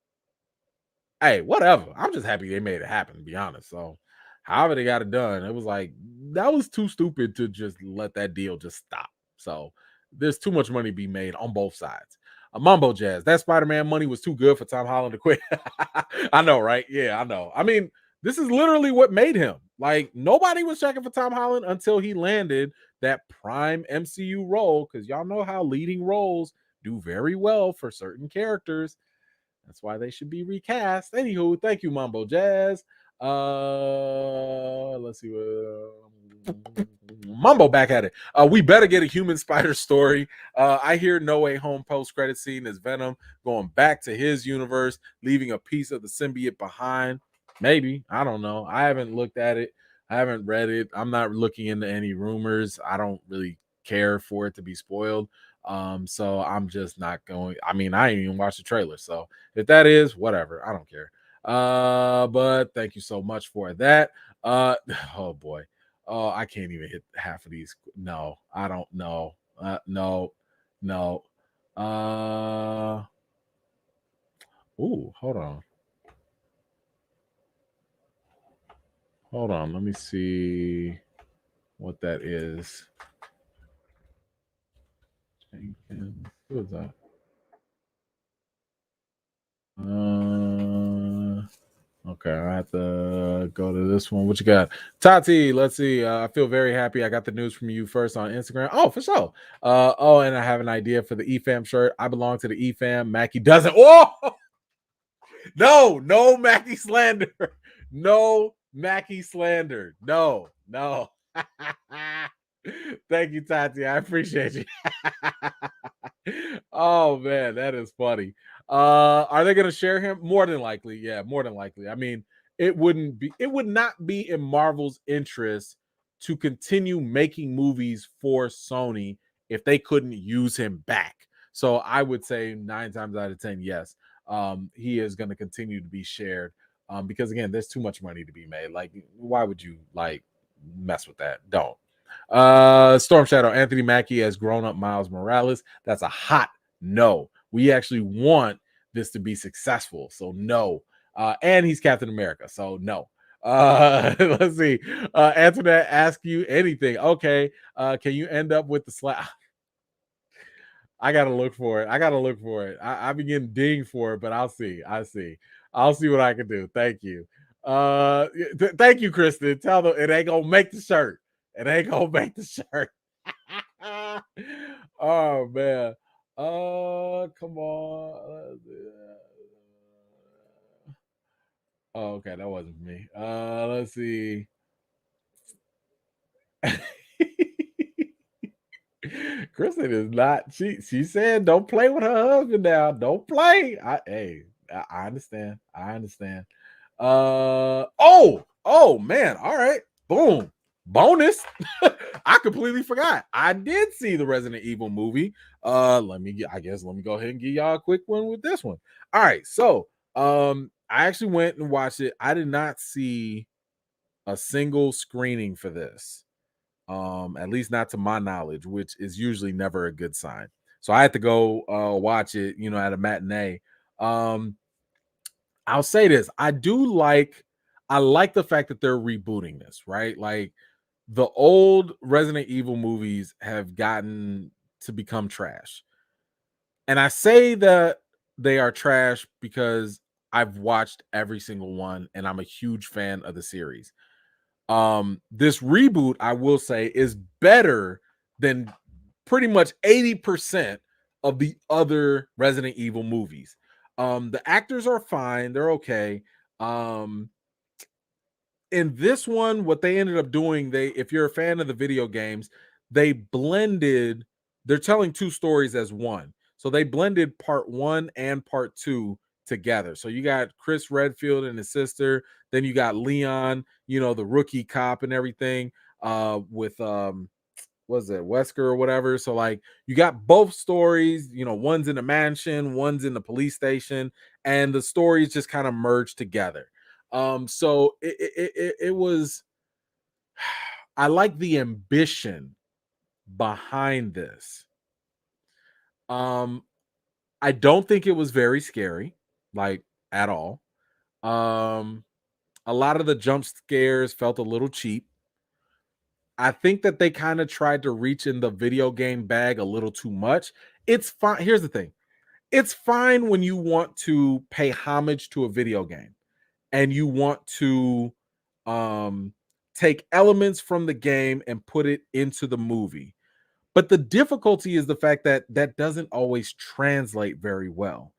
Hey, whatever. I'm just happy they made it happen, to be honest. So, however they got it done, it was like that was too stupid to just let that deal just stop. So, there's too much money to be made on both sides. Mumbo Jazz, that Spider-Man money was too good for Tom Holland to quit. I know, right? Yeah, I know. I mean, this is literally what made him. Like, nobody was checking for Tom Holland until he landed that prime MCU role, because y'all know how leading roles do very well for certain characters. That's why they should be recast. Anywho, thank you, Mumbo Jazz. Let's see what Mumbo back at it. We better get a human spider story. I hear No Way Home post credit scene is Venom going back to his universe, leaving a piece of the symbiote behind. Maybe, I don't know. I haven't looked at it. I haven't read it. I'm not looking into any rumors. I don't really care for it to be spoiled. So I'm just not going. I mean, I ain't even watched the trailer. So if that is, whatever, I don't care. But thank you so much for that. Oh boy. Oh, I can't even hit half of these. No, I don't know. No, no. Ooh, hold on. Hold on. Let me see what that is. Who is that? Okay, I have to go to this one. What you got? Tati, let's see. I feel very happy. I got the news from you first on Instagram. Oh, for sure. Oh, and I have an idea for the EFAM shirt. I belong to the EFAM. Mackie doesn't. Oh, no, Mackie slander. No, Mackie slander. No. Thank you, Tati. I appreciate you. Oh man, that is funny. Are they gonna share him? More than likely, yeah, more than likely. I mean, it would not be in Marvel's interest to continue making movies for Sony if they couldn't use him back. So I would say 9 times out of 10, yes, he is going to continue to be shared. Because again, there's too much money to be made. Like, why would you like mess with that? Don't. Storm Shadow, Anthony Mackie as grown up Miles Morales. That's a hot no. We actually want this to be successful. So no. And he's Captain America. So no. Let's see. Antoinette ask you anything. Okay. Can you end up with the slap? I gotta look for it. I be getting dinged for it, but I'll see. I'll see what I can do. Thank you. Thank you, Kristen. Tell them it ain't gonna make the shirt. It ain't gonna make the shirt. Oh man. Come on. Oh, okay, that wasn't me. Let's see. Kristen is not. She said, "Don't play with her husband now. Don't play." I understand. I understand. Oh man. All right. Boom. Bonus. I completely forgot. I did see the Resident Evil movie. Let me go ahead and give y'all a quick one with this one. All right. So, I actually went and watched it. I did not see a single screening for this. At least not to my knowledge, which is usually never a good sign. So I had to go watch it, at a matinee. I'll say this: I like the fact that they're rebooting this, right? Like the old Resident Evil movies have gotten to become trash, and I say that they are trash because I've watched every single one, and I'm a huge fan of the series. This reboot, I will say, is better than pretty much 80% of the other Resident Evil movies. The actors are fine, they're okay. In this one, what they ended up doing, if you're a fan of the video games, they blended, they're telling two stories as one. So they blended part one and part two together. So you got Chris Redfield and his sister, then you got Leon, the rookie cop and everything, with was it Wesker or whatever. So like you got both stories, one's in the mansion, one's in the police station, and the stories just kind of merged together. So it was I like the ambition behind this. I don't think it was very scary, like at all. Um, a lot of the jump scares felt a little cheap. I think that they kind of tried to reach in the video game bag a little too much. It's fine. Here's the thing. It's fine when you want to pay homage to a video game and you want to um take elements from the game and put it into the movie. But the difficulty is the fact that that doesn't always translate very well.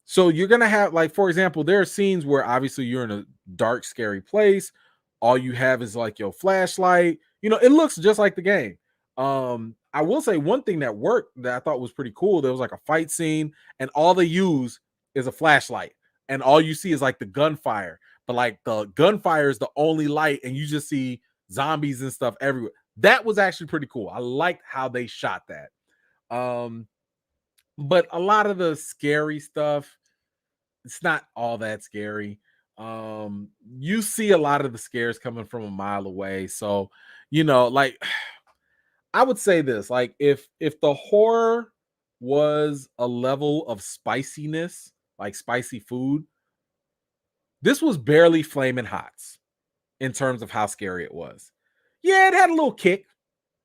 So you're gonna have, like, for example, there are scenes where obviously you're in a dark, scary place. All you have is like your flashlight. It looks just like the game. I will say one thing that worked that I thought was pretty cool. There was like a fight scene, and all they use is a flashlight, and all you see is like the gunfire. But like the gunfire is the only light, and you just see zombies and stuff everywhere. That was actually pretty cool. I liked how they shot that. Um, but a lot of the scary stuff, it's not all that scary. You see a lot of the scares coming from a mile away. So, like I would say this, like if the horror was a level of spiciness, like spicy food, this was barely flaming hots in terms of how scary it was. Yeah, it had a little kick.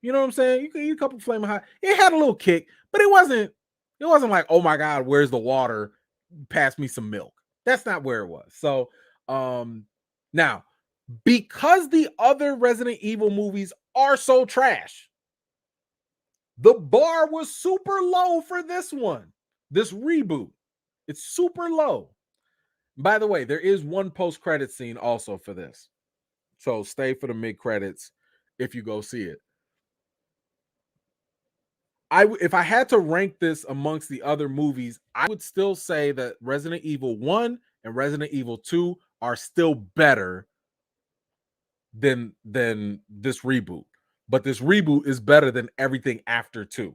You know what I'm saying? You could eat a couple flaming hot. It had a little kick, but it wasn't like, oh my God, where's the water? Pass me some milk. That's not where it was. So now, because the other Resident Evil movies are so trash, the bar was super low for this one. This reboot. It's super low. By the way, there is one post-credit scene also for this. So stay for the mid-credits if you go see it. If I had to rank this amongst the other movies, I would still say that Resident Evil 1 and Resident Evil 2 are still better than this reboot. But this reboot is better than everything after 2,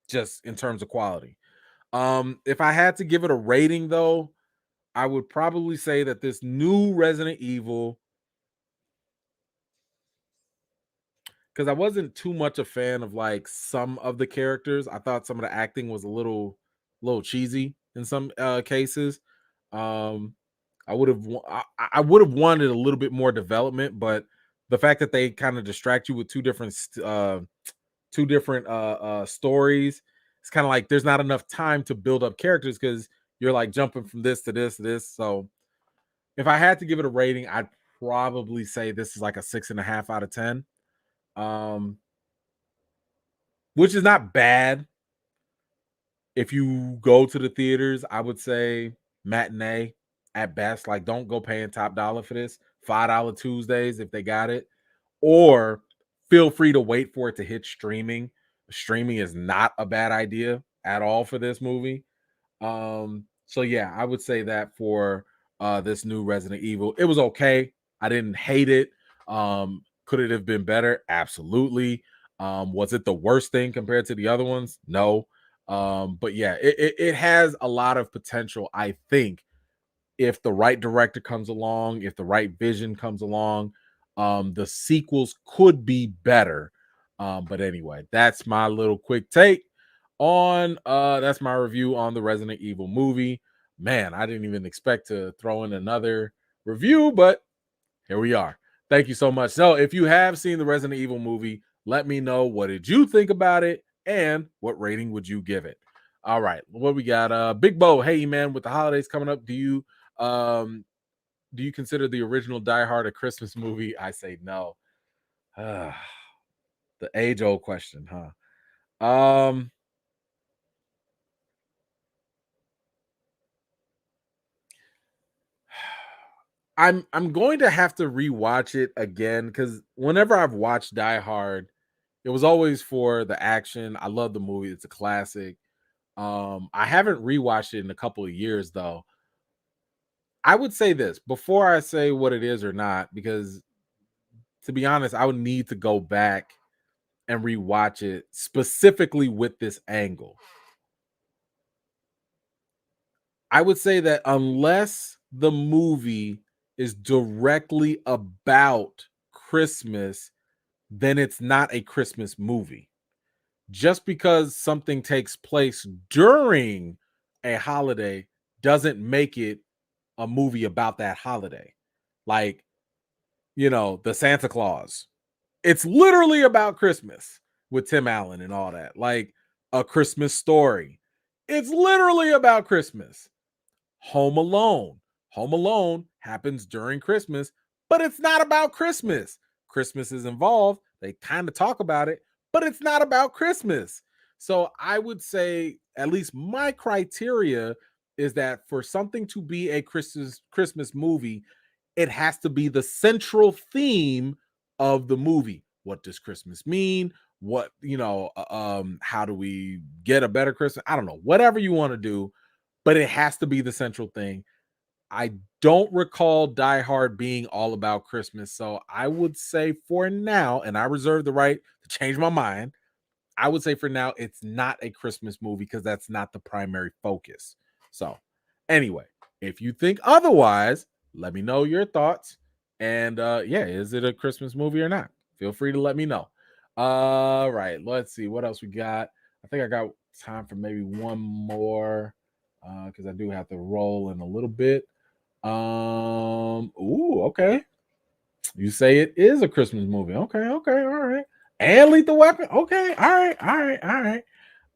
just in terms of quality. If I had to give it a rating though, I would probably say that this new Resident Evil, because I wasn't too much a fan of like some of the characters. I thought some of the acting was a little cheesy in some cases. Um, I would have wanted a little bit more development, but the fact that they kind of distract you with two different stories, it's kind of like there's not enough time to build up characters because you're like jumping from this to this to this. So if I had to give it a rating, I'd probably say this is like a 6.5 out of 10. Um, which is not bad. If you go to the theaters, I would say matinee at best. Like, don't go paying top dollar for this. $5 Tuesdays if they got it, or feel free to wait for it to hit streaming. Streaming is not a bad idea at all for this movie. So yeah, I would say that for this new Resident Evil. It was okay. I didn't hate it. Could it have been better? Absolutely. Was it the worst thing compared to the other ones? No. But yeah, it has a lot of potential, I think, if the right director comes along, if the right vision comes along, the sequels could be better. But anyway, that's my little quick take on that's my review on the Resident Evil movie. Man, I didn't even expect to throw in another review, but here we are. Thank you so much. So if you have seen the Resident Evil movie, let me know, what did you think about it and what rating would you give it? All right, what we got? Big Bo, hey man, with the holidays coming up, do you consider the original Die Hard a Christmas movie? I say no. The age old question, huh? I'm going to have to rewatch it again because whenever I've watched Die Hard, it was always for the action. I love the movie; it's a classic. I haven't rewatched it in a couple of years though. I would say this before I say what it is or not, because to be honest, I would need to go back and rewatch it specifically with this angle. I would say that unless the movie is directly about Christmas, then it's not a Christmas movie. Just because something takes place during a holiday doesn't make it a movie about that holiday. Like, the Santa Claus. It's literally about Christmas with Tim Allen and all that. Like A Christmas Story. It's literally about Christmas. Home Alone. Home Alone happens during Christmas, but it's not about Christmas. Christmas is involved. They kind of talk about it, but it's not about Christmas. So I would say, at least my criteria is that for something to be a Christmas movie, it has to be the central theme of the movie. What does Christmas mean? What, how do we get a better Christmas? I don't know, whatever you want to do, but it has to be the central thing. I don't recall Die Hard being all about Christmas. So I would say for now, and I reserve the right to change my mind, I would say for now, it's not a Christmas movie because that's not the primary focus. So anyway, if you think otherwise, let me know your thoughts. And is it a Christmas movie or not? Feel free to let me know. All right, let's see what else we got. I think I got time for maybe one more because I do have to roll in a little bit. Okay. You say it is a Christmas movie. Okay, all right. And Lethal Weapon. Okay, all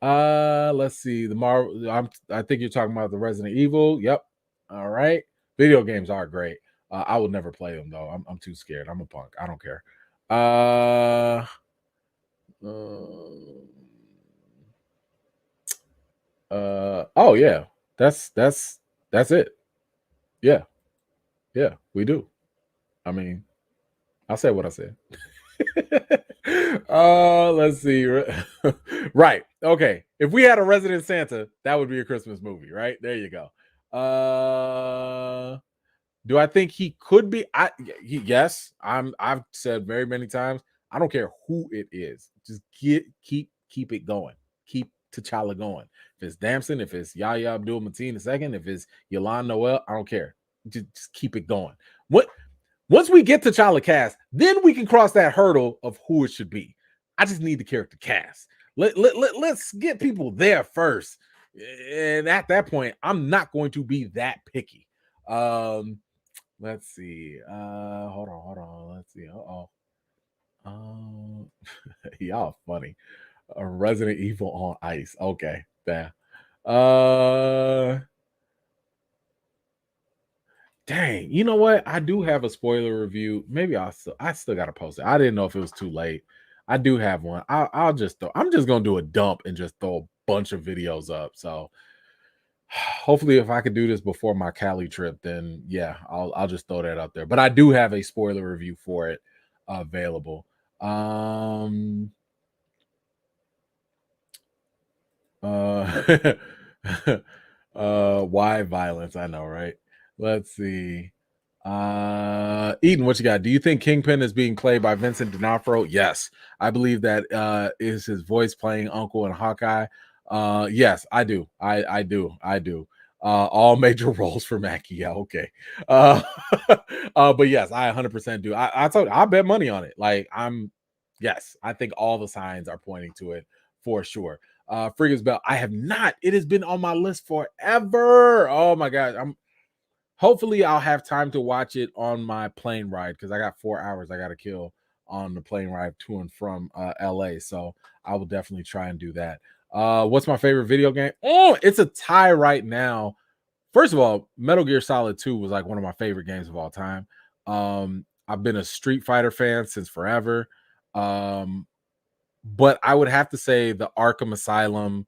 right. Let's see. The Marvel. I think you're talking about the Resident Evil. Yep. All right. Video games are great. I would never play them though. I'm too scared. I'm a punk. I don't care. Oh yeah. That's it. Yeah. Yeah, we do. I mean, I said what I said. Let's see. Right. Okay. If we had a resident Santa, that would be a Christmas movie, right? There you go. Do I think he could be? Yes. I've said very many times, I don't care who it is. Just keep it going. Keep T'Challa going. If it's Damson, if it's Yahya Abdul Mateen II, if it's Yolande Noel, I don't care. Just keep it going. Once we get to T'Challa cast, then we can cross that hurdle of who it should be. I just need the character cast. Let's get people there first. And at that point, I'm not going to be that picky. Let's see. Hold on. Let's see. Y'all funny. A Resident Evil on Ice. Okay. There. Dang, you know what? I do have a spoiler review. Maybe I still gotta post it. I didn't know if it was too late. I do have one. I'm just gonna do a dump and just throw a bunch of videos up. So hopefully if I could do this before my Cali trip, then yeah, I'll just throw that up there. But I do have a spoiler review for it available. Why violence? I know, right? Let's see. Eden, what you got? Do you think Kingpin is being played by Vincent D'Onofrio? Yes, I believe that is his voice playing Uncle in Hawkeye. Yes, I do. I do. All major roles for Mackie. Yeah, okay. But yes, I 100% do. I bet money on it. Like yes, I think all the signs are pointing to it for sure. Frigga's Bell. I have not. It has been on my list forever. Oh my god. Hopefully I'll have time to watch it on my plane ride because I got 4 hours I got to kill on the plane ride to and from LA. So I will definitely try and do that. What's my favorite video game? Oh, it's a tie right now. First of all, Metal Gear Solid 2 was like one of my favorite games of all time. I've been a Street Fighter fan since forever. But I would have to say the Arkham Asylum,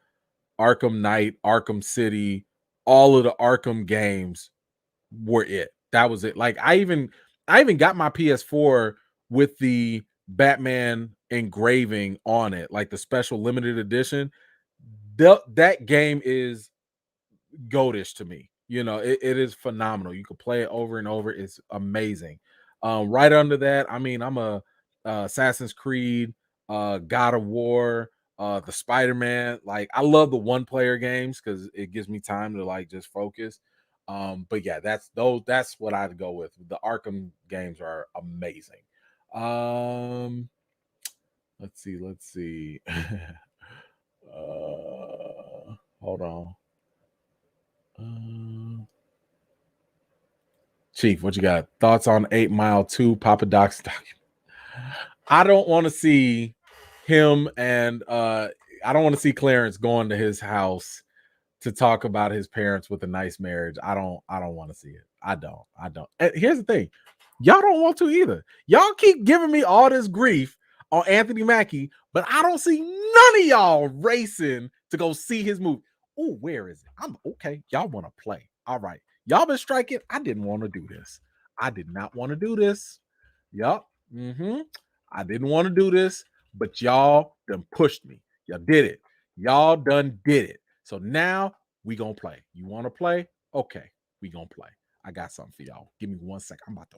Arkham Knight, Arkham City, all of the Arkham games were it. That was it. Like I even got my PS4 with the Batman engraving on it, like the special limited edition. That game is goatish to me. It is phenomenal. You could play it over and over. It's amazing. Right under that, I mean, I'm a Assassin's Creed, God of War, the Spider-Man. Like, I love the one-player games because it gives me time to like just focus. But yeah, that's what I'd go with. The Arkham games are amazing. Let's see. Hold on. Chief, what you got? Thoughts on 8 Mile 2 Papa Doc's document? I don't want to see him and I don't want to see Clarence going to his house to talk about his parents with a nice marriage. I don't want to see it. I don't. And here's the thing. Y'all don't want to either. Y'all keep giving me all this grief on Anthony Mackie, but I don't see none of y'all racing to go see his movie. Oh, where is it? I'm okay. Y'all want to play. All right. Y'all been striking. I didn't want to do this. I did not want to do this. Yup. I didn't want to do this, but y'all done pushed me. Y'all did it. Y'all done did it. So now we gonna play. You want to play? Okay, we gonna play. I got something for y'all. Give me 1 second. I'm about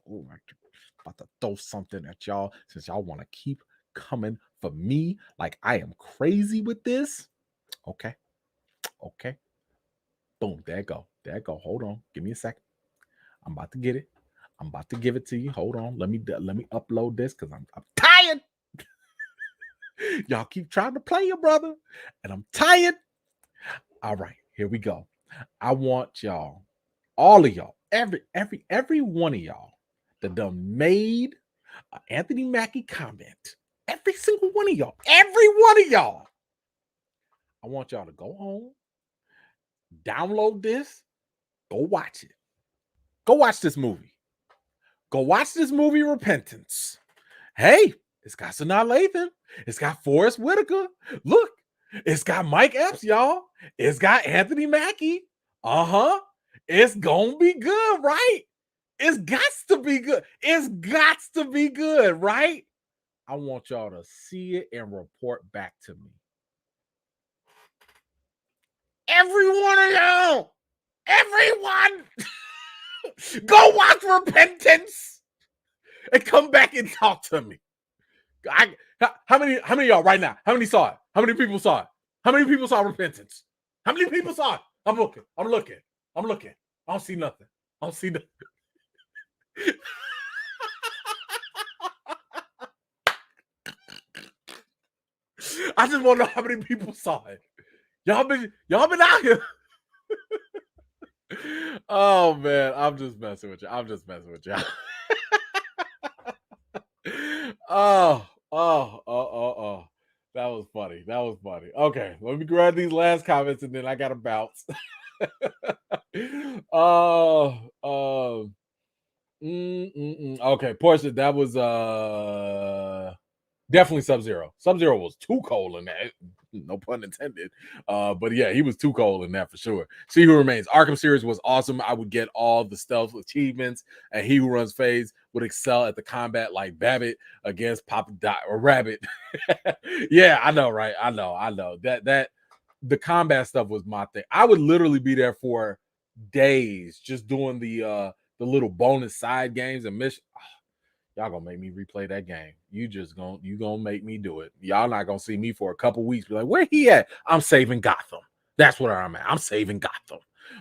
to throw something at y'all since y'all want to keep coming for me like I am crazy with this. Okay. Boom. There it go. Hold on. Give me a second. I'm about to get it. I'm about to give it to you. Hold on. Let me upload this because I'm tired. Y'all keep trying to play your brother, and I'm tired. All right, here we go. I want y'all, all of y'all, every one of y'all that done made an Anthony Mackie comment. Every single one of y'all, I want y'all to go home, download this, go watch it. Go watch this movie. Go watch this movie, Repentance. Hey, it's got Sanaa Lathan. It's got Forrest Whitaker. Look, it's got Mike Epps, y'all. It's got Anthony Mackie. It's gonna be good, right? It's got to be good. It's got to be good, right? I want y'all to see it and report back to me. Every one of y'all, everyone, go watch Repentance and come back and talk to me. How many of y'all right now? How many saw it? How many people saw it? How many people saw Repentance? How many people saw it? I'm looking. I don't see nothing. I just want to know how many people saw it. Y'all been out here. Oh man, I'm just messing with you. Oh. That was funny. Okay, let me grab these last comments and then I gotta bounce. Okay, Portia, that was definitely Sub-Zero. Sub-Zero was too cold in that. No pun intended. But yeah, he was too cold in that for sure. See Who Remains. Arkham series was awesome. I would get all the stealth achievements, and He Who Runs Fades would excel at the combat like Babbitt against Papa Dot or Rabbit. Yeah, I know, right? I know. That the combat stuff was my thing. I would literally be there for days just doing the little bonus side games and missions. Y'all gonna make me replay that game. You gonna make me do it. Y'all not gonna see me for a couple weeks. Be like, where he at? I'm saving Gotham. That's where I'm at. I'm saving Gotham.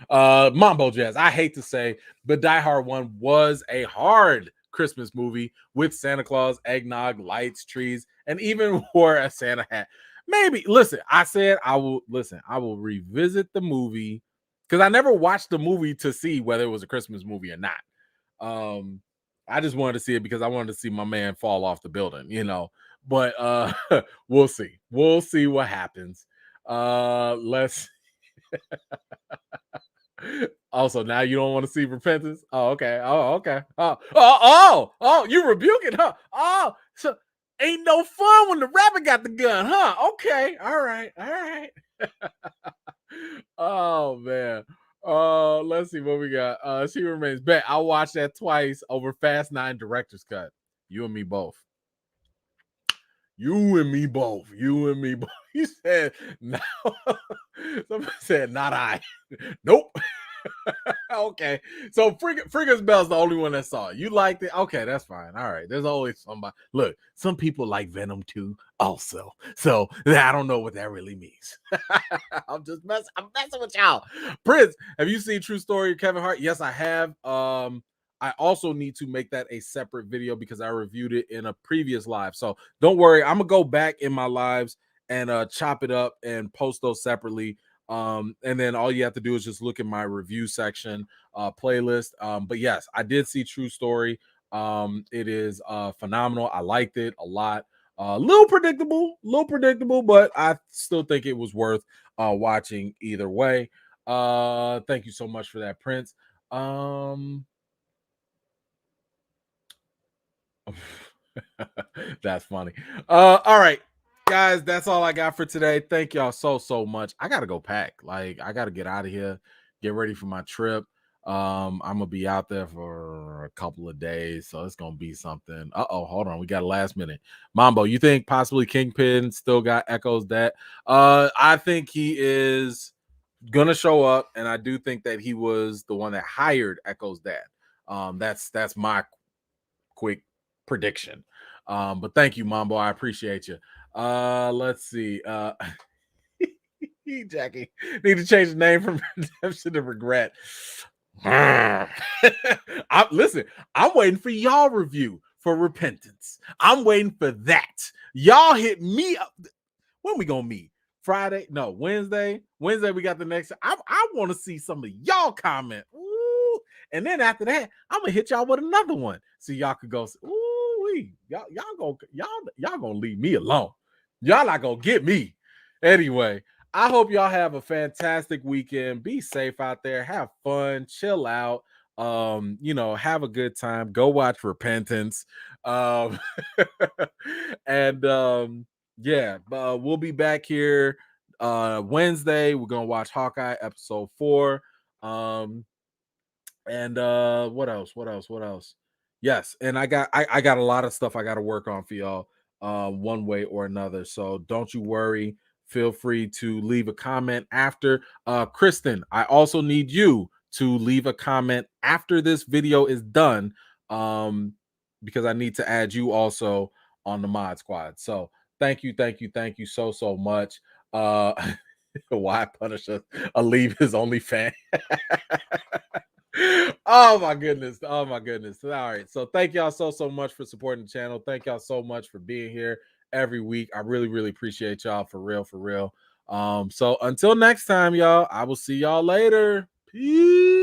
Mambo Jazz. I hate to say, but Die Hard 1 was a hard Christmas movie with Santa Claus, eggnog, lights, trees, and even wore a Santa hat. Maybe listen, I said I will revisit the movie because I never watched the movie to see whether it was a Christmas movie or not. I just wanted to see it because I wanted to see my man fall off the building, But we'll see. We'll see what happens. Let's also now you don't want to see Repentance. Oh, okay. You rebuking, huh? Oh, so ain't no fun when the rabbit got the gun, huh? Okay, all right. Oh man. Let's see what we got. She Remains. Bet I'll watch that twice over Fast 9 director's cut. You and me both. He said no. Somebody said not I. Nope. Okay, so Fricker's Bell's the only one that saw it. You liked it? Okay, that's fine. All right, there's always somebody. Look, some people like Venom too, also. So I don't know what that really means. I'm messing with y'all. Prince, have you seen True Story of Kevin Hart? Yes, I have. I also need to make that a separate video because I reviewed it in a previous live. So don't worry, I'm gonna go back in my lives and chop it up and post those separately. And then all you have to do is just look at my review section playlist. But yes, I did see True Story. It is phenomenal. I liked it a lot. A little predictable, but I still think it was worth watching either way. Thank you so much for that, Prince. That's funny. All right, guys, that's all I got for today. Thank y'all so much. I gotta go pack. Like, I gotta get out of here, get ready for my trip. I'm gonna be out there for a couple of days, so it's gonna be something. Hold on, we got a last minute. Mambo, you think possibly Kingpin still got Echo's dad? I think he is gonna show up, and I do think that he was the one that hired Echo's dad. That's my quick prediction. But thank you, Mambo. I appreciate you. Let's see. Jackie, need to change the name from redemption to regret. Listen, I'm waiting for y'all review for repentance. I'm waiting for that. Y'all hit me up. When we gonna meet? Friday? No, Wednesday. Wednesday, we got the next. I want to see some of y'all comment. Ooh. And then after that, I'm gonna hit y'all with another one. So y'all could go, ooh, y'all gonna leave me alone. Y'all not gonna get me. Anyway, I hope y'all have a fantastic weekend. Be safe out there, have fun, chill out. Have a good time. Go watch Repentance. Um, and yeah, we'll be back here Wednesday. We're gonna watch Hawkeye episode 4. And what else? Yes, and I got a lot of stuff I got to work on for y'all one way or another. So don't you worry. Feel free to leave a comment after. Kristen, I also need you to leave a comment after this video is done. Because I need to add you also on the mod squad. So thank you so much. Why Punisher leave his only fan? Oh my goodness. All right, so thank y'all so much for supporting the channel. Thank y'all so much for being here every week. I really appreciate y'all, for real. So until next time, y'all, I will see y'all later. Peace.